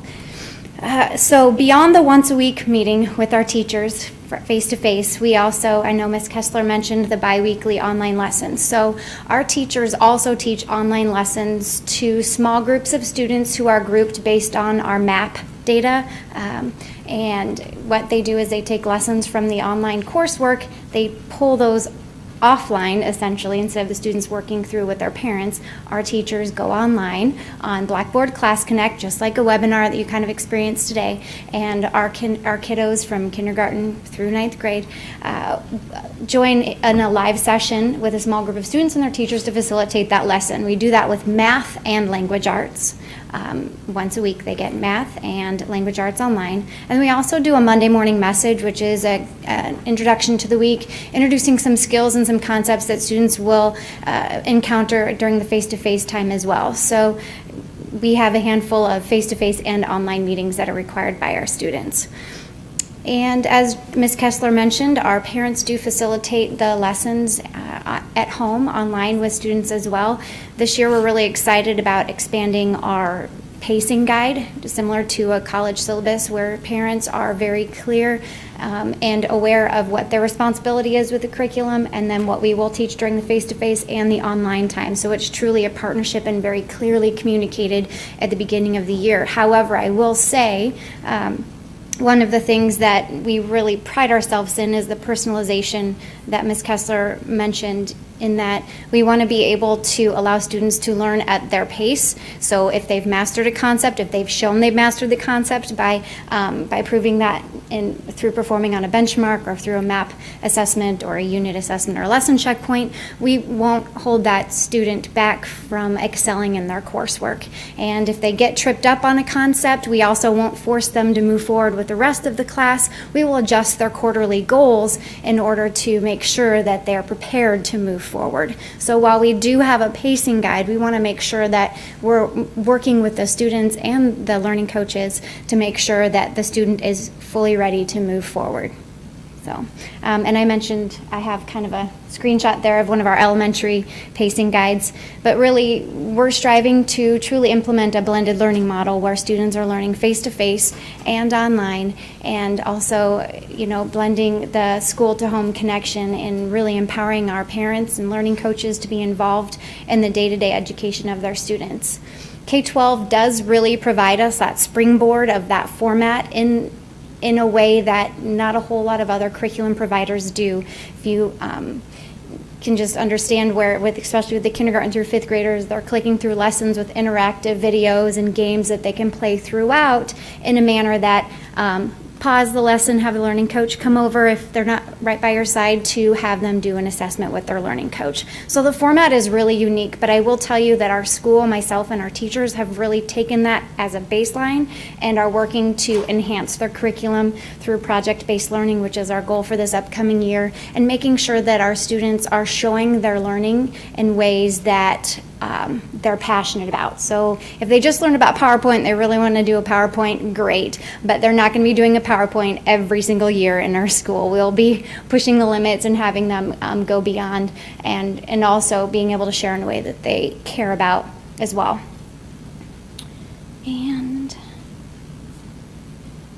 So beyond the once a week meeting with our teachers face to face, we also, I know Ms. Kessler mentioned the biweekly online lessons. So our teachers also teach online lessons to small groups of students who are grouped based on our MAP data. And what they do is they take lessons from the online coursework, they pull those offline, essentially, instead of the students working through with their parents. Our teachers go online on Blackboard Class Connect, just like a webinar that you kind of experienced today, and our kiddos from kindergarten through 9th grade join in a live session with a small group of students and their teachers to facilitate that lesson. We do that with math and language arts. Once a week they get math and language arts online. And we also do a Monday morning message, which is an introduction to the week, introducing some skills and some concepts that students will encounter during the face-to-face time as well. So we have a handful of face-to-face and online meetings that are required by our students. And as Ms. Kessler mentioned, our parents do facilitate the lessons at home online with students as well. This year we're really excited about expanding our pacing guide, similar to a college syllabus, where parents are very clear and aware of what their responsibility is with the curriculum, and then what we will teach during the face-to-face and the online time. So it's truly a partnership and very clearly communicated at the beginning of the year. However, I will say, one of the things that we really pride ourselves in is the personalization that Ms. Kessler mentioned, in that we want to be able to allow students to learn at their pace. So if they've mastered a concept, if they've shown they've mastered the concept by proving that through performing on a benchmark or through a MAP assessment or a unit assessment or a lesson checkpoint, we won't hold that student back from excelling in their coursework. And if they get tripped up on a concept, we also won't force them to move forward with the rest of the class. We will adjust their quarterly goals in order to make sure that they're prepared to move forward. So while we do have a pacing guide, we want to make sure that we're working with the students and the learning coaches to make sure that the student is fully ready to move forward. So, and I mentioned I have kind of a screenshot there of one of our elementary pacing guides, but really we're striving to truly implement a blended learning model where students are learning face-to-face and online, and also, you know, blending the school-to-home connection and really empowering our parents and learning coaches to be involved in the day-to-day education of their students. K-12 does really provide us that springboard of that format in a way that not a whole lot of other curriculum providers do. If you can just understand where, especially with the kindergarten through fifth graders, they're clicking through lessons with interactive videos and games that they can play throughout in a manner that pause the lesson, have the learning coach come over if they're not right by your side to have them do an assessment with their learning coach. So the format is really unique, but I will tell you that our school, myself and our teachers have really taken that as a baseline and are working to enhance their curriculum through project-based learning, which is our goal for this upcoming year, and making sure that our students are showing their learning in ways that they're passionate about. So if they just learned about PowerPoint, they really want to do a PowerPoint, great, but they're not going to be doing a PowerPoint every single year in our school. We'll be pushing the limits and having them go beyond, and also being able to share in a way that they care about as well. And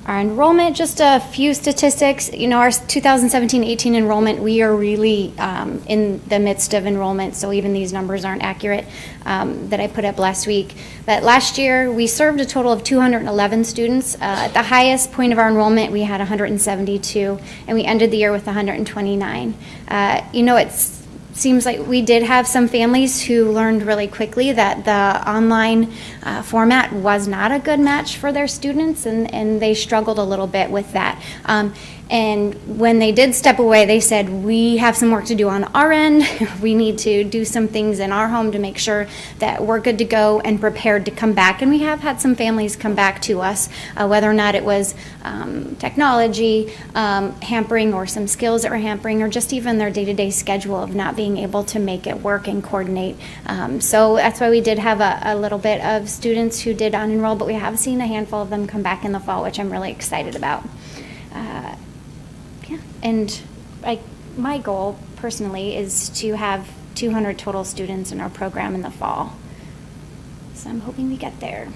our enrollment, just a few statistics. You know, our 2017-18 enrollment, we are really in the midst of enrollment, so even these numbers aren't accurate that I put up last week. But last year, we served a total of 211 students. At the highest point of our enrollment, we had 172, and we ended the year with 129. You know, seems like we did have some families who learned really quickly that the online format was not a good match for their students, and they struggled a little bit with that. And when they did step away, they said, we have some work to do on our end. We need to do some things in our home to make sure that we're good to go and prepared to come back. And we have had some families come back to us, whether or not it was technology hampering, or some skills that were hampering, or just even their day-to-day schedule of not being able to make it work and coordinate. So that's why we did have a little bit of students who did unenroll, but we have seen a handful of them come back in the fall, which I'm really excited about. And my goal personally is to have 200 total students in our program in the fall. So I'm hoping we get there.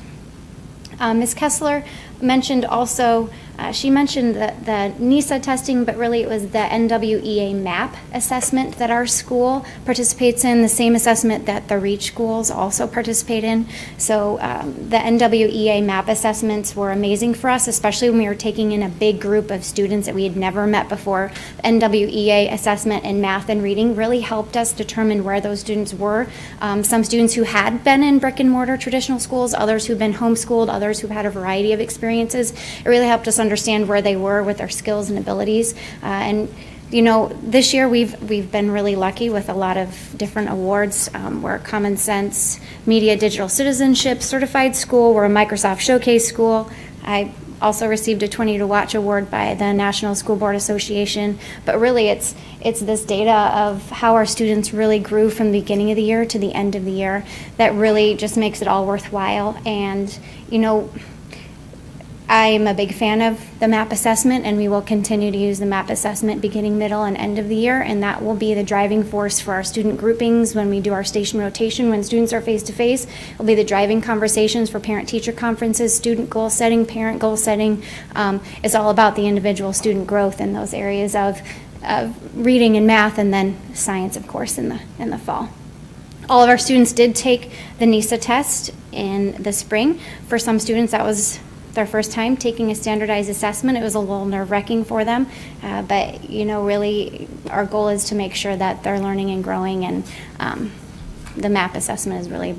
Ms. Kessler mentioned also, she mentioned the NISA testing, but really it was the NWEA MAP assessment that our school participates in, the same assessment that the REACH schools also participate in. So the NWEA MAP assessments were amazing for us, especially when we were taking in a big group of students that we had never met before. NWEA assessment in math and reading really helped us determine where those students were. Some students who had been in brick and mortar traditional schools, others who've been homeschooled, others who've had a variety of experiences. It really helped us understand where they were with their skills and abilities. And you know, this year we've been really lucky with a lot of different awards. We're a Common Sense Media Digital Citizenship Certified School. We're a Microsoft Showcase School. I also received a 20 to Watch award by the National School Board Association. But really it's this data of how our students really grew from the beginning of the year to the end of the year that really just makes it all worthwhile. And you know, I'm a big fan of the MAP assessment, and we will continue to use the MAP assessment beginning, middle, and end of the year, and that will be the driving force for our student groupings when we do our station rotation. When students are face-to-face, it'll be the driving conversations for parent-teacher conferences, student goal setting, parent goal setting. It's all about the individual student growth in those areas of reading and math, and then science, of course, in the fall. All of our students did take the NISA test in the spring. For some students, that was their first time taking a standardized assessment. It was a little nerve-wracking for them, but really our goal is to make sure that they're learning and growing, and the MAP assessment is really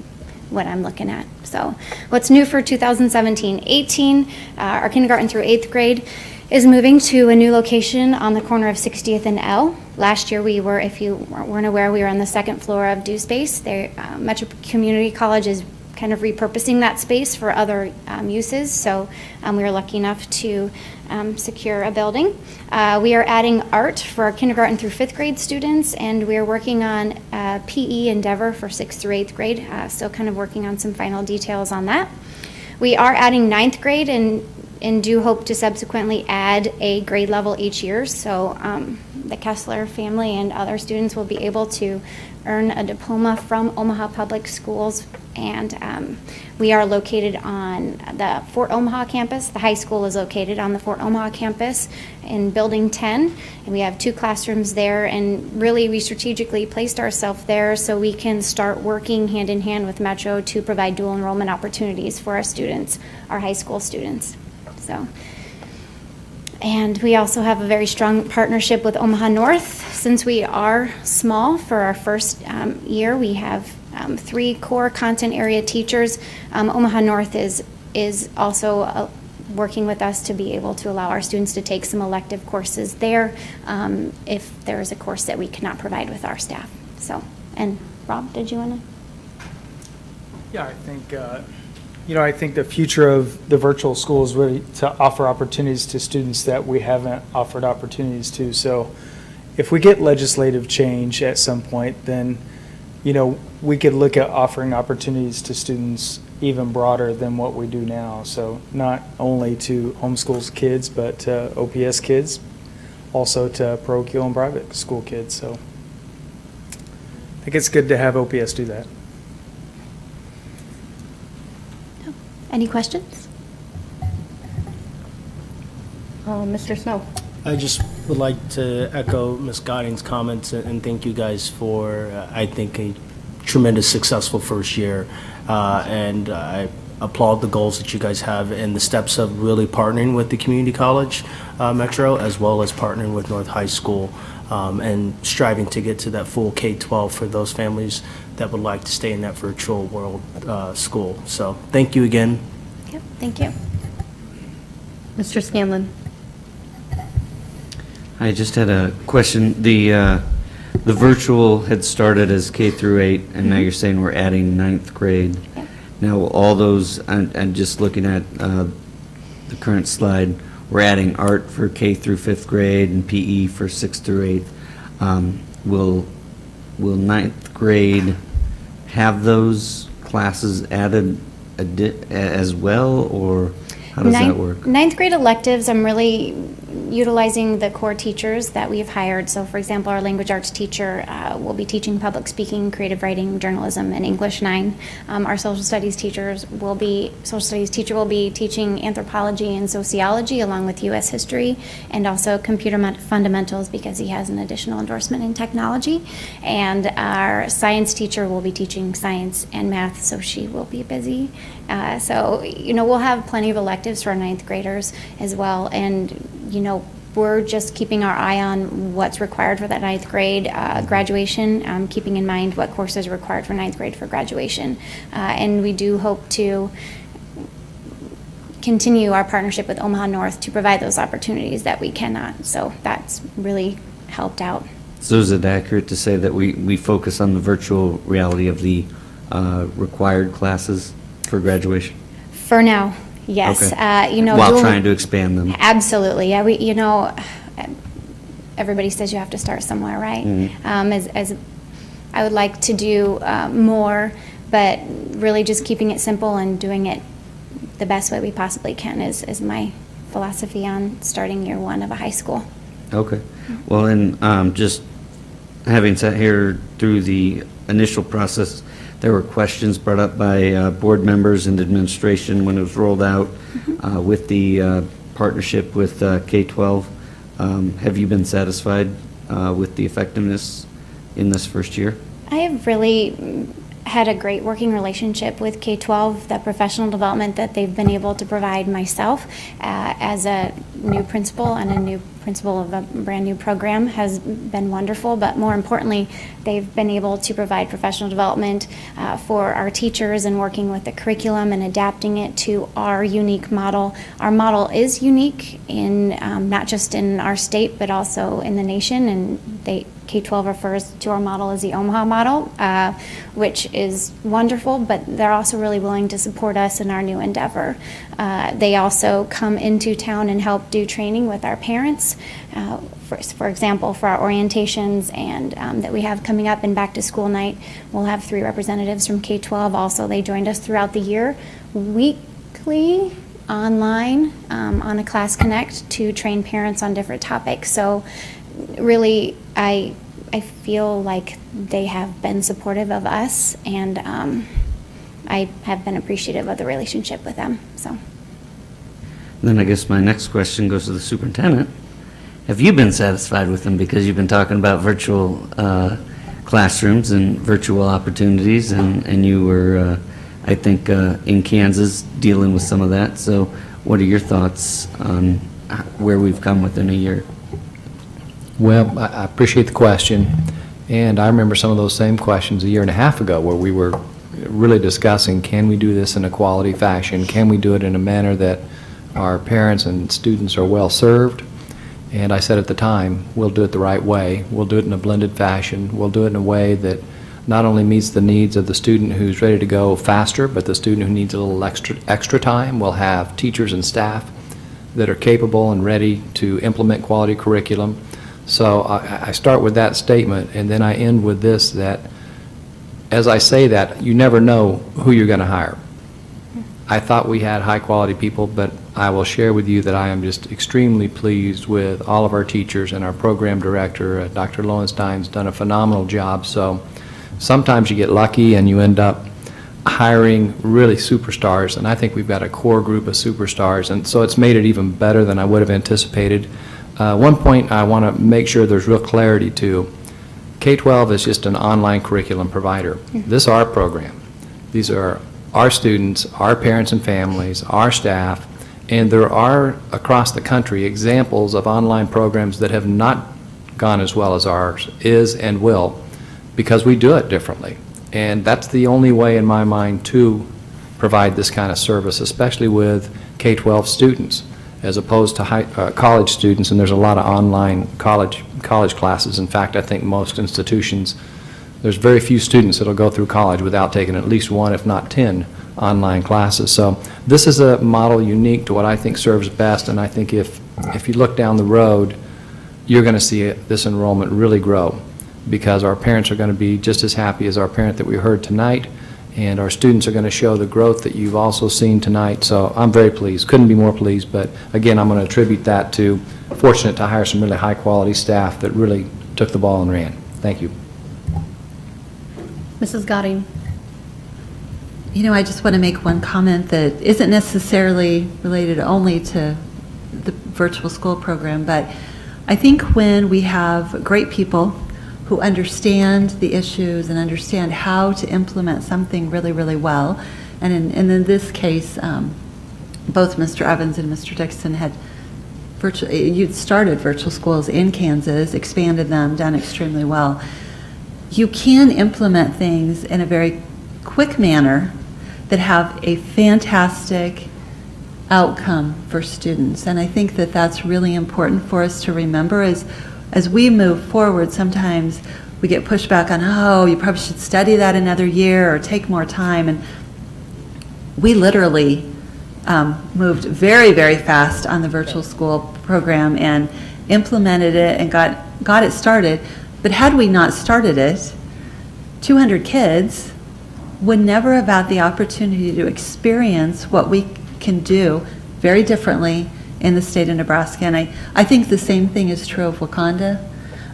what I'm looking at. So what's new for 2017-18, our kindergarten through 8th grade is moving to a new location on the corner of 60th and L. Last year we were, if you weren't aware, we were on the second floor of Do Space. Metro Community College is kind of repurposing that space for other uses, so we were lucky enough to secure a building. We are adding art for our kindergarten through 5th grade students, and we are working on PE endeavor for 6th through 8th grade, still kind of working on some final details on that. We are adding 9th grade and do hope to subsequently add a grade level each year, so the Kessler family and other students will be able to earn a diploma from Omaha Public Schools, and we are located on the Fort Omaha campus. The high school is located on the Fort Omaha campus in Building 10, and we have 2 classrooms there, and really we strategically placed ourselves there so we can start working hand in hand with Metro to provide dual enrollment opportunities for our students, our high school students. So, and we also have a very strong partnership with Omaha North. Since we are small for our first year, we have 3 core content area teachers. Omaha North is also working with us to be able to allow our students to take some elective courses there if there is a course that we cannot provide with our staff. So, and Rob, did you want to? Yeah, I think the future of the virtual school is really to offer opportunities to students that we haven't offered opportunities to. So if we get legislative change at some point, then, we could look at offering opportunities to students even broader than what we do now. So not only to homeschool kids, but to OPS kids, also to parochial and private school kids. So I think it's good to have OPS do that. Any questions? Mr. Snow. I just would like to echo Ms. Godding's comments and thank you guys for, I think, a tremendous successful first year. And I applaud the goals that you guys have and the steps of really partnering with the community college, Metro, as well as partnering with North High School and striving to get to that full K-12 for those families that would like to stay in that virtual world school. So thank you again. Yep, thank you. Mr. Scanlon. I just had a question. The virtual had started as K through 8, and now you're saying we're adding 9th grade. Yep. Now, all those, I'm just looking at the current slide, we're adding art for K through 5th grade and PE for 6th through 8th. Will 9th grade have those classes added as well, or how does that work? 9th grade electives, I'm really utilizing the core teachers that we've hired. So for example, our language arts teacher will be teaching public speaking, creative writing, journalism, and English 9. Our social studies teacher will be teaching anthropology and sociology along with U.S. history, and also computer fundamentals because he has an additional endorsement in technology. And our science teacher will be teaching science and math, so she will be busy. So we'll have plenty of electives for our 9th graders as well. And we're just keeping our eye on what's required for that 9th grade graduation, keeping in mind what courses are required for 9th grade for graduation. And we do hope to continue our partnership with Omaha North to provide those opportunities that we cannot. So that's really helped out. So is it accurate to say that we focus on the virtual reality of the required classes for graduation? For now, yes. Okay. While trying to expand them. Absolutely. Yeah, everybody says you have to start somewhere, right? Mm-hmm. As I would like to do more, but really just keeping it simple and doing it the best way we possibly can is my philosophy on starting year one of a high school. Okay. Well, and just having sat here through the initial process, there were questions brought up by board members and administration when it was rolled out with the partnership with K-12. Have you been satisfied with the effectiveness in this first year? I have really had a great working relationship with K-12. The professional development that they've been able to provide myself as a new principal and a new principal of a brand new program has been wonderful, but more importantly, they've been able to provide professional development for our teachers and working with the curriculum and adapting it to our unique model. Our model is unique in not just in our state, but also in the nation, and K-12 refers to our model as the Omaha model, which is wonderful, but they're also really willing to support us in our new endeavor. They also come into town and help do training with our parents, for example, for our orientations and that we have coming up in back to school night. We'll have 3 representatives from K-12. Also, they joined us throughout the year, weekly, online, on a Class Connect to train parents on different topics. So really, I feel like they have been supportive of us, and I have been appreciative of the relationship with them. So. Then I guess my next question goes to the superintendent. Have you been satisfied with them? Because you've been talking about virtual classrooms and virtual opportunities, and you were, I think, in Kansas dealing with some of that. So what are your thoughts on where we've come within a year? Well, I appreciate the question, and I remember some of those same questions a year and a half ago where we were really discussing, can we do this in a quality fashion? Can we do it in a manner that our parents and students are well served? And I said at the time, we'll do it the right way. We'll do it in a blended fashion. We'll do it in a way that not only meets the needs of the student who's ready to go faster, but the student who needs a little extra time. We'll have teachers and staff that are capable and ready to implement quality curriculum. So I start with that statement, and then I end with this, that as I say that, you never know who you're going to hire. I thought we had high-quality people, but I will share with you that I am just extremely pleased with all of our teachers, and our program director, Dr. Lowenstein's done a phenomenal job. So sometimes you get lucky and you end up hiring really superstars, and I think we've got a core group of superstars, and so it's made it even better than I would have anticipated. One point I want to make sure there's real clarity to. K-12 is just an online curriculum provider. This is our program. These are our students, our parents and families, our staff, and there are across the country examples of online programs that have not gone as well as ours is and will, because we do it differently. And that's the only way in my mind to provide this kind of service, especially with K-12 students, as opposed to college students, and there's a lot of online college classes. In fact, I think most institutions, there's very few students that will go through college without taking at least 1, if not 10, online classes. So this is a model unique to what I think serves best, and I think if you look down the road, you're going to see this enrollment really grow, because our parents are going to be just as happy as our parent that we heard tonight, and our students are going to show the growth that you've also seen tonight. So I'm very pleased, couldn't be more pleased, but again, I'm going to attribute that to fortunate to hire some really high-quality staff that really took the ball and ran. Thank you. Mrs. Godding. You know, I just want to make one comment that isn't necessarily related only to the virtual school program, but I think when we have great people who understand the issues and understand how to implement something really, really well, and in this case, both Mr. Evans and Mr. Dixon had you'd started virtual schools in Kansas, expanded them, done extremely well. You can implement things in a very quick manner that have a fantastic outcome for students. And I think that that's really important for us to remember as we move forward. Sometimes we get pushed back on, oh, you probably should study that another year or take more time. And we literally moved very, very fast on the virtual school program and implemented it and got it started. But had we not started it, 200 kids would never have had the opportunity to experience what we can do very differently in the state of Nebraska. And I think the same thing is true of Wakanda.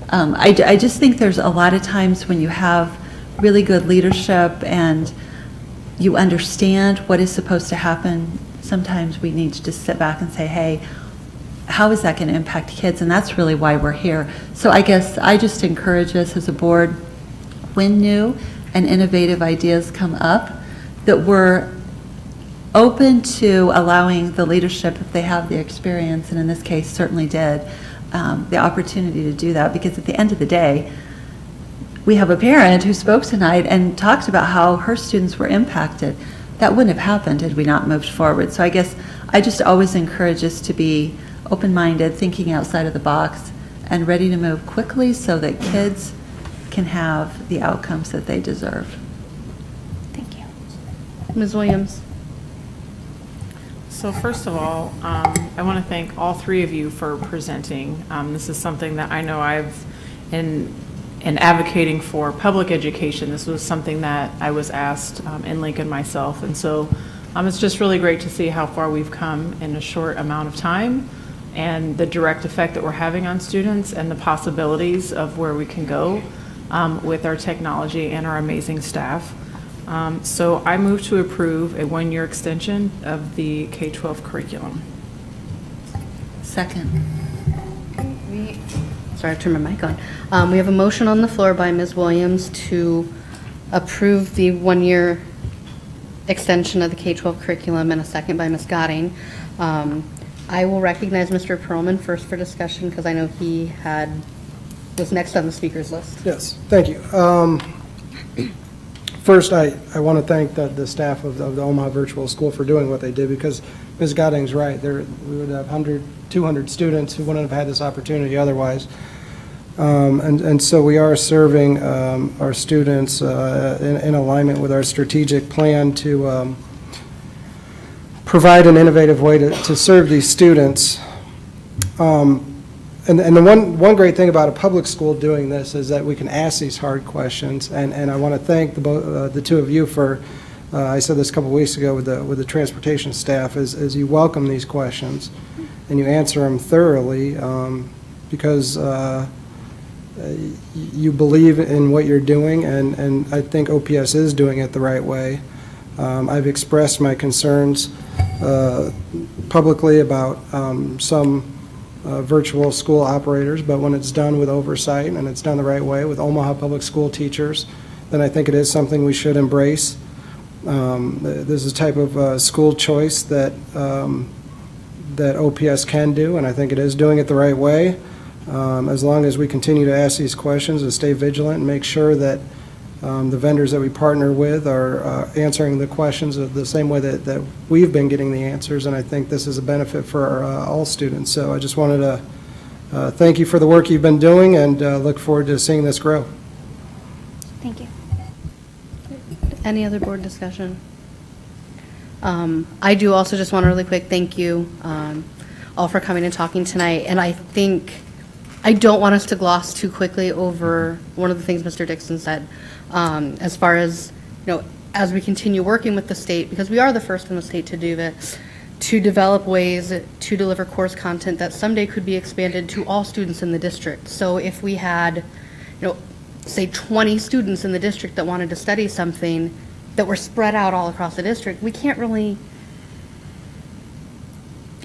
I just think there's a lot of times when you have really good leadership and you understand what is supposed to happen, sometimes we need to just sit back and say, hey, how is that going to impact kids? And that's really why we're here. So I guess I just encourage us as a board, when new and innovative ideas come up, that we're open to allowing the leadership, if they have the experience, and in this case certainly did, the opportunity to do that. Because at the end of the day, we have a parent who spoke tonight and talked about how her students were impacted. That wouldn't have happened had we not moved forward. So I guess I just always encourage us to be open-minded, thinking outside of the box, and ready to move quickly so that kids can have the outcomes that they deserve. Thank you. Ms. Williams. So first of all, I want to thank all three of you for presenting. This is something that I know I've, in advocating for public education, this was something that I was asked in Lincoln myself. And so it's just really great to see how far we've come in a short amount of time, and the direct effect that we're having on students and the possibilities of where we can go with our technology and our amazing staff. So I move to approve a one-year extension of the K-12 curriculum. Second. Sorry, I turned my mic on. We have a motion on the floor by Ms. Williams to approve the one-year extension of the K-12 curriculum, and a second by Ms. Gotting. I will recognize Mr. Perlman first for discussion, because I know he was next on the speaker's list. Yes, thank you. First, I want to thank the staff of the Omaha Virtual School for doing what they did, because Ms. Gotting's right. We would have 100, 200 students who wouldn't have had this opportunity otherwise. And so we are serving our students in alignment with our strategic plan to provide an innovative way to serve these students. And the one great thing about a public school doing this is that we can ask these hard questions, and I want to thank the two of you for, I said this a couple weeks ago with the transportation staff, is you welcome these questions and you answer them thoroughly, because you believe in what you're doing, and I think OPS is doing it the right way. I've expressed my concerns publicly about some virtual school operators, but when it's done with oversight and it's done the right way with Omaha public school teachers, then I think it is something we should embrace. This is a type of school choice that OPS can do, and I think it is doing it the right way. As long as we continue to ask these questions and stay vigilant and make sure that the vendors that we partner with are answering the questions the same way that we've been getting the answers, and I think this is a benefit for all students. So I just wanted to thank you for the work you've been doing, and look forward to seeing this grow. Thank you. Any other board discussion? I do also just want to really quick thank you all for coming and talking tonight, and I don't want us to gloss too quickly over one of the things Mr. Dixon said, as far as, as we continue working with the state, because we are the first in the state to do this, to develop ways to deliver course content that someday could be expanded to all students in the district. So if we had, say 20 students in the district that wanted to study something that were spread out all across the district, we can't really,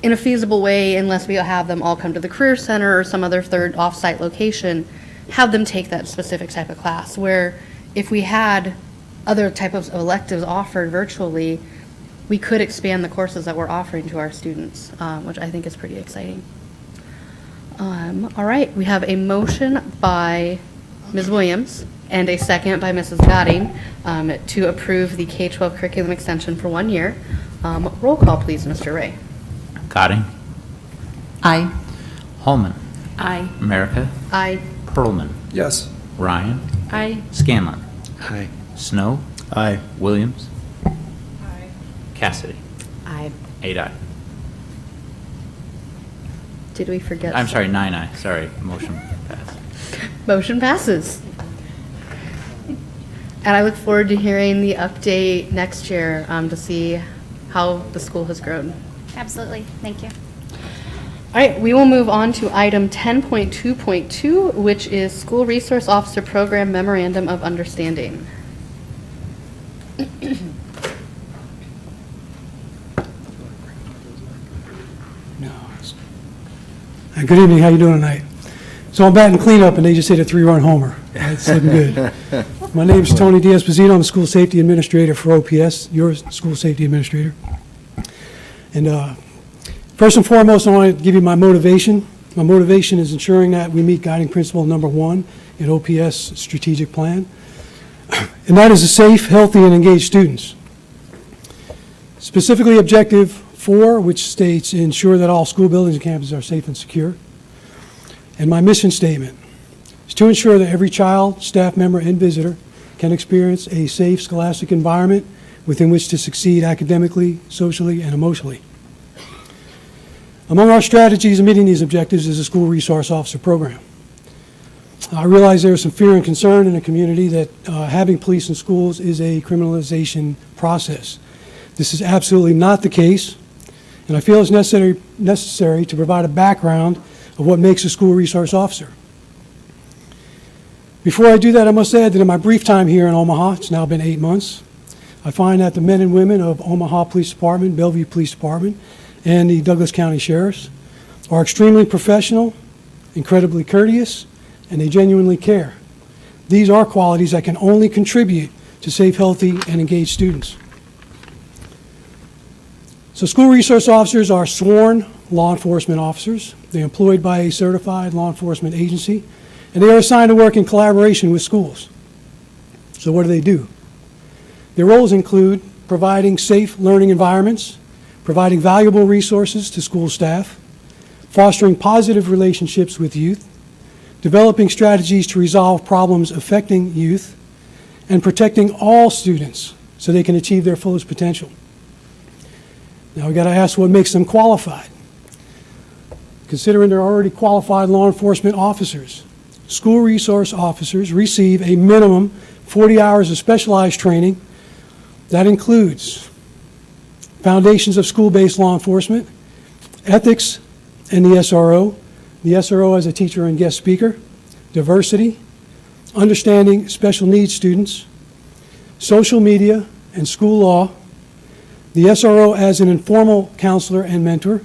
in a feasible way, unless we have them all come to the Career Center or some other third off-site location, have them take that specific type of class. Where if we had other type of electives offered virtually, we could expand the courses that we're offering to our students, which I think is pretty exciting. All right, we have a motion by Ms. Williams and a second by Mrs. Gotting to approve the K-12 curriculum extension for 1 year. Roll call, please, Mr. Ray. Gotting. Aye. Holman. Aye. America. Aye. Perlman. Yes. Ryan. Aye. Scanlon. Aye. Snow. Aye. Williams. Cassidy. Aye. 8 aye. Did we forget? I'm sorry, 9 aye. Sorry, motion passed. Motion passes. And I look forward to hearing the update next year to see how the school has grown. Absolutely. Thank you. All right, we will move on to item 10.2.2, which is School Resource Officer Program Memorandum of Understanding. Good evening, how you doing tonight? So I'm batting cleanup and they just hit a 3-run homer. It's looking good. My name is Tony D'Esposito. I'm the School Safety Administrator for OPS, your School Safety Administrator. And first and foremost, I want to give you my motivation. My motivation is ensuring that we meet guiding principle number 1 in OPS strategic plan, and that is a safe, healthy, and engaged students. Specifically, objective 4, which states ensure that all school buildings and campuses are safe and secure. And my mission statement is to ensure that every child, staff member, and visitor can experience a safe scholastic environment within which to succeed academically, socially, and emotionally. Among our strategies in meeting these objectives is the School Resource Officer Program. I realize there is some fear and concern in the community that having police in schools is a criminalization process. This is absolutely not the case, and I feel it's necessary to provide a background of what makes a school resource officer. Before I do that, I must add that in my brief time here in Omaha, it's now been 8 months, I find that the men and women of Omaha Police Department, Bellevue Police Department, and the Douglas County Sheriffs are extremely professional, incredibly courteous, and they genuinely care. These are qualities that can only contribute to safe, healthy, and engaged students. So school resource officers are sworn law enforcement officers. They're employed by a certified law enforcement agency, and they are assigned to work in collaboration with schools. So what do? Their roles include providing safe learning environments, providing valuable resources to school staff, fostering positive relationships with youth, developing strategies to resolve problems affecting youth, and protecting all students so they can achieve their fullest potential. Now we got to ask what makes them qualified. Considering they're already qualified law enforcement officers, school resource officers receive a minimum 40 hours of specialized training. That includes foundations of school-based law enforcement, ethics, and the SRO. The SRO as a teacher and guest speaker, diversity, understanding special needs students, social media and school law, the SRO as an informal counselor and mentor,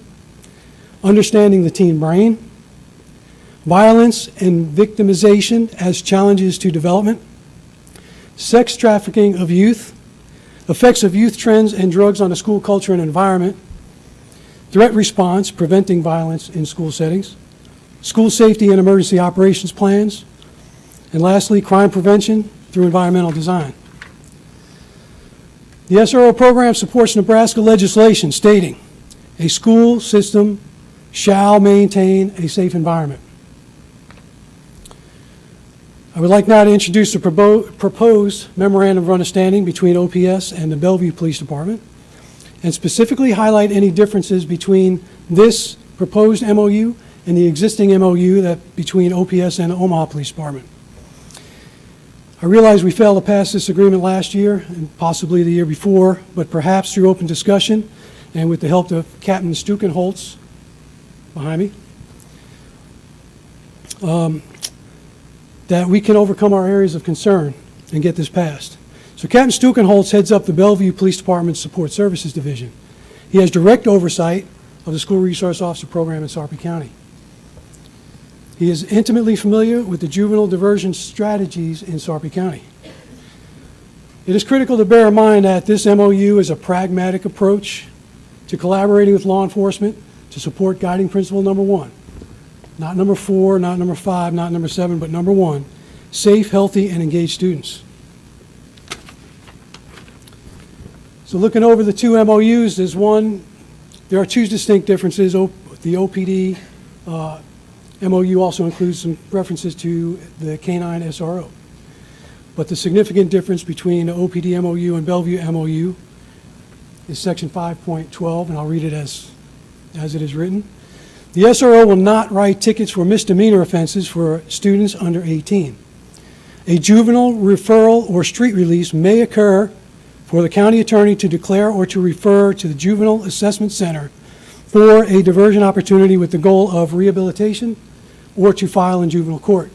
understanding the teen brain, violence and victimization as challenges to development, sex trafficking of youth, effects of youth trends and drugs on the school culture and environment, threat response, preventing violence in school settings, school safety and emergency operations plans, and lastly, crime prevention through environmental design. The SRO program supports Nebraska legislation stating a school system shall maintain a safe environment. I would like now to introduce the proposed memorandum of understanding between OPS and the Bellevue Police Department, and specifically highlight any differences between this proposed MOU and the existing MOU that between OPS and the Omaha Police Department. I realize we failed to pass this agreement last year and possibly the year before, but perhaps through open discussion and with the help of Captain Stukenholtz behind me, that we can overcome our areas of concern and get this passed. So Captain Stukenholtz heads up the Bellevue Police Department's Support Services Division. He has direct oversight of the School Resource Officer Program in Sarpy County. He is intimately familiar with the juvenile diversion strategies in Sarpy County. It is critical to bear in mind that this MOU is a pragmatic approach to collaborating with law enforcement to support guiding principle number 1. Not number 4, not number 5, not number 7, but number 1, safe, healthy, and engaged students. So looking over the two MOUs, there are two distinct differences. The OPD MOU also includes some references to the K-9 SRO. But the significant difference between the OPD MOU and Bellevue MOU is section 5.12, and I'll read it as it is written. The SRO will not write tickets for misdemeanor offenses for students under 18. A juvenile referral or street release may occur for the county attorney to declare or to refer to the Juvenile Assessment Center for a diversion opportunity with the goal of rehabilitation or to file in juvenile court.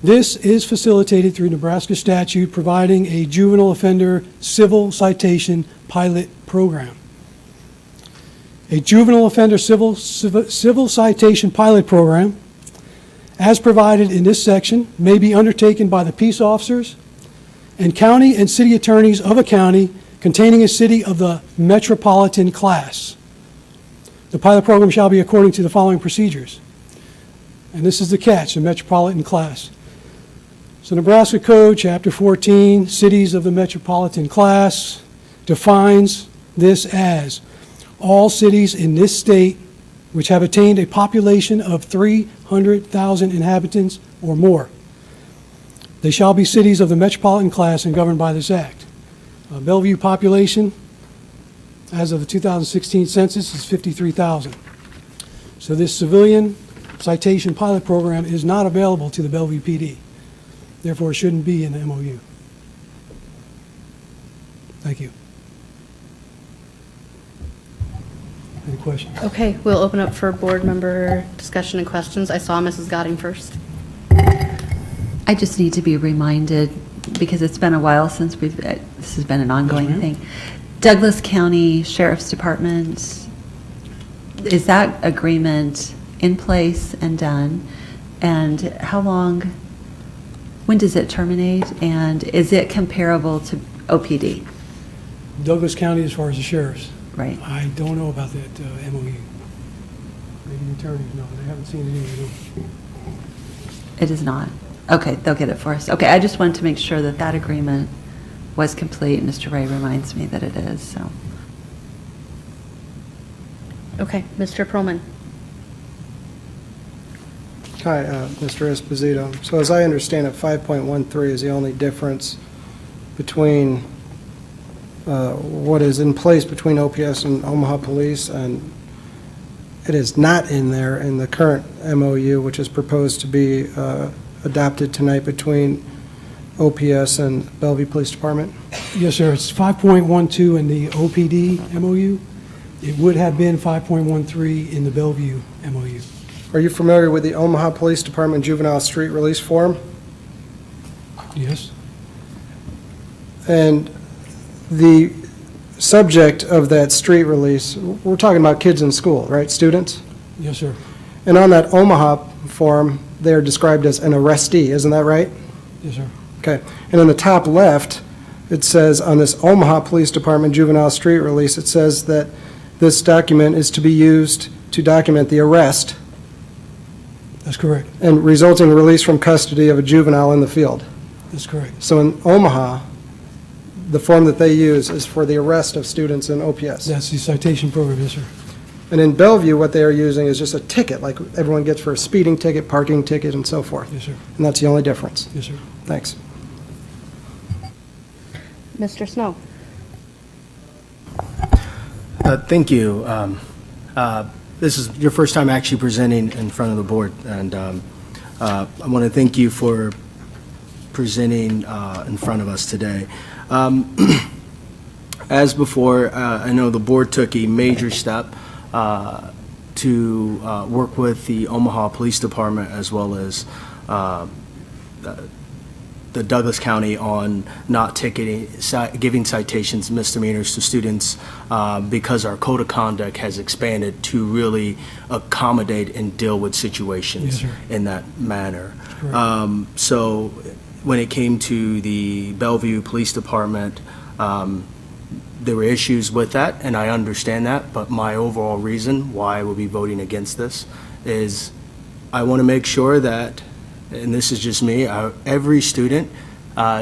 This is facilitated through Nebraska statute providing a juvenile offender civil citation pilot program. A juvenile offender civil citation pilot program, as provided in this section, may be undertaken by the peace officers and county and city attorneys of a county containing a city of the metropolitan class. The pilot program shall be according to the following procedures. And this is the catch, the metropolitan class. So Nebraska Code, Chapter 14, Cities of the Metropolitan Class, defines this as all cities in this state which have attained a population of 300,000 inhabitants or more. They shall be cities of the metropolitan class and governed by this act. Bellevue population, as of the 2016 census, is 53,000. So this civilian citation pilot program is not available to the Bellevue PD. Therefore, it shouldn't be in the MOU. Thank you. Any questions? Okay, we'll open up for board member discussion and questions. I saw Mrs. Godding first. I just need to be reminded, because it's been a while since this has been an ongoing thing. Douglas County Sheriff's Department, is that agreement in place and done? And how long, when does it terminate? And is it comparable to OPD? Douglas County as far as the sheriffs. Right. I don't know about that MOU. Maybe the attorneys know. They haven't seen it either. It is not. Okay, they'll get it for us. Okay, I just wanted to make sure that that agreement was complete. Mr. Ray reminds me that it is, so. Okay, Mr. Perlman. Hi, Mr. Esposito. So as I understand it, 5.13 is the only difference between what is in place between OPS and Omaha Police, and it is not in there in the current MOU, which is proposed to be adopted tonight between OPS and Bellevue Police Department? Yes, sir. It's 5.12 in the OPD MOU. It would have been 5.13 in the Bellevue MOU. Are you familiar with the Omaha Police Department Juvenile Street Release Form? Yes. And the subject of that street release, we're talking about kids in school, right, students? Yes, sir. And on that Omaha form, they're described as an arrestee, isn't that right? Yes, sir. Okay. And in the top left, it says on this Omaha Police Department Juvenile Street Release, it says that this document is to be used to document the arrest. That's correct. And resulting release from custody of a juvenile in the field. That's correct. So in Omaha, the form that they use is for the arrest of students in OPS. That's the citation program, yes, sir. And in Bellevue, what they are using is just a ticket, like everyone gets for a speeding ticket, parking ticket, and so forth. Yes, sir. And that's the only difference. Yes, sir. Thanks. Mr. Snow. Thank you. This is your first time actually presenting in front of the board, and I want to thank you for presenting in front of us today. As before, I know the board took a major step to work with the Omaha Police Department as well as the Douglas County on not ticketing, giving citations, misdemeanors to students because our code of conduct has expanded to really accommodate and deal with situations in that manner. So when it came to the Bellevue Police Department, there were issues with that, and I understand that, but my overall reason why I will be voting against this is I want to make sure that, and this is just me, every student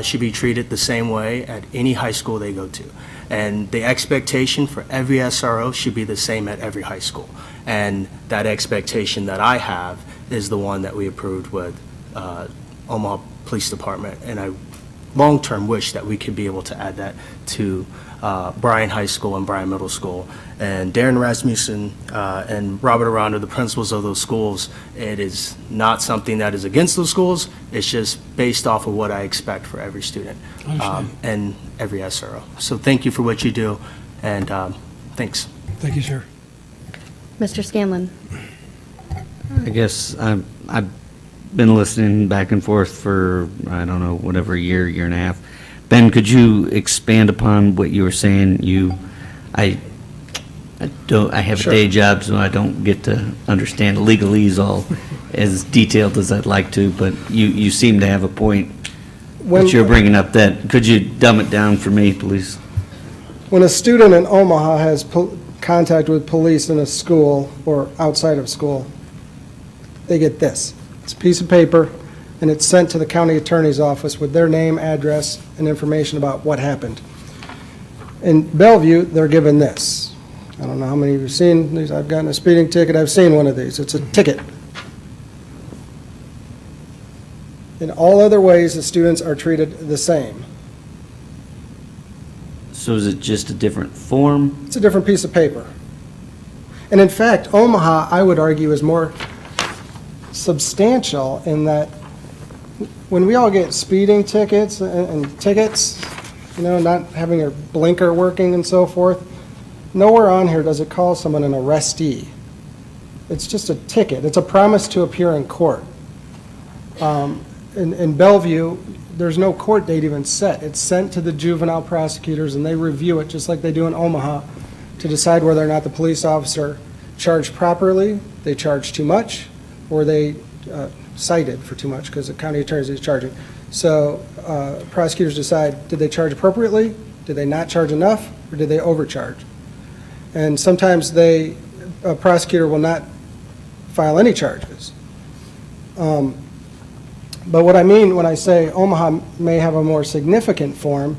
should be treated the same way at any high school they go to. And the expectation for every SRO should be the same at every high school. And that expectation that I have is the one that we approved with Omaha Police Department. And I long-term wish that we could be able to add that to Bryan High School and Bryan Middle School. And Darren Rasmussen and Robert Aranda, the principals of those schools, it is not something that is against those schools. It's just based off of what I expect for every student and every SRO. So thank you for what you do, and thanks. Thank you, sir. Mr. Scanlon. I guess I've been listening back and forth for, I don't know, whatever, year and a half. Ben, could you expand upon what you were saying? I have a day job, so I don't get to understand legalese all as detailed as I'd like to, but you seem to have a point that you're bringing up. That could you dumb it down for me, please? When a student in Omaha has contact with police in a school or outside of school, they get this. It's a piece of paper, and it's sent to the county attorney's office with their name, address, and information about what happened. In Bellevue, they're given this. I don't know how many of you have seen these. I've gotten a speeding ticket. I've seen one of these. It's a ticket. In all other ways, the students are treated the same. So is it just a different form? It's a different piece of paper. And in fact, Omaha, I would argue, is more substantial in that when we all get speeding tickets and tickets, not having your blinker working and so forth, nowhere on here does it call someone an arrestee. It's just a ticket. It's a promise to appear in court. In Bellevue, there's no court date even set. It's sent to the juvenile prosecutors, and they review it just like they do in Omaha to decide whether or not the police officer charged properly, they charged too much, or they cited for too much because the county attorney is charging. So prosecutors decide, did they charge appropriately? Did they not charge enough? Or did they overcharge? And sometimes a prosecutor will not file any charges. But what I mean when I say Omaha may have a more significant form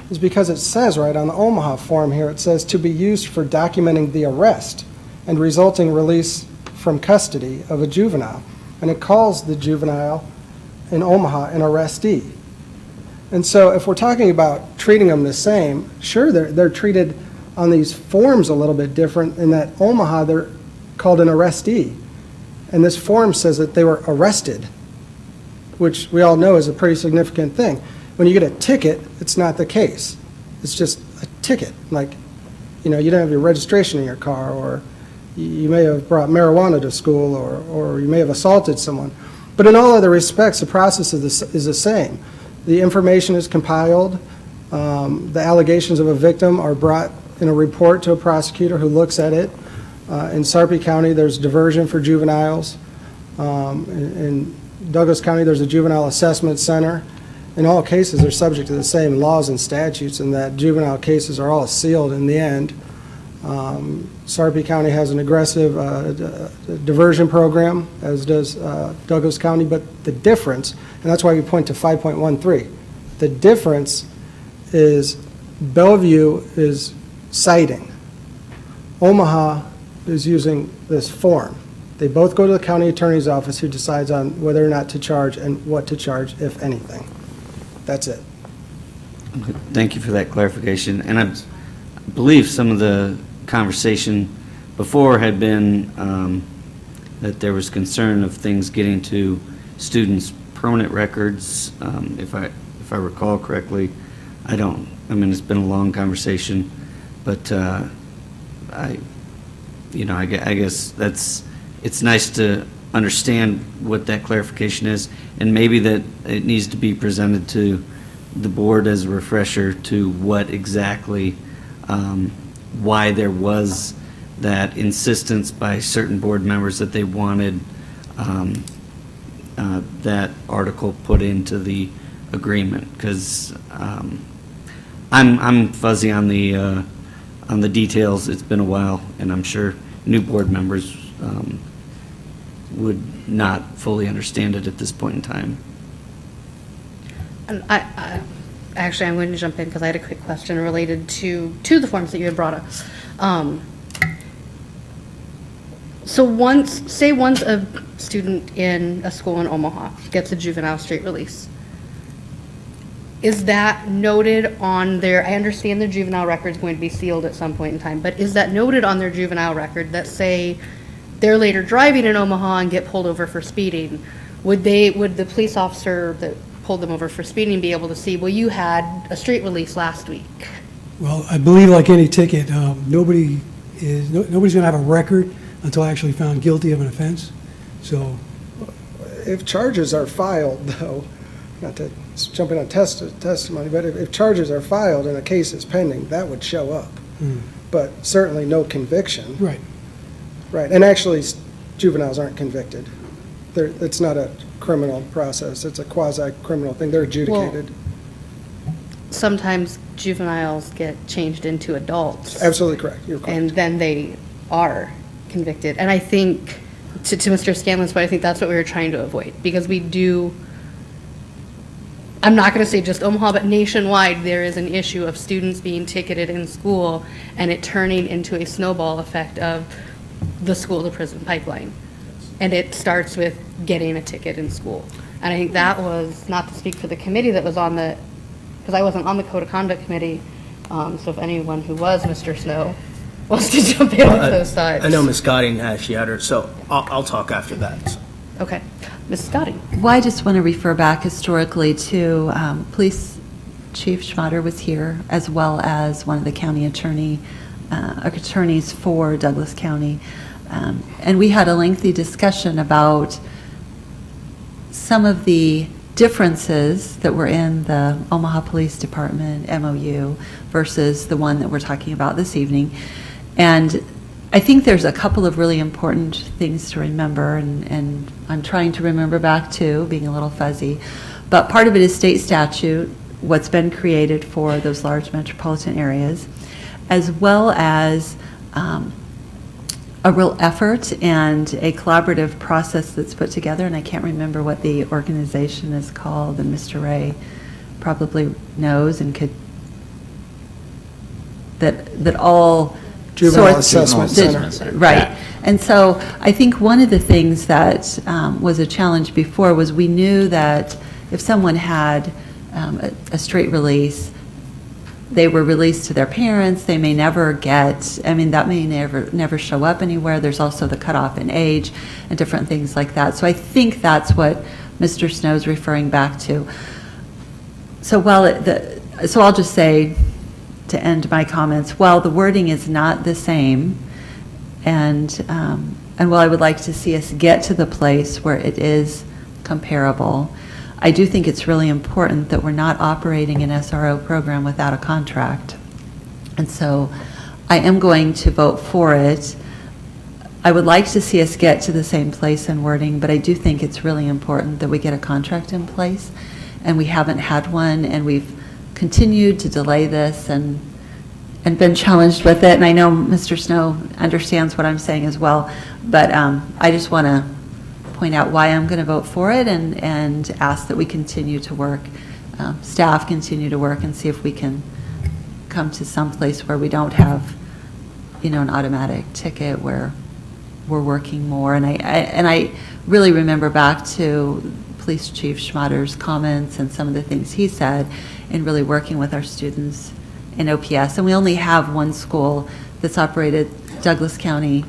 is because it says right on the Omaha form here, it says to be used for documenting the arrest and resulting release from custody of a juvenile. And it calls the juvenile in Omaha an arrestee. And so if we're talking about treating them the same, sure, they're treated on these forms a little bit different in that Omaha, they're called an arrestee. And this form says that they were arrested, which we all know is a pretty significant thing. When you get a ticket, it's not the case. It's just a ticket. Like, you don't have your registration in your car, or you may have brought marijuana to school, or you may have assaulted someone. But in all other respects, the process is the same. The information is compiled. The allegations of a victim are brought in a report to a prosecutor who looks at it. In Sarpy County, there's diversion for juveniles. In Douglas County, there's a juvenile assessment center. In all cases, they're subject to the same laws and statutes, and that juvenile cases are all sealed in the end. Sarpy County has an aggressive diversion program, as does Douglas County, but the difference, and that's why we point to 5.13, the difference is Bellevue is citing. Omaha is using this form. They both go to the county attorney's office, who decides on whether or not to charge and what to charge, if anything. That's it. Thank you for that clarification. And I believe some of the conversation before had been that there was concern of things getting to students' permanent records. If I recall correctly, I mean, it's been a long conversation, but I guess it's nice to understand what that clarification is, and maybe that it needs to be presented to the board as a refresher to what exactly, why there was that insistence by certain board members that they wanted that article put into the agreement, because I'm fuzzy on the details. It's been a while, and I'm sure new board members would not fully understand it at this point in time. And actually, I'm going to jump in because I had a quick question related to the forms that you had brought up. So once a student in a school in Omaha gets a juvenile straight release, is that noted on their, I understand their juvenile record is going to be sealed at some point in time, but is that noted on their juvenile record that say they're later driving in Omaha and get pulled over for speeding? Would the police officer that pulled them over for speeding be able to see, well, you had a street release last week? Well, I believe like any ticket, nobody's going to have a record until actually found guilty of an offense. So If charges are filed, though, not to jump in on testimony, but if charges are filed and a case is pending, that would show up. But certainly no conviction. Right. Right, and actually, juveniles aren't convicted. It's not a criminal process, it's a quasi-criminal thing, they're adjudicated. Sometimes juveniles get changed into adults. Absolutely correct, you're correct. And then they are convicted. And I think, to Mr. Scanlon's point, I think that's what we were trying to avoid, because we do, I'm not going to say just Omaha, but nationwide, there is an issue of students being ticketed in school and it turning into a snowball effect of the school-to-prison pipeline. And it starts with getting a ticket in school. And I think that was, not to speak for the committee that was on the, because I wasn't on the Code of Conduct Committee, so if anyone who was Mr. Snow wants to jump in with those sides. I know Ms. Godding she had her, so I'll talk after that. So. Okay. Mrs. Godding. Well, I just want to refer back historically to Police Chief Schmatter was here, as well as one of the county attorneys for Douglas County. And we had a lengthy discussion about some of the differences that were in the Omaha Police Department MOU versus the one that we're talking about this evening. And I think there's a couple of really important things to remember, and I'm trying to remember back to, being a little fuzzy. But part of it is state statute, what's been created for those large metropolitan areas, as well as a real effort and a collaborative process that's put together, and I can't remember what the organization is called, and Mr. Ray probably knows and could, that all Juvenile sorts Assessment Center. Right. Yeah. And so I think one of the things that was a challenge before was we knew that if someone had a straight release, they were released to their parents, they may never get, I mean, that may never show up anywhere. There's also the cutoff in age and different things like that. So I think that's what Mr. Snow's referring back to. So so I'll just say, to end my comments, while the wording is not the same, and while I would like to see us get to the place where it is comparable, I do think it's really important that we're not operating an SRO program without a contract. And so I am going to vote for it. I would like to see us get to the same place in wording, but I do think it's really important that we get a contract in place, and we haven't had one, and we've continued to delay this and been challenged with it. And I know Mr. Snow understands what I'm saying as well, but I just want to point out why I'm going to vote for it, and ask that we continue to work, staff continue to work, and see if we can come to some place where we don't have, an automatic ticket, where we're working more. And I really remember back to Police Chief Schmatter's comments and some of the things he said in really working with our students in OPS. And we only have one school that's operated, Douglas County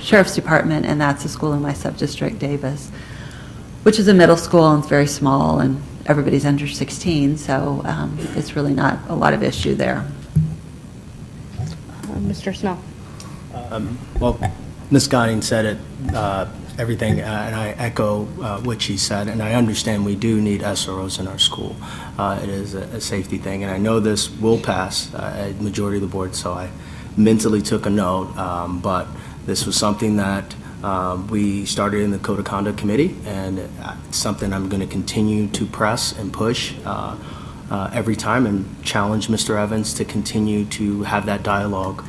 Sheriff's Department, and that's a school in my sub-district, Davis, which is a middle school, and it's very small, and everybody's under 16, so it's really not a lot of issue there. Mr. Snow. Well, Ms. Godding said it, everything, and I echo what she said, and I understand we do need SROs in our school. It is a safety thing, and I know this will pass a majority of the board, so I mentally took a note, but this was something that we started in the Code of Conduct Committee, and it's something I'm going to continue to press and push every time, and challenge Mr. Evans to continue to have that dialogue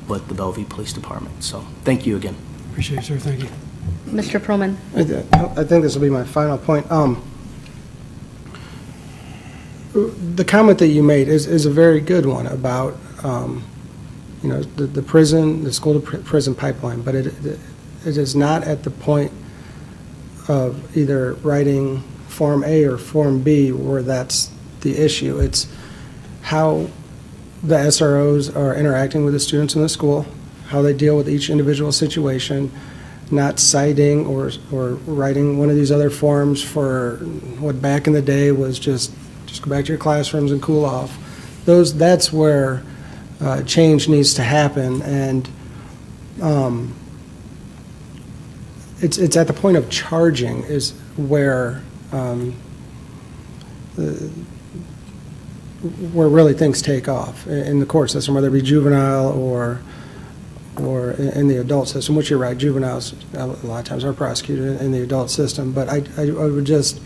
with the Bellevue Police Department. So thank you again. Appreciate it, sir. Thank you. Mr. Perlman. I think this will be my final point. The comment that you made is a very good one about the prison, the school to prison pipeline, but it is not at the point of either writing Form A or Form B where that's the issue. It's how the SROs are interacting with the students in the school, how they deal with each individual situation, not citing or writing one of these other forms for what back in the day was just go back to your classrooms and cool off. That's where change needs to happen, and it's at the point of charging is where really things take off in the court system, whether it be juvenile or in the adult system, which you're right, juveniles a lot of times are prosecuted in the adult system, but I would just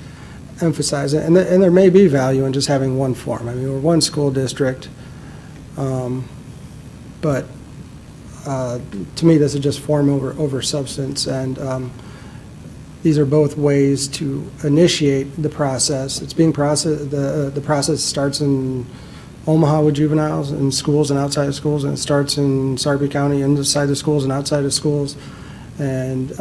emphasize it, and there may be value in just having one form. I mean, we're one school district, but to me, this is just form over substance, and these are both ways to initiate the process. It's being processed. The process starts in Omaha with juveniles in schools and outside of schools, and it starts in Sarpy County inside the schools and outside of schools. And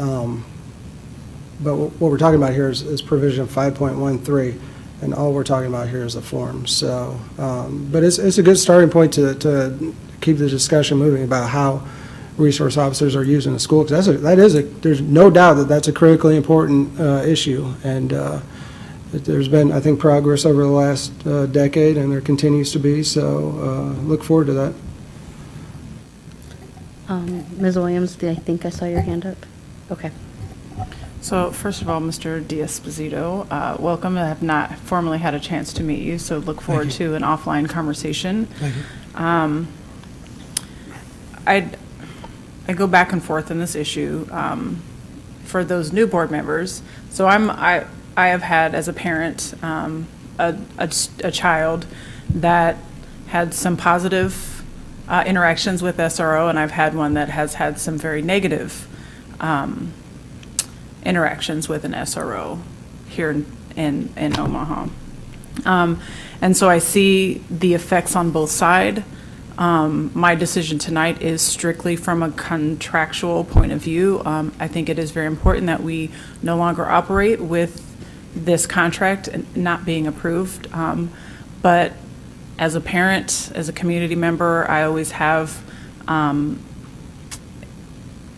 but what we're talking about here is provision 5.13, and all we're talking about here is the form. So, but it's a good starting point to keep the discussion moving about how resource officers are used in the school, because there's no doubt that that's a critically important issue, and there's been, I think, progress over the last decade, and there continues to be, so look forward to that. Ms. Williams, I think I saw your hand up. Okay. So first of all, Mr. D'Esposito, welcome. I have not formally had a chance to meet you, so look forward to an offline conversation. Thank you. I go back and forth in this issue for those new board members. So I have had, as a parent, a child that had some positive interactions with SRO, and I've had one that has had some very negative interactions with an SRO here in Omaha. And so I see the effects on both sides. My decision tonight is strictly from a contractual point of view. I think it is very important that we no longer operate with this contract not being approved. But as a parent, as a community member, I always have, I'm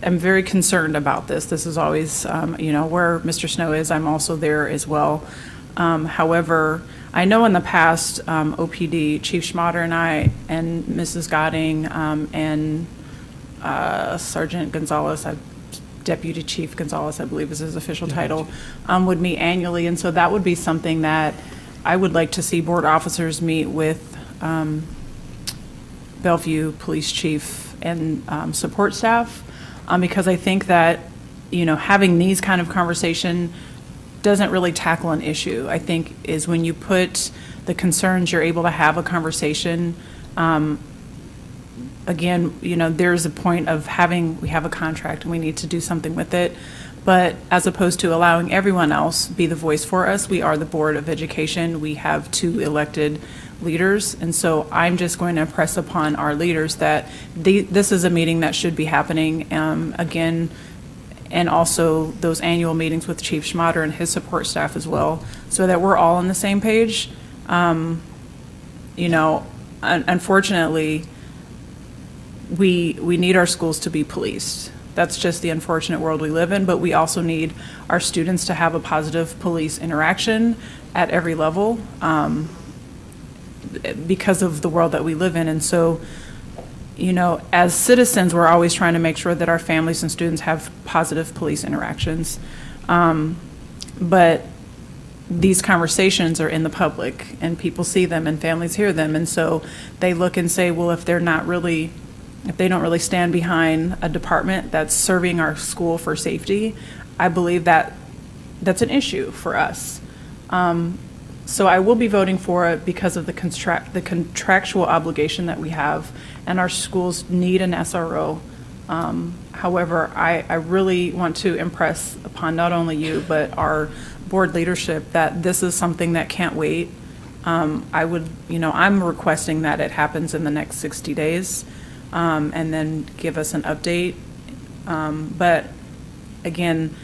very concerned about this. This is always, where Mr. Snow is, I'm also there as well. However, I know in the past, OPD, Chief Schmatter and I, and Mrs. Gotting, and Sergeant Gonzalez, Deputy Chief Gonzalez, I believe is his official title, would meet annually. And so that would be something that I would like to see board officers meet with Bellevue Police Chief and support staff, because I think that, having these kind of conversation doesn't really tackle an issue. I think is when you put the concerns, you're able to have a conversation. Again, there's a point of we have a contract and we need to do something with it. But as opposed to allowing everyone else be the voice for us, we are the Board of Education. We have 2 elected leaders. And so I'm just going to impress upon our leaders that this is a meeting that should be happening again, and also those annual meetings with Chief Schmatter and his support staff as well, so that we're all on the same page. Unfortunately, we need our schools to be policed. That's just the unfortunate world we live in, but we also need our students to have a positive police interaction at every level because of the world that we live in. And so, as citizens, we're always trying to make sure that our families and students have positive police interactions. But these conversations are in the public, and people see them, and families hear them. And so they look and say, well, if they don't really stand behind a department that's serving our school for safety, I believe that that's an issue for us. So I will be voting for it because of the contractual obligation that we have, and our schools need an SRO. However, I really want to impress upon not only you, but our board leadership that this is something that can't wait. I'm requesting that it happens in the next 60 days, and then give us an update. But again,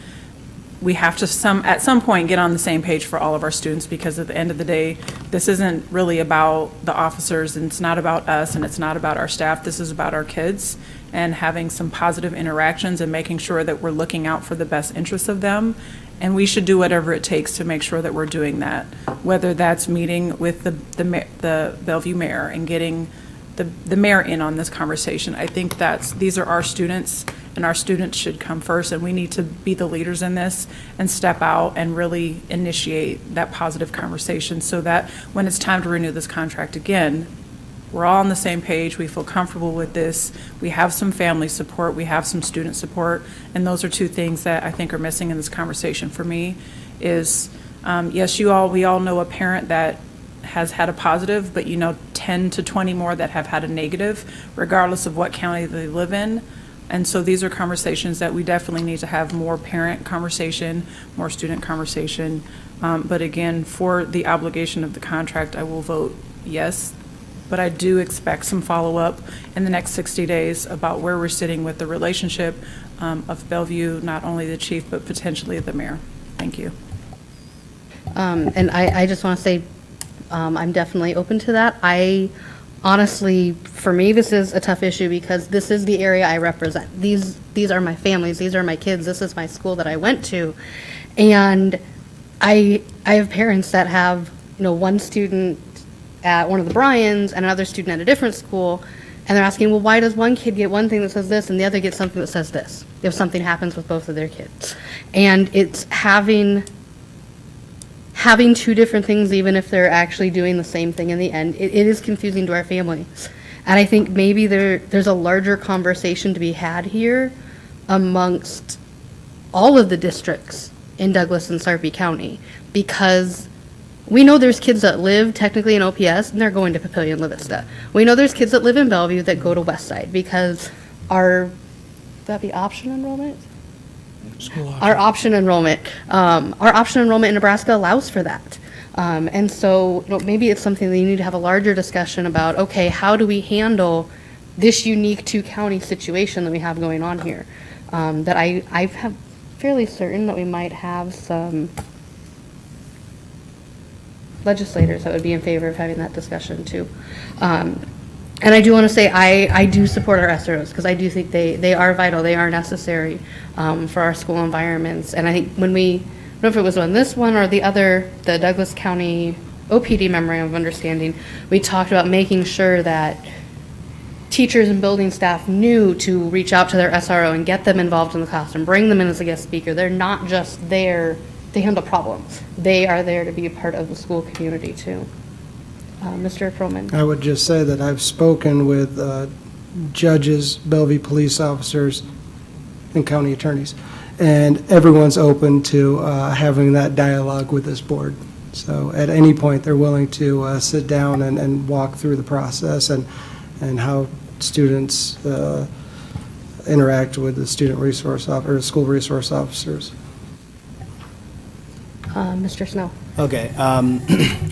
we have to at some point get on the same page for all of our students, because at the end of the day, this isn't really about the officers, and it's not about us, and it's not about our staff. This is about our kids and having some positive interactions and making sure that we're looking out for the best interests of them. And we should do whatever it takes to make sure that we're doing that, whether that's meeting with the Bellevue mayor and getting the mayor in on this conversation. I think these are our students, and our students should come first, and we need to be the leaders in this and step out and really initiate that positive conversation, so that when it's time to renew this contract again, we're all on the same page, we feel comfortable with this, we have some family support, we have some student support, and those are two things that I think are missing in this conversation for me is, yes, we all know a parent that has had a positive, but 10 to 20 more that have had a negative, regardless of what county they live in. And so these are conversations that we definitely need to have more parent conversation, more student conversation. But again, for the obligation of the contract, I will vote yes. But I do expect some follow-up in the next 60 days about where we're sitting with the relationship of Bellevue, not only the chief, but potentially the mayor. Thank you. And I just want to say, I'm definitely open to that. I honestly, for me, this is a tough issue because this is the area I represent. These are my families. These are my kids. This is my school that I went to. And I have parents that have, one student at one of the Bryans and another student at a different school, and they're asking, well, why does one kid get one thing that says this and the other gets something that says this if something happens with both of their kids? And it's having two different things, even if they're actually doing the same thing in the end, it is confusing to our families. And I think maybe there's a larger conversation to be had here amongst all of the districts in Douglas and Sarpy County, because we know there's kids that live technically in OPS and they're going to Papillion La Vista. We know there's kids that live in Bellevue that go to Westside because would that be option enrollment? Our option enrollment in Nebraska allows for that. And so maybe it's something that you need to have a larger discussion about, okay, how do we handle this unique two-county situation that we have going on here? That I have fairly certain that we might have some legislators that would be in favor of having that discussion too. And I do want to say I do support our SROs because I do think they are vital. They are necessary for our school environments. And I think when I don't know if it was on this one or the other, the Douglas County OPD Memorandum of Understanding, we talked about making sure that teachers and building staff knew to reach out to their SRO and get them involved in the classroom, bring them in as a guest speaker. They're not just there to handle problems. They are there to be a part of the school community too. Mr. Perlman. I would just say that I've spoken with judges, Bellevue police officers, and county attorneys, and everyone's open to having that dialogue with this board. So at any point, they're willing to sit down and walk through the process and how students interact with the student resource or school resource officers. Mr. Snow. Okay.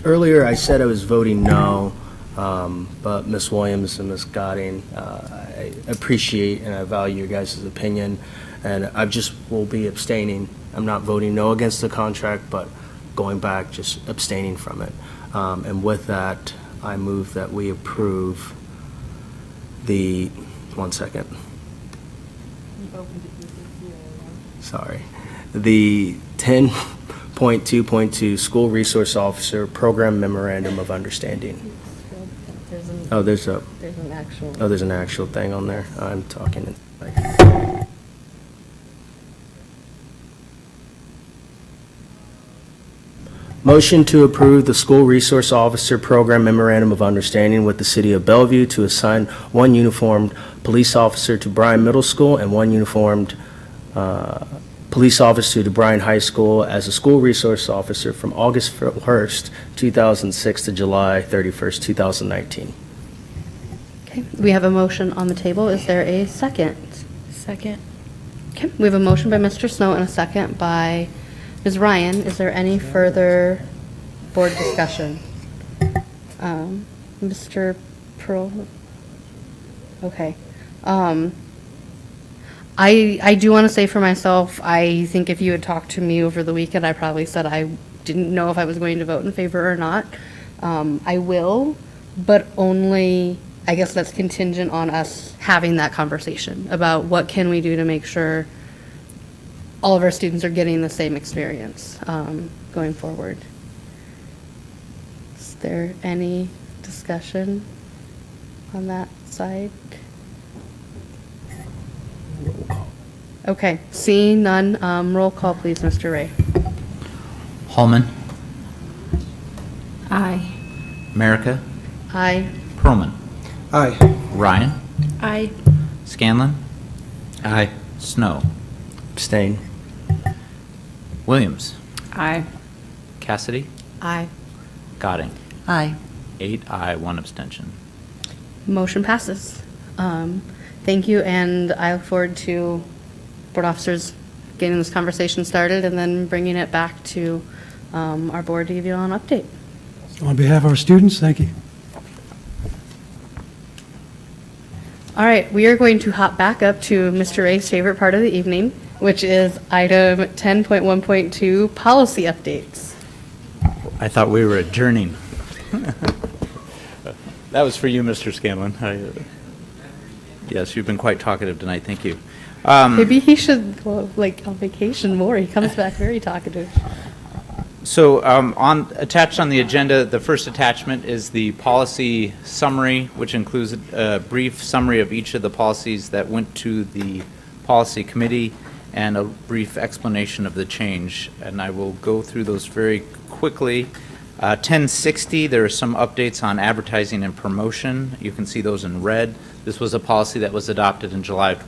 Earlier, I said I was voting no, but Ms. Williams and Ms. Godding, I appreciate and I value your guys' opinion, and I just will be abstaining. I'm not voting no against the contract, but going back, just abstaining from it. And with that, I move that we approve the, 1 second. Sorry. The 10.2.2 School Resource Officer Program Memorandum of Understanding. There's an actual thing on there. I'm talking like. Motion to approve the School Resource Officer Program Memorandum of Understanding with the City of Bellevue to assign one uniformed police officer to Bryan Middle School and one uniformed police officer to Bryan High School as a school resource officer from August 1st, 2006 to July 31st, 2019. Okay, we have a motion on the table. Is there a second? Second. Okay, we have a motion by Mr. Snow and a second by Ms. Ryan. Is there any further board discussion? Mr. Pearl? Okay. I do want to say for myself, I think if you had talked to me over the weekend, I probably said I didn't know if I was going to vote in favor or not. I will, but only, I guess that's contingent on us having that conversation about what can we do to make sure all of our students are getting the same experience going forward. Is there any discussion on that side? Okay, seeing none, roll call please, Mr. Ray. Holman, Aye. America, Aye. Perlman, Aye. Ryan, Aye. Scanlon, Aye. Snow, Abstain. Williams, Aye. Cassidy, Aye. Goding. Aye. 8 aye, 1 abstention. Motion passes. Thank you, and I look forward to board officers getting this conversation started and then bringing it back to our board to give you all an update. On behalf of our students, thank you. All right, we are going to hop back up to Mr. Ray's favorite part of the evening, which is item 10.1.2, policy updates. I thought we were adjourning. That was for you, Mr. Scanlon. Yes, you've been quite talkative tonight. Thank you. Maybe he should go, like, on vacation more. He comes back very talkative. So attached on the agenda, the first attachment is the policy summary, which includes a brief summary of each of the policies that went to the policy committee and a brief explanation of the change. And I will go through those very quickly. 1060, there are some updates on advertising and promotion. You can see those in red. This was a policy that was adopted in July of